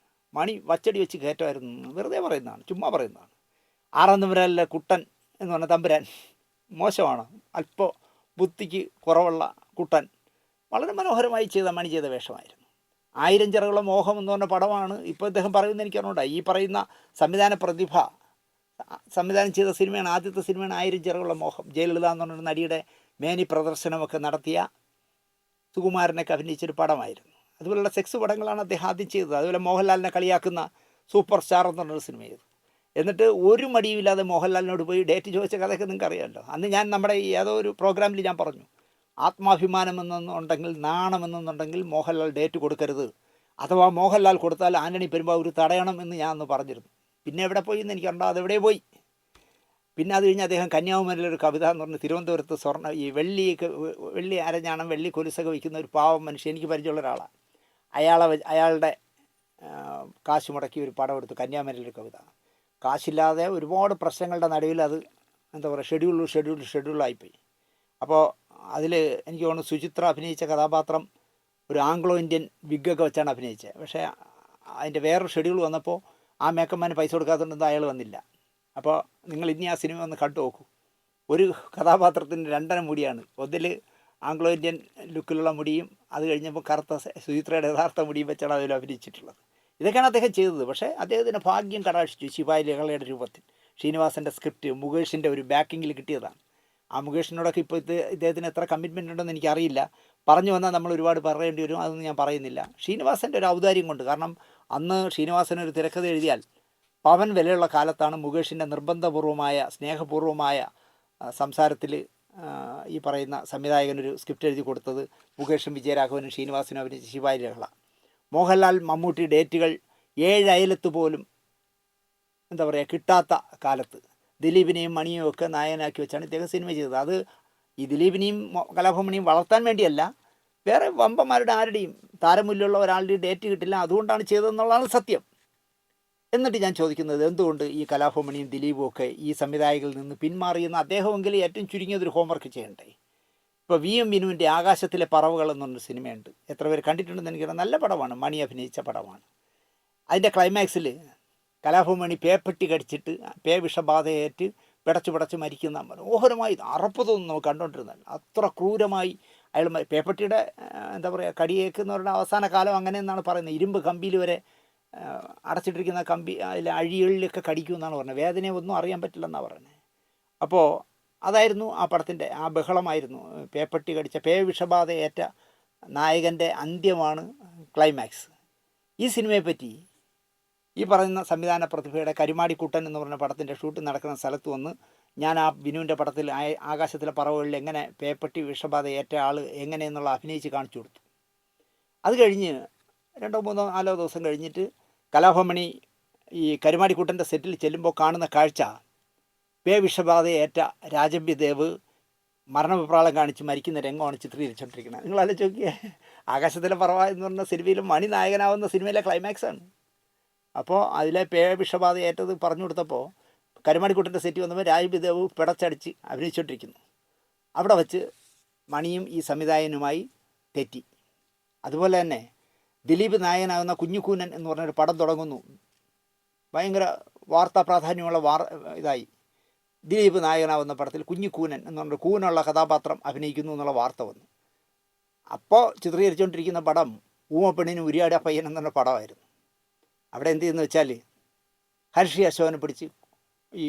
മണി വച്ചടി വെച്ച് കയറ്റമായിരുന്നു. വെറുതെ പറയുന്നതാണ്, ചുമ്മാ പറയുന്നതാണ്. 6-ാം തമ്പുരാനിലെ കുട്ടൻ എന്ന് പറഞ്ഞ തമ്പുരാൻ മോശമാണ്, അല്പം ബുദ്ധിക്ക് കുറവുള്ള കുട്ടൻ വളരെ മനോഹരമായി മണി ചെയ്ത വേഷമായിരുന്നു. 1000 ചിറകുള്ള മോഹം എന്ന് പറഞ്ഞ പടമാണ് ഇപ്പോൾ ഇദ്ദേഹം പറയുന്നത് എനിക്കറിഞ്ഞൂടാ. ഈ പറയുന്ന സംവിധാന പ്രതിഭ സംവിധാനം ചെയ്ത സിനിമയാണ്, ആദ്യത്തെ സിനിമയാണ് 1000 ചിറകുള്ള മോഹം. ജയലളിത എന്ന് പറഞ്ഞൊരു നടിയുടെ മേനി പ്രദർശനമൊക്കെ നടത്തിയ സുകുമാരനൊക്കെ അഭിനയിച്ചൊരു പടമായിരുന്നു. അതുപോലുള്ള സെക്സ് പടങ്ങളാണ് അദ്ദേഹം ആദ്യം ചെയ്തത്. അതുപോലെ മോഹൻലാലിനെ കളിയാക്കുന്ന സൂപ്പർ സ്റ്റാർ എന്ന് പറഞ്ഞൊരു സിനിമ ചെയ്തു. എന്നിട്ട് ഒരു മടിയുമില്ലാതെ മോഹൻലാലിനോട് പോയി ഡേറ്റ് ചോദിച്ച കഥയൊക്കെ നിങ്ങൾക്ക് അറിയാമല്ലോ. അന്ന് ഞാൻ നമ്മുടെ ഏതോ ഒരു പ്രോഗ്രാമിൽ ഞാൻ പറഞ്ഞു, ആത്മാഭിമാനം എന്നുണ്ടെങ്കിൽ, നാണമെന്നുണ്ടെങ്കിൽ മോഹൻലാൽ ഡേറ്റ് കൊടുക്കരുത്, അഥവാ മോഹൻലാൽ കൊടുത്താൽ ആന്റണി പെരുമ്പാവൂർ തടയണം എന്ന് ഞാൻ അന്ന് പറഞ്ഞിരുന്നു. പിന്നെ എവിടെ പോയി എന്ന് എനിക്കുണ്ടോ, അതെവിടെ പോയി. പിന്നെ അത് കഴിഞ്ഞ് അദ്ദേഹം കന്യാകുമാരിയിലൊരു കവിത എന്ന് പറഞ്ഞ് തിരുവനന്തപുരത്ത് ഈ വെള്ളി അരഞ്ഞാണം വെള്ളി കൊലുസൊക്കെ വയ്ക്കുന്ന ഒരു പാവം മനുഷ്യൻ, എനിക്ക് പരിചയമുള്ള ഒരാളാണ്. അയാളുടെ കാശ് മുടക്കി ഒരു പടം എടുത്തു, കന്യാകുമാരിയിലൊരു കവിത. കാശില്ലാതെ ഒരുപാട് പ്രശ്നങ്ങളുടെ നടുവിൽ അത് എന്താ പറയുക, ഷെഡ്യൂളായിപ്പോയി. അപ്പോൾ അതിൽ എനിക്ക് തോന്നുന്നു സുചിത്ര അഭിനയിച്ച കഥാപാത്രം ഒരു ആംഗ്ലോ ഇന്ത്യൻ വിഗ്ഗൊക്കെ വെച്ചാണ് അഭിനയിച്ചത്. പക്ഷേ അതിൻ്റെ വേറൊരു ഷെഡ്യൂൾ വന്നപ്പോൾ ആ മേക്കമ്മാന് പൈസ കൊടുക്കാത്തതുകൊണ്ട് അയാൾ വന്നില്ല. അപ്പോൾ നിങ്ങൾ ഇനി ആ സിനിമ ഒന്ന് കണ്ടു നോക്കൂ. ഒരു കഥാപാത്രത്തിന് രണ്ടര മുടിയാണ്. ഒന്നിൽ ആംഗ്ലോ ഇന്ത്യൻ ലുക്കിലുള്ള മുടിയും അത് കഴിഞ്ഞപ്പോൾ കറുത്ത സുചിത്രയുടെ യഥാർത്ഥ മുടിയും വെച്ചാണ് അതിൽ അഭിനയിച്ചിട്ടുള്ളത്. ഇതൊക്കെയാണ് അദ്ദേഹം ചെയ്തത്. പക്ഷേ അദ്ദേഹത്തിന് ഭാഗ്യം കടാക്ഷിച്ചു. ശിവായി ലഹളയുടെ രൂപത്തിൽ ശ്രീനിവാസൻ്റെ സ്ക്രിപ്റ്റ് മുകേഷിൻ്റെ ഒരു ബാക്കിങ്ങിൽ കിട്ടിയതാണ്. ആ മുകേഷിനോടൊക്കെ ഇപ്പോൾ ഇദ്ദേഹത്തിന് എത്ര കമ്മിറ്റ്മെൻ്റ് ഉണ്ടെന്ന് എനിക്കറിയില്ല. പറഞ്ഞു വന്നാൽ നമ്മൾ ഒരുപാട് പറയേണ്ടി വരും. അതൊന്നും ഞാൻ പറയുന്നില്ല. ശ്രീനിവാസൻ്റെ ഒരു ഔദാര്യം കൊണ്ട്, കാരണം അന്ന് ശ്രീനിവാസൻ ഒരു തിരക്കഥ എഴുതിയാൽ പവൻ വിലയുള്ള കാലത്താണ് മുകേഷിൻ്റെ നിർബന്ധപൂർവമായ സ്നേഹപൂർവമായ സംസാരത്തിൽ ഈ പറയുന്ന സംവിധായകനൊരു സ്ക്രിപ്റ്റ് എഴുതി കൊടുത്തത് മുകേഷും വിജയരാഘവനും ശ്രീനിവാസനും അഭിനയിച്ച ശിവായി ലഹള. മോഹൻലാൽ മമ്മൂട്ടി ഡേറ്റുകൾ 7 അയലത്ത് പോലും എന്താ പറയുക കിട്ടാത്ത കാലത്ത് ദിലീപിനെയും മണിയും ഒക്കെ നായകനാക്കി വെച്ചാണ് ഇദ്ദേഹം സിനിമ ചെയ്തത്. അത് ഈ ദിലീപിനെയും കലാഭവമണിയും വളർത്താൻ വേണ്ടിയല്ല, വേറെ വമ്പന്മാരുടെ ആരുടെയും താരമൂല്യമുള്ള ഒരാളുടെയും ഡേറ്റ് കിട്ടില്ല, അതുകൊണ്ടാണ് ചെയ്തതെന്നുള്ളതാണ് സത്യം. എന്നിട്ട് ഞാൻ ചോദിക്കുന്നത്, എന്തുകൊണ്ട് ഈ കലാഭവമണിയും ദിലീപും ഒക്കെ ഈ സംവിധായകരിൽ നിന്ന് പിന്മാറിയെന്ന് അദ്ദേഹമെങ്കിലും ഏറ്റവും ചുരുങ്ങിയതൊരു ഹോംവർക്ക് ചെയ്യണ്ടേ? ഇപ്പോൾ VM വിനുവിൻ്റെ ആകാശത്തിലെ പറവുകൾ എന്നൊരു സിനിമയുണ്ട്. എത്ര പേര് കണ്ടിട്ടുണ്ടെന്ന് എനിക്കറിയാം. നല്ല പടമാണ്, മണി അഭിനയിച്ച പടമാണ്. അതിൻ്റെ ക്ലൈമാക്സിൽ കലാഭവമണി പേപ്പെട്ടി കടിച്ചിട്ട് വിഷബാധയേറ്റ് പിടച്ച് മരിക്കുന്ന മനോഹരമായി അറപ്പ് തോന്നുന്നു നമുക്ക് കണ്ടുകൊണ്ടിരുന്നത്. അത്ര ക്രൂരമായി അയാൾ പേപ്പട്ടിയുടെ എന്താ പറയുക കടിയേക്കുന്നവരുടെ അവസാന കാലം അങ്ങനെ എന്നാണ് പറയുന്നത്. ഇരുമ്പ് കമ്പിയിൽ വരെ അടച്ചിട്ടിരിക്കുന്ന കമ്പി അതിൽ അഴികളിലൊക്കെ കടിക്കുമെന്നാണ് പറഞ്ഞത്. വേദനയെ ഒന്നും അറിയാൻ പറ്റില്ലെന്നാണ് പറയുന്നത്. അപ്പോൾ അതായിരുന്നു ആ പടത്തിൻ്റെ ആ ബഹളമായിരുന്നു. പേപ്പട്ടി കടിച്ച വിഷബാധയേറ്റ നായകൻ്റെ അന്ത്യമാണ് ക്ലൈമാക്സ്. ഈ സിനിമയെപ്പറ്റി ഈ പറയുന്ന സംവിധാന പ്രതിഭയുടെ കരിമാടിക്കുട്ടൻ എന്ന് പറഞ്ഞ പടത്തിൻ്റെ ഷൂട്ട് നടക്കുന്ന സ്ഥലത്ത് വന്ന് ഞാൻ ആ വിനുവിൻ്റെ പടത്തിൽ ആകാശത്തിലെ പറവുകളിൽ എങ്ങനെ പേപ്പട്ടി വിഷബാധ ഏറ്റ ആൾ എങ്ങനെയെന്നുള്ള അഭിനയിച്ച് കാണിച്ചു കൊടുത്തു. അത് കഴിഞ്ഞ് 2 3 4 ദിവസം കഴിഞ്ഞിട്ട് കലാഭവമണി ഈ കരിമാടിക്കുട്ടൻ്റെ സെറ്റിൽ ചെല്ലുമ്പോൾ കാണുന്ന കാഴ്ച വിഷബാധയേറ്റ രാജമ്പി ദേവ് മരണവിപ്രാളം കാണിച്ച് മരിക്കുന്ന രംഗമാണ് ചിത്രീകരിച്ചുകൊണ്ടിരിക്കുന്നത്. നിങ്ങൾ ആലോചിച്ച് ആകാശത്തിലെ പറവ എന്ന് പറഞ്ഞ സിനിമയിലും മണി നായകനാവുന്ന സിനിമയിലെ ക്ലൈമാക്സാണ്. അപ്പോൾ അതിലെ വിഷബാധ ഏറ്റത് പറഞ്ഞു കൊടുത്തപ്പോൾ കരുമാടിക്കുട്ടൻ്റെ സെറ്റ് വന്നപ്പോൾ രാജമ്പി ദേവ് പിടച്ചടിച്ച് അഭിനയിച്ചുകൊണ്ടിരിക്കുന്നു. അവിടെ വച്ച് മണിയും ഈ സംവിധായകനുമായി തെറ്റി. അതുപോലെ തന്നെ ദിലീപ് നായകനാകുന്ന കുഞ്ഞുകൂനൻ എന്ന് പറഞ്ഞൊരു പടം തുടങ്ങുന്നു. ഭയങ്കര വാർത്താ പ്രാധാന്യമുള്ള ഇതായി. ദിലീപ് നായകനാവുന്ന പടത്തിൽ കുഞ്ഞുകൂനൻ എന്ന് പറഞ്ഞൊരു കൂനുള്ള കഥാപാത്രം അഭിനയിക്കുന്നു എന്നുള്ള വാർത്ത വന്നു. അപ്പോൾ ചിത്രീകരിച്ചുകൊണ്ടിരിക്കുന്ന പടം ഊമപ്പെണ്ണിന് ഉരിയാട പയ്യൻ എന്നുള്ള പടമായിരുന്നു. അവിടെ എന്ത് ചെയ്യുന്നു വെച്ചാൽ ഹർഷി അശോകനെ പിടിച്ച് ഈ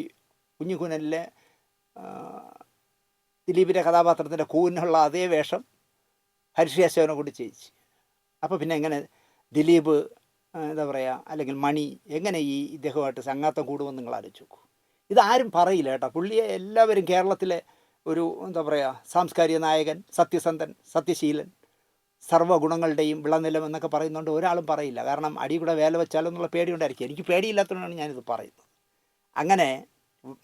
കുഞ്ഞുകൂനനിലെ ദിലീപിൻ്റെ കഥാപാത്രത്തിൻ്റെ കൂനുള്ള അതേ വേഷം ഹർഷി അശോകനെ കൊണ്ട് ചെയ്യിച്ച്. അപ്പോൾ പിന്നെ എങ്ങനെ ദിലീപ് എന്താ പറയുക അല്ലെങ്കിൽ മണി എങ്ങനെ ഈ ഇദ്ദേഹമായിട്ട് സംഘാത്തം കൂടുമെന്ന് നിങ്ങൾ ആലോചിച്ച് നോക്കൂ. ഇതാരും പറയില്ല കേട്ടോ. പുള്ളിയെ എല്ലാവരും കേരളത്തിലെ ഒരു എന്താ പറയുക സാംസ്കാരിക നായകൻ, സത്യസന്ധൻ, സത്യശീലൻ, സർവ്വഗുണങ്ങളുടെയും വിളനിലം എന്നൊക്കെ പറയുന്നതുകൊണ്ട് ഒരാളും പറയില്ല. കാരണം അടി കൂടെ വേല വെച്ചാലോ എന്നുള്ള പേടിയുണ്ടായിരിക്കും. എനിക്ക് പേടിയില്ലാത്തതുകൊണ്ടാണ് ഞാനിത് പറയുന്നത്. അങ്ങനെ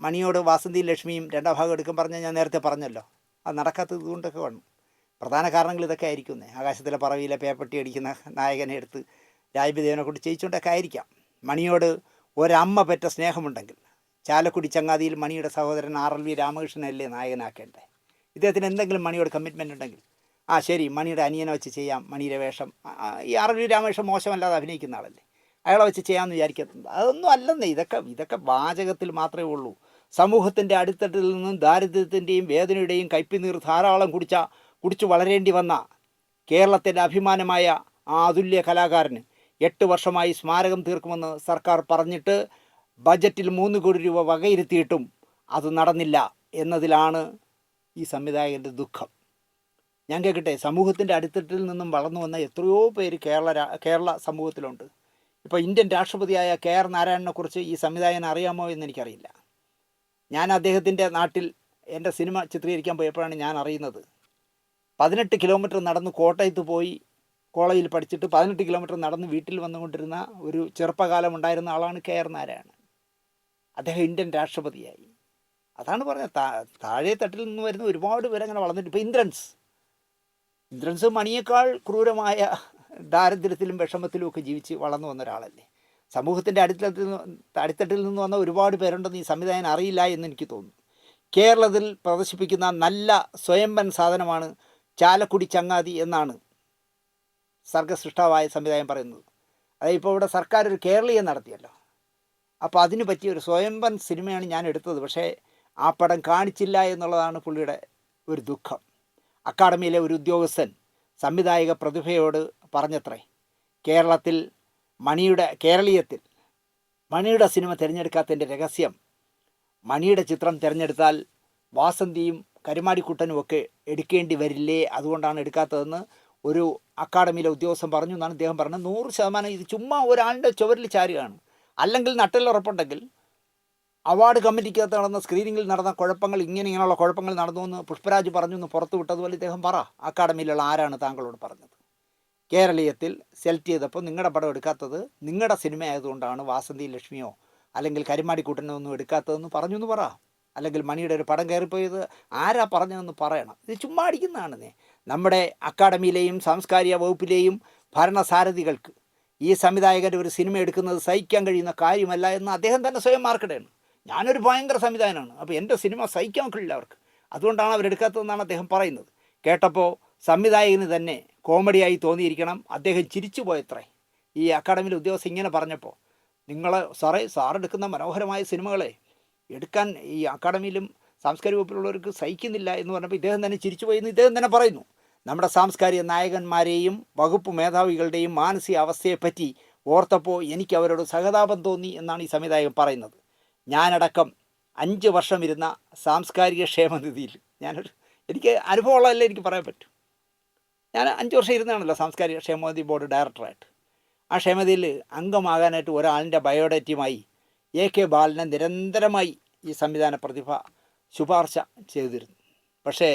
മണിയോട് വാസന്തിയും ലക്ഷ്മിയും 2ാം ഭാഗം എടുക്കാൻ പറഞ്ഞാൽ ഞാൻ നേരത്തെ പറഞ്ഞല്ലോ, അത് നടക്കാത്തത് കൊണ്ടൊക്കെ വേണം. പ്രധാന കാരണങ്ങൾ ഇതൊക്കെ ആയിരിക്കുന്നേ. ആകാശത്തിലെ പറവിയിലെ പേപ്പട്ടി അടിക്കുന്ന നായകനെ എടുത്ത് രാജബിദേവനെ കൊണ്ട് ചെയ്യിച്ചുകൊണ്ടൊക്കെ ആയിരിക്കാം. മണിയോട് ഒരമ്മ പെറ്റ സ്നേഹമുണ്ടെങ്കിൽ ചാലക്കുടി ചങ്ങാതിയിൽ മണിയുടെ സഹോദരൻ RLV രാമകൃഷ്ണനല്ലേ നായകനാക്കേണ്ടത്? ഇദ്ദേഹത്തിന് എന്തെങ്കിലും മണിയോട് കമ്മിറ്റ്മെൻ്റ് ഉണ്ടെങ്കിൽ ശരി മണിയുടെ അനിയനെ വെച്ച് ചെയ്യാം, മണിയുടെ വേഷം ഈ RLV രാമകൃഷ്ണൻ മോശമല്ലാതെ അഭിനയിക്കുന്ന ആളല്ലേ, അയാളെ വെച്ച് ചെയ്യാമെന്ന് വിചാരിക്കുന്നത്. അതൊന്നും അല്ലെന്നേ. ഇതൊക്കെ വാചകത്തിൽ മാത്രമേ ഉള്ളൂ. സമൂഹത്തിൻ്റെ അടിത്തട്ടിൽ നിന്നും ദാരിദ്ര്യത്തിൻ്റെയും വേദനയുടെയും കയ്പിനീർ ധാരാളം കുടിച്ചു വളരേണ്ടി വന്ന കേരളത്തിൻ്റെ അഭിമാനമായ ആ അതുല്യ കലാകാരന് 8 വർഷമായി സ്മാരകം തീർക്കുമെന്ന് സർക്കാർ പറഞ്ഞിട്ട് ബജറ്റിൽ 3 കോടി രൂപ വകയിരുത്തിയിട്ടും അത് നടന്നില്ല എന്നതിലാണ് ഈ സംവിധായകൻ്റെ ദുഃഖം. ഞാൻ കേൾക്കട്ടെ, സമൂഹത്തിൻ്റെ അടിത്തട്ടിൽ നിന്നും വളർന്നു വന്ന എത്രയോ പേര് കേരള സമൂഹത്തിലുണ്ട്. ഇപ്പോൾ ഇന്ത്യൻ രാഷ്ട്രപതിയായ KR നാരായണനെക്കുറിച്ച് ഈ സംവിധായകൻ അറിയാമോ എന്ന് എനിക്കറിയില്ല. ഞാൻ അദ്ദേഹത്തിൻ്റെ നാട്ടിൽ എൻ്റെ സിനിമ ചിത്രീകരിക്കാൻ പോയപ്പോഴാണ് ഞാൻ അറിയുന്നത്. 18 കിലോമീറ്റർ നടന്ന് കോട്ടയത്ത് പോയി കോളേജിൽ പഠിച്ചിട്ട് 18 കിലോമീറ്റർ നടന്ന് വീട്ടിൽ വന്നുകൊണ്ടിരുന്ന ഒരു ചെറുപ്പകാലം ഉണ്ടായിരുന്ന ആളാണ് KR നാരായണൻ. അദ്ദേഹം ഇന്ത്യൻ രാഷ്ട്രപതിയായി. അതാണ് പറഞ്ഞത്, താഴെ തട്ടിൽ നിന്ന് വരുന്ന ഒരുപാട് പേരങ്ങനെ വളർന്നിട്ട് ഇപ്പോൾ ഇന്ദ്രൻസ് മണിയേക്കാൾ ക്രൂരമായ ദാരിദ്ര്യത്തിലും വിഷമത്തിലും ഒക്കെ ജീവിച്ച് വളർന്നു വന്ന ഒരാളല്ലേ. സമൂഹത്തിൻ്റെ അടിത്തട്ടിൽ നിന്ന് വന്ന ഒരുപാട് പേരുണ്ടെന്ന് ഈ സംവിധായകൻ അറിയില്ല എന്ന് എനിക്ക് തോന്നുന്നു. കേരളത്തിൽ പ്രദർശിപ്പിക്കുന്ന നല്ല സ്വയംഭൻ സാധനമാണ് ചാലക്കുടി ചങ്ങാതി എന്നാണ് സർഗസൃഷ്ടാവായ സംവിധായകൻ പറയുന്നത്. അതായത് ഇപ്പോൾ ഇവിടെ സർക്കാർ ഒരു കേരളീയം നടത്തിയല്ലോ. അപ്പോൾ അതിന് പറ്റിയ ഒരു സ്വയംഭൻ സിനിമയാണ് ഞാൻ എടുത്തത്. പക്ഷേ ആ പടം കാണിച്ചില്ല എന്നുള്ളതാണ് പുള്ളിയുടെ ഒരു ദുഃഖം. അക്കാഡമിയിലെ ഒരു ഉദ്യോഗസ്ഥൻ സംവിധായക പ്രതിഭയോട് പറഞ്ഞത്രേ, കേരളീയത്തിൽ മണിയുടെ സിനിമ തിരഞ്ഞെടുക്കാത്തതിൻ്റെ രഹസ്യം, മണിയുടെ ചിത്രം തിരഞ്ഞെടുത്താൽ വാസന്തിയും കരുമാടിക്കുട്ടനും ഒക്കെ എടുക്കേണ്ടി വരില്ലേ, അതുകൊണ്ടാണ് എടുക്കാത്തതെന്ന് ഒരു അക്കാഡമിയിലെ ഉദ്യോഗസ്ഥൻ പറഞ്ഞു എന്നാണ് ഇദ്ദേഹം പറഞ്ഞത്. 100% ഇത് ചുമ്മാ ഒരാളുടെ ചുവരിൽ ചാരുകയാണ്. അല്ലെങ്കിൽ നട്ടിലുറപ്പുണ്ടെങ്കിൽ അവാർഡ് കമ്മിറ്റിക്കകത്ത് നടന്ന സ്ക്രീനിങ്ങിൽ നടന്ന കുഴപ്പങ്ങൾ, ഇങ്ങനെയുള്ള കുഴപ്പങ്ങൾ നടന്നു എന്ന് പുഷ്പരാജ് പറഞ്ഞു എന്ന് പുറത്തു വിട്ടതുപോലെ ഇദ്ദേഹം പറ, അക്കാഡമിയിലുള്ള ആരാണ് താങ്കളോട് പറഞ്ഞത്? കേരളീയത്തിൽ സെലക്ട് ചെയ്തപ്പോൾ നിങ്ങളുടെ പടം എടുക്കാത്തത് നിങ്ങളുടെ സിനിമ ആയതുകൊണ്ടാണ് വാസന്തി ലക്ഷ്മിയോ അല്ലെങ്കിൽ കരുമാടിക്കുട്ടനോ ഒന്നും എടുക്കാത്തതെന്ന് പറഞ്ഞു എന്ന് പറ. അല്ലെങ്കിൽ മണിയുടെ ഒരു പടം കയറിപ്പോയത് ആരാ പറഞ്ഞതെന്ന് പറയണം. ഇത് ചുമ്മാ അടിക്കുന്നതാണ്. നമ്മുടെ അക്കാഡമിയിലെയും സാംസ്കാരിക വകുപ്പിലെയും ഭരണസാരഥികൾക്ക് ഈ സംവിധായകൻ്റെ ഒരു സിനിമ എടുക്കുന്നത് സഹിക്കാൻ കഴിയുന്ന കാര്യമല്ല എന്ന് അദ്ദേഹം തന്നെ സ്വയം മാർക്കിടുകയാണ്. ഞാനൊരു ഭയങ്കര സംവിധായകനാണ്, അപ്പോൾ എൻ്റെ സിനിമ സഹിക്കാൻ കഴിയില്ല അവർക്ക്, അതുകൊണ്ടാണ് അവരെടുക്കാത്തതെന്നാണ് അദ്ദേഹം പറയുന്നത്. കേട്ടപ്പോൾ സംവിധായകന് തന്നെ കോമഡിയായി തോന്നിയിരിക്കണം. അദ്ദേഹം ചിരിച്ചു പോയത്രേ ഈ അക്കാഡമിയിലെ ഉദ്യോഗസ്ഥൻ ഇങ്ങനെ പറഞ്ഞപ്പോൾ. സാറെടുക്കുന്ന മനോഹരമായ സിനിമകളെ എടുക്കാൻ ഈ അക്കാഡമിയിലും സാംസ്കാരിക വകുപ്പിലുള്ളവർക്ക് സഹിക്കുന്നില്ല എന്ന് പറഞ്ഞപ്പോൾ ഇദ്ദേഹം തന്നെ ചിരിച്ചു പോയി എന്ന് ഇദ്ദേഹം തന്നെ പറയുന്നു. നമ്മുടെ സാംസ്കാരിക നായകന്മാരെയും വകുപ്പ് മേധാവികളുടെയും മാനസിക അവസ്ഥയെപ്പറ്റി ഓർത്തപ്പോൾ എനിക്ക് അവരോട് സഹതാപം തോന്നി എന്നാണ് ഈ സംവിധായകൻ പറയുന്നത്. ഞാനടക്കം 5 വർഷം ഇരുന്ന സാംസ്കാരിക ക്ഷേമനിധിയിൽ എനിക്ക് അനുഭവമുള്ളതല്ലേ എനിക്ക് പറയാൻ പറ്റും. ഞാൻ 5 വർഷം ഇരുന്നാണല്ലോ സാംസ്കാരിക ക്ഷേമനിധി ബോർഡ് ഡയറക്ടറായിട്ട്. ആ ക്ഷേമനിധിയിൽ അംഗമാകാനായിട്ട് ഒരാളിൻ്റെ ബയോഡേറ്റയുമായി AK ബാലനെ നിരന്തരമായി ഈ സംവിധാന പ്രതിഭ ശുപാർശ ചെയ്തിരുന്നു. പക്ഷേ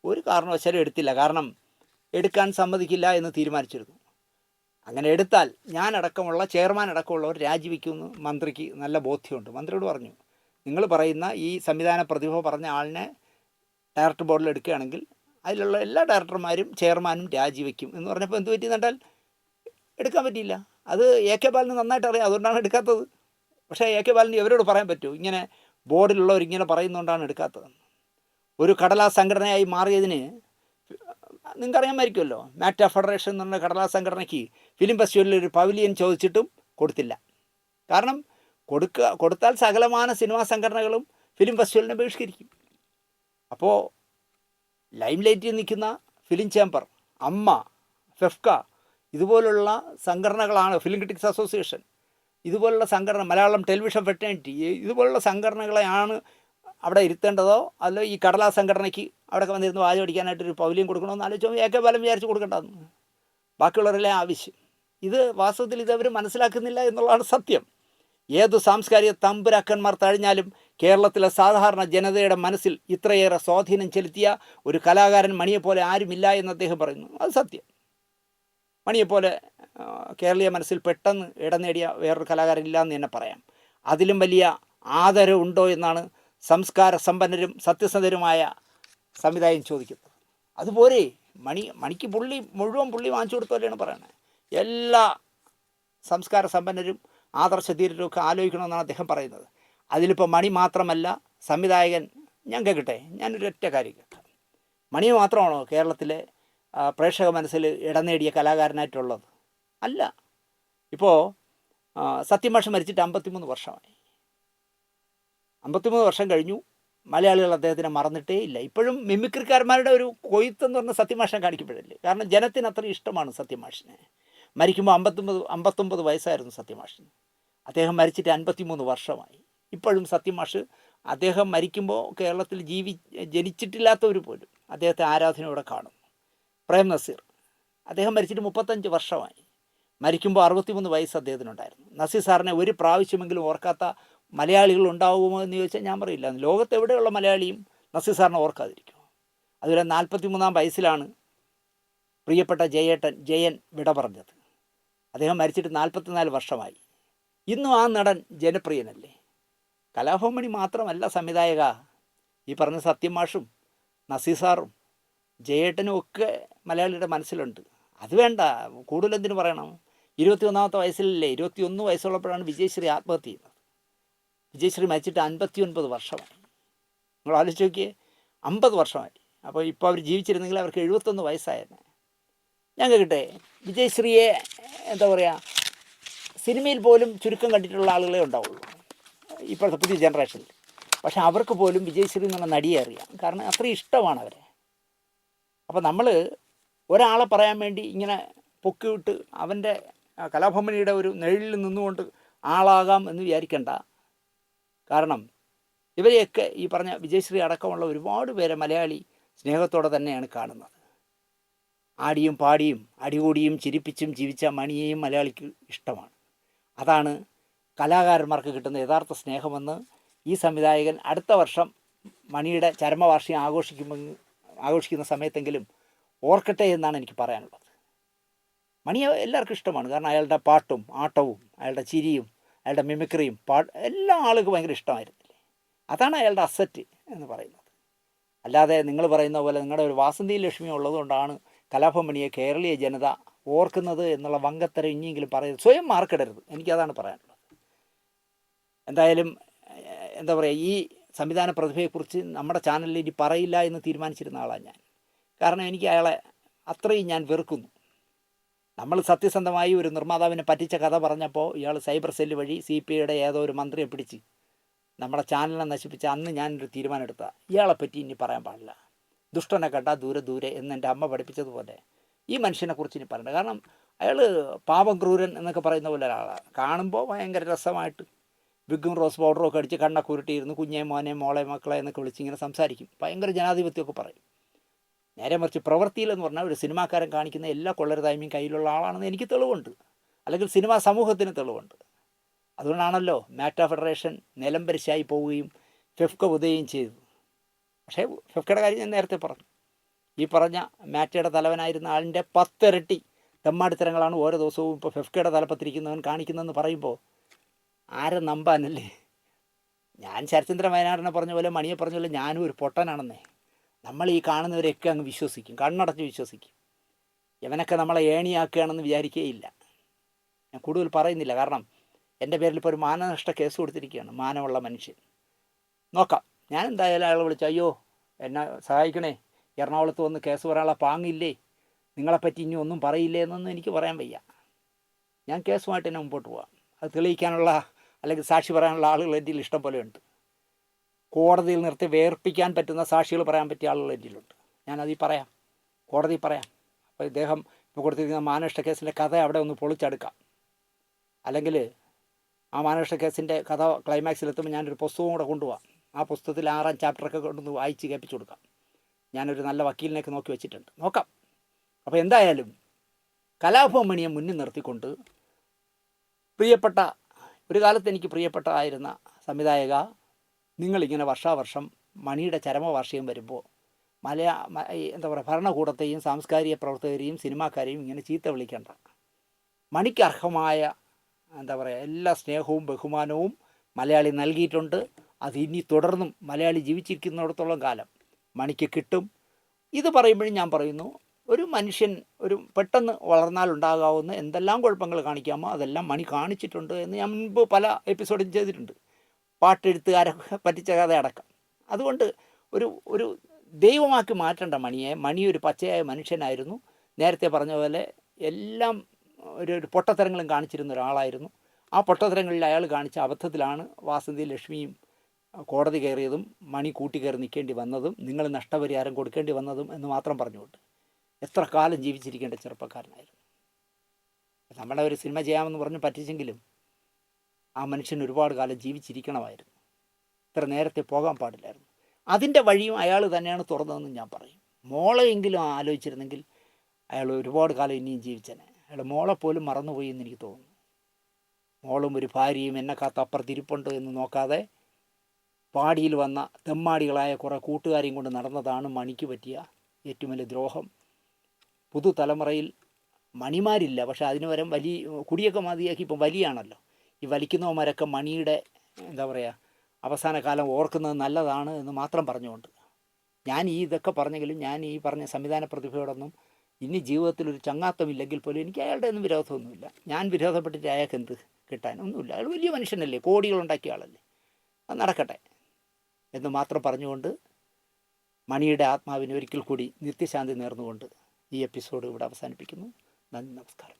ഒരു കാരണവശാലും എടുത്തില്ല. കാരണം എടുക്കാൻ സമ്മതിക്കില്ല എന്ന് തീരുമാനിച്ചിരുന്നു. അങ്ങനെ എടുത്താൽ ഞാനടക്കമുള്ള ചെയർമാൻ അടക്കമുള്ളവർ രാജിവെക്കുമെന്ന് മന്ത്രിക്ക് നല്ല ബോധ്യമുണ്ട്. മന്ത്രിയോട് പറഞ്ഞു, നിങ്ങൾ പറയുന്ന ഈ സംവിധാന പ്രതിഭ പറഞ്ഞ ആളിനെ ഡയറക്ടർ ബോർഡിൽ എടുക്കുകയാണെങ്കിൽ അതിലുള്ള എല്ലാ ഡയറക്ടർമാരും ചെയർമാനും രാജിവെക്കും എന്ന് പറഞ്ഞപ്പോൾ എന്ത് പറ്റിയെന്നുണ്ടാൽ എടുക്കാൻ പറ്റിയില്ല. അത് AK ബാലന് നന്നായിട്ട് അറിയാം, അതുകൊണ്ടാണ് എടുക്കാത്തത്. പക്ഷേ AK ബാലന് ഇവരോട് പറയാൻ പറ്റുമോ ഇങ്ങനെ ബോർഡിലുള്ളവരിങ്ങനെ പറയുന്നതുകൊണ്ടാണ് എടുക്കാത്തതെന്ന്? ഒരു കടലാസ് സംഘടനയായി മാറിയതിന് നിങ്ങൾക്കറിയാമായിരിക്കുമല്ലോ, മാറ്റ ഫെഡറേഷൻ എന്ന് പറഞ്ഞ കടലാസ് സംഘടനയ്ക്ക് ഫിലിം ഫെസ്റ്റിവലിൽ ഒരു പവലിയൻ ചോദിച്ചിട്ടും കൊടുത്തില്ല. കാരണം കൊടുത്താൽ സകലമാന സിനിമാ സംഘടനകളും ഫിലിം ഫെസ്റ്റിവലിനെ ബഹിഷ്കരിക്കും. അപ്പോൾ ലൈം ലൈറ്റിൽ നിൽക്കുന്ന ഫിലിം ചേംബർ, അമ്മ, ഫെഫ്ക ഇതുപോലുള്ള സംഘടനകളാണ്, ഫിലിം ക്രിറ്റിക്സ് അസോസിയേഷൻ ഇതുപോലുള്ള സംഘടന, മലയാളം ടെലിവിഷൻ ഫെറ്റേണിറ്റി ഇതുപോലുള്ള സംഘടനകളെയാണ് അവിടെ ഇരുത്തേണ്ടതോ അല്ലോ ഈ കടലാസ് സംഘടനയ്ക്ക് അവിടെ വന്നിരുന്ന് വാചകം അടിക്കാനായിട്ടൊരു പവലിയൻ കൊടുക്കണമെന്ന് ആലോചിച്ചാൽ AK ബാലൻ വിചാരിച്ച് കൊടുക്കേണ്ടതെന്ന്. ബാക്കിയുള്ളവരല്ലേ ആവശ്യം. ഇത് വാസ്തവത്തിൽ ഇതവർ മനസ്സിലാക്കുന്നില്ല എന്നുള്ളതാണ് സത്യം. ഏതു സാംസ്കാരിക തമ്പുരാക്കന്മാർ തഴിഞ്ഞാലും കേരളത്തിലെ സാധാരണ ജനതയുടെ മനസ്സിൽ ഇത്രയേറെ സ്വാധീനം ചെലുത്തിയ ഒരു കലാകാരൻ മണിയെപ്പോലെ ആരുമില്ല എന്ന് അദ്ദേഹം പറയുന്നു. അത് സത്യം. മണിയെപ്പോലെ കേരളീയ മനസ്സിൽ പെട്ടെന്ന് ഇടം നേടിയ വേറൊരു കലാകാരനില്ല എന്ന് തന്നെ പറയാം. അതിലും വലിയ ആദരവുണ്ടോ എന്നാണ് സംസ്കാര സമ്പന്നരും സത്യസന്ധരുമായ സംവിധായകൻ ചോദിക്കുന്നത്. അതുപോലെ മണിക്ക് മുഴുവൻ പുള്ളി വാങ്ങിച്ചു കൊടുത്തോലെയാണ് പറയണത്. എല്ലാ സംസ്കാര സമ്പന്നരും ആദർശധീരരും ഒക്കെ ആലോചിക്കണമെന്നാണ് അദ്ദേഹം പറയുന്നത്. അതിലിപ്പോൾ മണി മാത്രമല്ല സംവിധായകൻ. ഞാൻ കേൾക്കട്ടെ, ഞാനൊരൊറ്റ കാര്യം കേൾക്കാം. മണി മാത്രമാണോ കേരളത്തിലെ പ്രേക്ഷക മനസ്സിൽ ഇടം നേടിയ കലാകാരനായിട്ടുള്ളത്? അല്ല. ഇപ്പോൾ സത്യമാഷ് മരിച്ചിട്ട് 53 വർഷമായി. 53 വർഷം കഴിഞ്ഞു. മലയാളികൾ അദ്ദേഹത്തിനെ മറന്നിട്ടേ ഇല്ല. ഇപ്പോഴും മിമിക്രിക്കാരന്മാരുടെ ഒരു കൊയ്ത്തെന്ന് പറഞ്ഞ സത്യമാഷിനെ കാണിക്കപ്പെടില്ലേ. കാരണം ജനത്തിന് അത്ര ഇഷ്ടമാണ് സത്യമാഷിനെ. മരിക്കുമ്പോൾ 59 വയസ്സായിരുന്നു സത്യമാഷിന്. അദ്ദേഹം മരിച്ചിട്ട് 53 വർഷമായി. ഇപ്പോഴും സത്യമാഷ് അദ്ദേഹം മരിക്കുമ്പോൾ കേരളത്തിൽ ജനിച്ചിട്ടില്ലാത്തവർ പോലും അദ്ദേഹത്തെ ആരാധനയോടെ കാണുന്നു. പ്രേം നസീർ അദ്ദേഹം മരിച്ചിട്ട് 35 വർഷമായി. മരിക്കുമ്പോൾ 63 വയസ്സ് അദ്ദേഹത്തിനുണ്ടായിരുന്നു. നസീർ സാറിനെ ഒരു പ്രാവശ്യമെങ്കിലും ഓർക്കാത്ത മലയാളികൾ ഉണ്ടാവുമോ എന്ന് ചോദിച്ചാൽ ഞാൻ പറയില്ല. ലോകത്തെവിടെയുള്ള മലയാളിയും നസീർ സാറിനെ ഓർക്കാതിരിക്കും. അതുപോലെ 43-ാം വയസ്സിലാണ് പ്രിയപ്പെട്ട ജയൻ വിട പറഞ്ഞത്. അദ്ദേഹം മരിച്ചിട്ട് 44 വർഷമായി. ഇന്നും ആ നടൻ ജനപ്രിയനല്ലേ. കലാഭവൻ മാത്രമല്ല സംവിധായക, ഈ പറഞ്ഞ സത്യമാഷും നസീർ സാറും ജയേട്ടനും ഒക്കെ മലയാളിയുടെ മനസ്സിലുണ്ട്. അത് വേണ്ട, കൂടുതലെന്തിനു പറയണം. 21-ാമത്തെ വയസ്സിലല്ലേ, 21 വയസ്സുള്ളപ്പോഴാണ് വിജയശ്രീ ആത്മഹത്യ ചെയ്യുന്നത്. വിജയശ്രീ മരിച്ചിട്ട് 59 വർഷമായി. നിങ്ങൾ ആലോചിച്ച് നോക്കിയേ, 50 വർഷമായി. അപ്പോൾ ഇപ്പോൾ അവർ ജീവിച്ചിരുന്നെങ്കിൽ അവർക്ക് 71 വയസ്സായിരുന്നു. ഞാൻ കേൾക്കട്ടെ, വിജയശ്രീയെ എന്താ പറയുക, സിനിമയിൽ പോലും ചുരുക്കം കണ്ടിട്ടുള്ള ആളുകളെ ഉണ്ടാവുള്ളൂ. ഇപ്പോഴത്തെ പുതിയ ജനറേഷനിൽ. പക്ഷെ അവർക്ക് പോലും വിജയശ്രീ എന്നുള്ള നടിയെ അറിയാം, കാരണം അത്രയും ഇഷ്ടമാണ് അവരെ. അപ്പോൾ നമ്മൾ ഒരാളെ പറയാൻ വേണ്ടി ഇങ്ങനെ പൊക്കിവിട്ട് അവൻ്റെ കലാഭവമണിയുടെ ഒരു നിഴലിൽ നിന്നുകൊണ്ട് ആളാകാം എന്ന് വിചാരിക്കേണ്ട. കാരണം ഇവരെയൊക്കെ ഈ പറഞ്ഞ വിജയശ്രീ അടക്കമുള്ള ഒരുപാട് പേരെ മലയാളി സ്നേഹത്തോടെ തന്നെയാണ് കാണുന്നത്. ആടിയും പാടിയും അടികൂടിയും ചിരിപ്പിച്ചും ജീവിച്ച മണിയെയും മലയാളിക്ക് ഇഷ്ടമാണ്. അതാണ് കലാകാരന്മാർക്ക് കിട്ടുന്ന യഥാർത്ഥ സ്നേഹമെന്ന് ഈ സംവിധായകൻ അടുത്ത വർഷം മണിയുടെ ചരമവാർഷികം ആഘോഷിക്കുന്ന സമയത്തെങ്കിലും ഓർക്കട്ടെ എന്നാണ് എനിക്ക് പറയാനുള്ളത്. മണിയെ എല്ലാവർക്കും ഇഷ്ടമാണ്, കാരണം അയാളുടെ പാട്ടും ആട്ടവും അയാളുടെ ചിരിയും അയാളുടെ മിമിക്രിയും എല്ലാ ആളുകൾക്കും ഭയങ്കര ഇഷ്ടമായിരുന്നില്ലേ. അതാണ് അയാളുടെ അസറ്റ് എന്ന് പറയുന്നത്. അല്ലാതെ നിങ്ങൾ പറയുന്ന പോലെ നിങ്ങളുടെ ഒരു വാസന്തി ലക്ഷ്മി ഉള്ളതുകൊണ്ടാണ് കലാഭവമണിയെ കേരളീയ ജനത ഓർക്കുന്നത് എന്നുള്ള വങ്കത്തരം ഇനിയെങ്കിലും പറയുന്നത്. സ്വയം മാർക്കിടരുത്, എനിക്കതാണ് പറയാനുള്ളത്. എന്തായാലും എന്താ പറയുക, ഈ സംവിധാന പ്രതിഭയെക്കുറിച്ച് നമ്മുടെ ചാനലിൽ ഇനി പറയില്ല എന്ന് തീരുമാനിച്ചിരുന്ന ആളാണ് ഞാൻ. കാരണം എനിക്ക് അയാളെ അത്രയും ഞാൻ വെറുക്കുന്നു. നമ്മൾ സത്യസന്ധമായി ഒരു നിർമ്മാതാവിനെ പറ്റിച്ച കഥ പറഞ്ഞപ്പോൾ ഇയാൾ സൈബർ സെല്ല് വഴി CPIയുടെ ഏതോ ഒരു മന്ത്രിയെ പിടിച്ച് നമ്മുടെ ചാനലിനെ നശിപ്പിച്ച അന്ന് ഞാനൊരു തീരുമാനം എടുത്ത, ഇയാളെപ്പറ്റി ഇനി പറയാൻ പാടില്ല. ദുഷ്ടനെ കണ്ട ദൂരെ ദൂരെ എന്ന് എൻ്റെ അമ്മ പഠിപ്പിച്ചതുപോലെ ഈ മനുഷ്യനെക്കുറിച്ച് ഇനി പറയണ്ട. കാരണം അയാൾ പാപം ക്രൂരൻ എന്നൊക്കെ പറയുന്ന പോലെ ഒരാളാണ്. കാണുമ്പോൾ ഭയങ്കര രസമായിട്ട് വിഗും റോസ് പൗഡറും ഒക്കെ അടിച്ച് കണ്ണൊക്കെ ഉരുട്ടിയിരുന്ന് കുഞ്ഞെ മോനെ മോളെ മക്കളെ എന്നൊക്കെ വിളിച്ച് ഇങ്ങനെ സംസാരിക്കും. ഭയങ്കര ജനാധിപത്യമൊക്കെ പറയും. നേരെ മറിച്ച് പ്രവൃത്തിയിലെന്ന് പറഞ്ഞാൽ ഒരു സിനിമാക്കാരൻ കാണിക്കുന്ന എല്ലാ കൊള്ളരുതായ്മയും കയ്യിലുള്ള ആളാണെന്ന് എനിക്ക് തെളിവുണ്ട്, അല്ലെങ്കിൽ സിനിമാ സമൂഹത്തിന് തെളിവുണ്ട്. അതുകൊണ്ടാണല്ലോ മാറ്റ ഫെഡറേഷൻ നിലംപരിശായി പോവുകയും ഫെഫ്ക ഉദയുകയും ചെയ്തത്. പക്ഷേ ഫെഫ്കയുടെ കാര്യം ഞാൻ നേരത്തെ പറഞ്ഞു. ഈ പറഞ്ഞ മാറ്റയുടെ തലവനായിരുന്ന ആളിൻ്റെ 10 ഇരട്ടി തെമ്മാടിത്തരങ്ങളാണ് ഓരോ ദിവസവും ഇപ്പോൾ ഫെഫ്കയുടെ തലപ്പത്തിരിക്കുന്നവൻ കാണിക്കുന്നതെന്ന് പറയുമ്പോൾ ആരെ നമ്പാനല്ലേ. ഞാൻ ശരത്ചന്ദ്രൻ വയനാടിനെ പറഞ്ഞ പോലെ മണിയെ പറഞ്ഞ പോലെ ഞാനും ഒരു പൊട്ടനാണെന്നേ. നമ്മൾ ഈ കാണുന്നവരെയൊക്കെ അങ്ങ് വിശ്വസിക്കും, കണ്ണടച്ച് വിശ്വസിക്കും. ഇവനൊക്കെ നമ്മളെ ഏണിയാക്കുകയാണെന്ന് വിചാരിക്കുകയില്ല. ഞാൻ കൂടുതൽ പറയുന്നില്ല, കാരണം എൻ്റെ പേരിൽ ഇപ്പോൾ ഒരു മാനനഷ്ട കേസ് കൊടുത്തിരിക്കുകയാണ് മാനമുള്ള മനുഷ്യൻ. നോക്കാം, ഞാൻ എന്തായാലും അയാളെ വിളിച്ചു, അയ്യോ എന്നെ സഹായിക്കണേ, എറണാകുളത്ത് വന്ന് കേസ് പറയാനുള്ള പാങ്ങില്ലേ, നിങ്ങളെപ്പറ്റി ഇനി ഒന്നും പറയില്ലേ എന്നൊന്നും എനിക്ക് പറയാൻ വയ്യ. ഞാൻ കേസുമായിട്ട് തന്നെ മുമ്പോട്ട് പോവാം. അത് തെളിയിക്കാനുള്ള അല്ലെങ്കിൽ സാക്ഷി പറയാനുള്ള ആളുകൾ എൻ്റെ ഇഷ്ടം പോലെ ഉണ്ട്. കോടതിയിൽ നിർത്തി വേർപ്പിക്കാൻ പറ്റുന്ന സാക്ഷികൾ പറയാൻ പറ്റിയ ആളുകൾ എൻ്റെ ഉണ്ട്. ഞാനതിൽ പറയാം, കോടതി പറയാം. അപ്പോൾ ഇദ്ദേഹം ഇപ്പോൾ കൊടുത്തിരിക്കുന്ന മാനനഷ്ട കേസിൻ്റെ കഥ അവിടെ ഒന്ന് പൊളിച്ചെടുക്കാം. അല്ലെങ്കിൽ ആ മാനനഷ്ട കേസിൻ്റെ കഥ ക്ലൈമാക്സിലെത്തുമ്പോൾ ഞാനൊരു പുസ്തകവും കൂടെ കൊണ്ടുപോകാം. ആ പുസ്തകത്തിൽ 6ാം ചാപ്റ്ററൊക്കെ കൊണ്ടുവന്ന് വായിച്ച് കേൾപ്പിച്ചു കൊടുക്കാം. ഞാനൊരു നല്ല വക്കീലിനെയൊക്കെ നോക്കി വെച്ചിട്ടുണ്ട്, നോക്കാം. അപ്പോൾ എന്തായാലും കലാഭവമണിയെ മുന്നിൽ നിർത്തിക്കൊണ്ട് പ്രിയപ്പെട്ട, ഒരു കാലത്ത് എനിക്ക് പ്രിയപ്പെട്ടതായിരുന്ന സംവിധായക, നിങ്ങളിങ്ങനെ വർഷാവർഷം മണിയുടെ ചരമവാർഷികം വരുമ്പോൾ എന്താ പറയുക, ഭരണകൂടത്തെയും സാംസ്കാരിക പ്രവർത്തകരെയും സിനിമാക്കാരെയും ഇങ്ങനെ ചീത്ത വിളിക്കേണ്ട. മണിക്ക് അർഹമായ എന്താ പറയുക എല്ലാ സ്നേഹവും ബഹുമാനവും മലയാളി നൽകിയിട്ടുണ്ട്. അത് ഇനി തുടർന്നും മലയാളി ജീവിച്ചിരിക്കുന്നിടത്തോളം കാലം മണിക്ക് കിട്ടും. ഇത് പറയുമ്പോഴും ഞാൻ പറയുന്നു, ഒരു മനുഷ്യൻ ഒരു പെട്ടെന്ന് വളർന്നാലുണ്ടാകാവുന്ന എന്തെല്ലാം കുഴപ്പങ്ങൾ കാണിക്കാമോ അതെല്ലാം മണി കാണിച്ചിട്ടുണ്ട് എന്ന് ഞാൻ മുൻപ് പല എപ്പിസോഡും ചെയ്തിട്ടുണ്ട്. പാട്ടെഴുത്തുകാരെ പറ്റിച്ച കഥ അടക്കം. അതുകൊണ്ട് ഒരു ദൈവമാക്കി മാറ്റേണ്ട മണിയെ. മണി ഒരു പച്ചയായ മനുഷ്യനായിരുന്നു. നേരത്തെ പറഞ്ഞ പോലെ എല്ലാം ഒരു പൊട്ടത്തരങ്ങളും കാണിച്ചിരുന്ന ഒരാളായിരുന്നു. ആ പൊട്ടത്തരങ്ങളിൽ അയാൾ കാണിച്ച അബദ്ധത്തിലാണ് വാസന്തി ലക്ഷ്മിയും കോടതി കയറിയതും മണി കൂട്ടിക്കയറി നിൽക്കേണ്ടി വന്നതും നിങ്ങൾ നഷ്ടപരിഹാരം കൊടുക്കേണ്ടി വന്നതും എന്ന് മാത്രം പറഞ്ഞുകൊണ്ട്. എത്ര കാലം ജീവിച്ചിരിക്കേണ്ട ചെറുപ്പക്കാരനായിരുന്നു. നമ്മളെ ഒരു സിനിമ ചെയ്യാമെന്ന് പറഞ്ഞ് പറ്റിച്ചെങ്കിലും ആ മനുഷ്യൻ ഒരുപാട് കാലം ജീവിച്ചിരിക്കണമായിരുന്നു. ഇത്ര നേരത്തെ പോകാൻ പാടില്ലായിരുന്നു. അതിൻ്റെ വഴിയും അയാൾ തന്നെയാണ് തുറന്നതെന്ന് ഞാൻ പറയും. മോളെയെങ്കിലും ആലോചിച്ചിരുന്നെങ്കിൽ അയാൾ ഒരുപാട് കാലം ഇനിയും ജീവിച്ചനെ. അയാൾ മോളെപ്പോലും മറന്നുപോയി എന്ന് എനിക്ക് തോന്നുന്നു. മോളും ഒരു ഭാര്യയും എന്നെ കാത്തപ്പുറത്തിരിപ്പുണ്ട് എന്ന് നോക്കാതെ പാടിയിൽ വന്ന തെമ്മാടികളായ കുറേ കൂട്ടുകാരെയും കൊണ്ട് നടന്നതാണ് മണിക്ക് പറ്റിയ ഏറ്റവും വലിയ ദ്രോഹം. പുതുതലമുറയിൽ മണിമാരില്ല, പക്ഷേ അതിന് വരം കുടിയൊക്കെ മതിയാക്കി ഇപ്പം വലിയാണല്ലോ. ഈ വലിക്കുന്നവന്മാരൊക്കെ മണിയുടെ എന്താ പറയുക അവസാന കാലം ഓർക്കുന്നത് നല്ലതാണ് എന്ന് മാത്രം പറഞ്ഞുകൊണ്ട് ഞാൻ ഇതൊക്കെ പറഞ്ഞെങ്കിലും ഞാൻ ഈ പറഞ്ഞ സംവിധാന പ്രതിഭയോടൊന്നും ഇനി ജീവിതത്തിൽ ഒരു ചങ്ങാത്തമില്ലെങ്കിൽ പോലും എനിക്ക് അയാളുടെ ഒന്നും വിരോധമൊന്നുമില്ല. ഞാൻ വിരോധപ്പെട്ടിട്ട് അയാൾക്ക് എന്ത് കിട്ടാനൊന്നുമില്ല. അയാൾ വലിയ മനുഷ്യനല്ലേ, കോടികളുണ്ടാക്കിയ ആളല്ലേ, അത് നടക്കട്ടെ എന്ന് മാത്രം പറഞ്ഞുകൊണ്ട് മണിയുടെ ആത്മാവിന് ഒരിക്കൽ കൂടി നിത്യശാന്തി നേർന്നുകൊണ്ട് ഈ എപ്പിസോഡ് ഇവിടെ അവസാനിപ്പിക്കുന്നു. നന്ദി, നമസ്കാരം.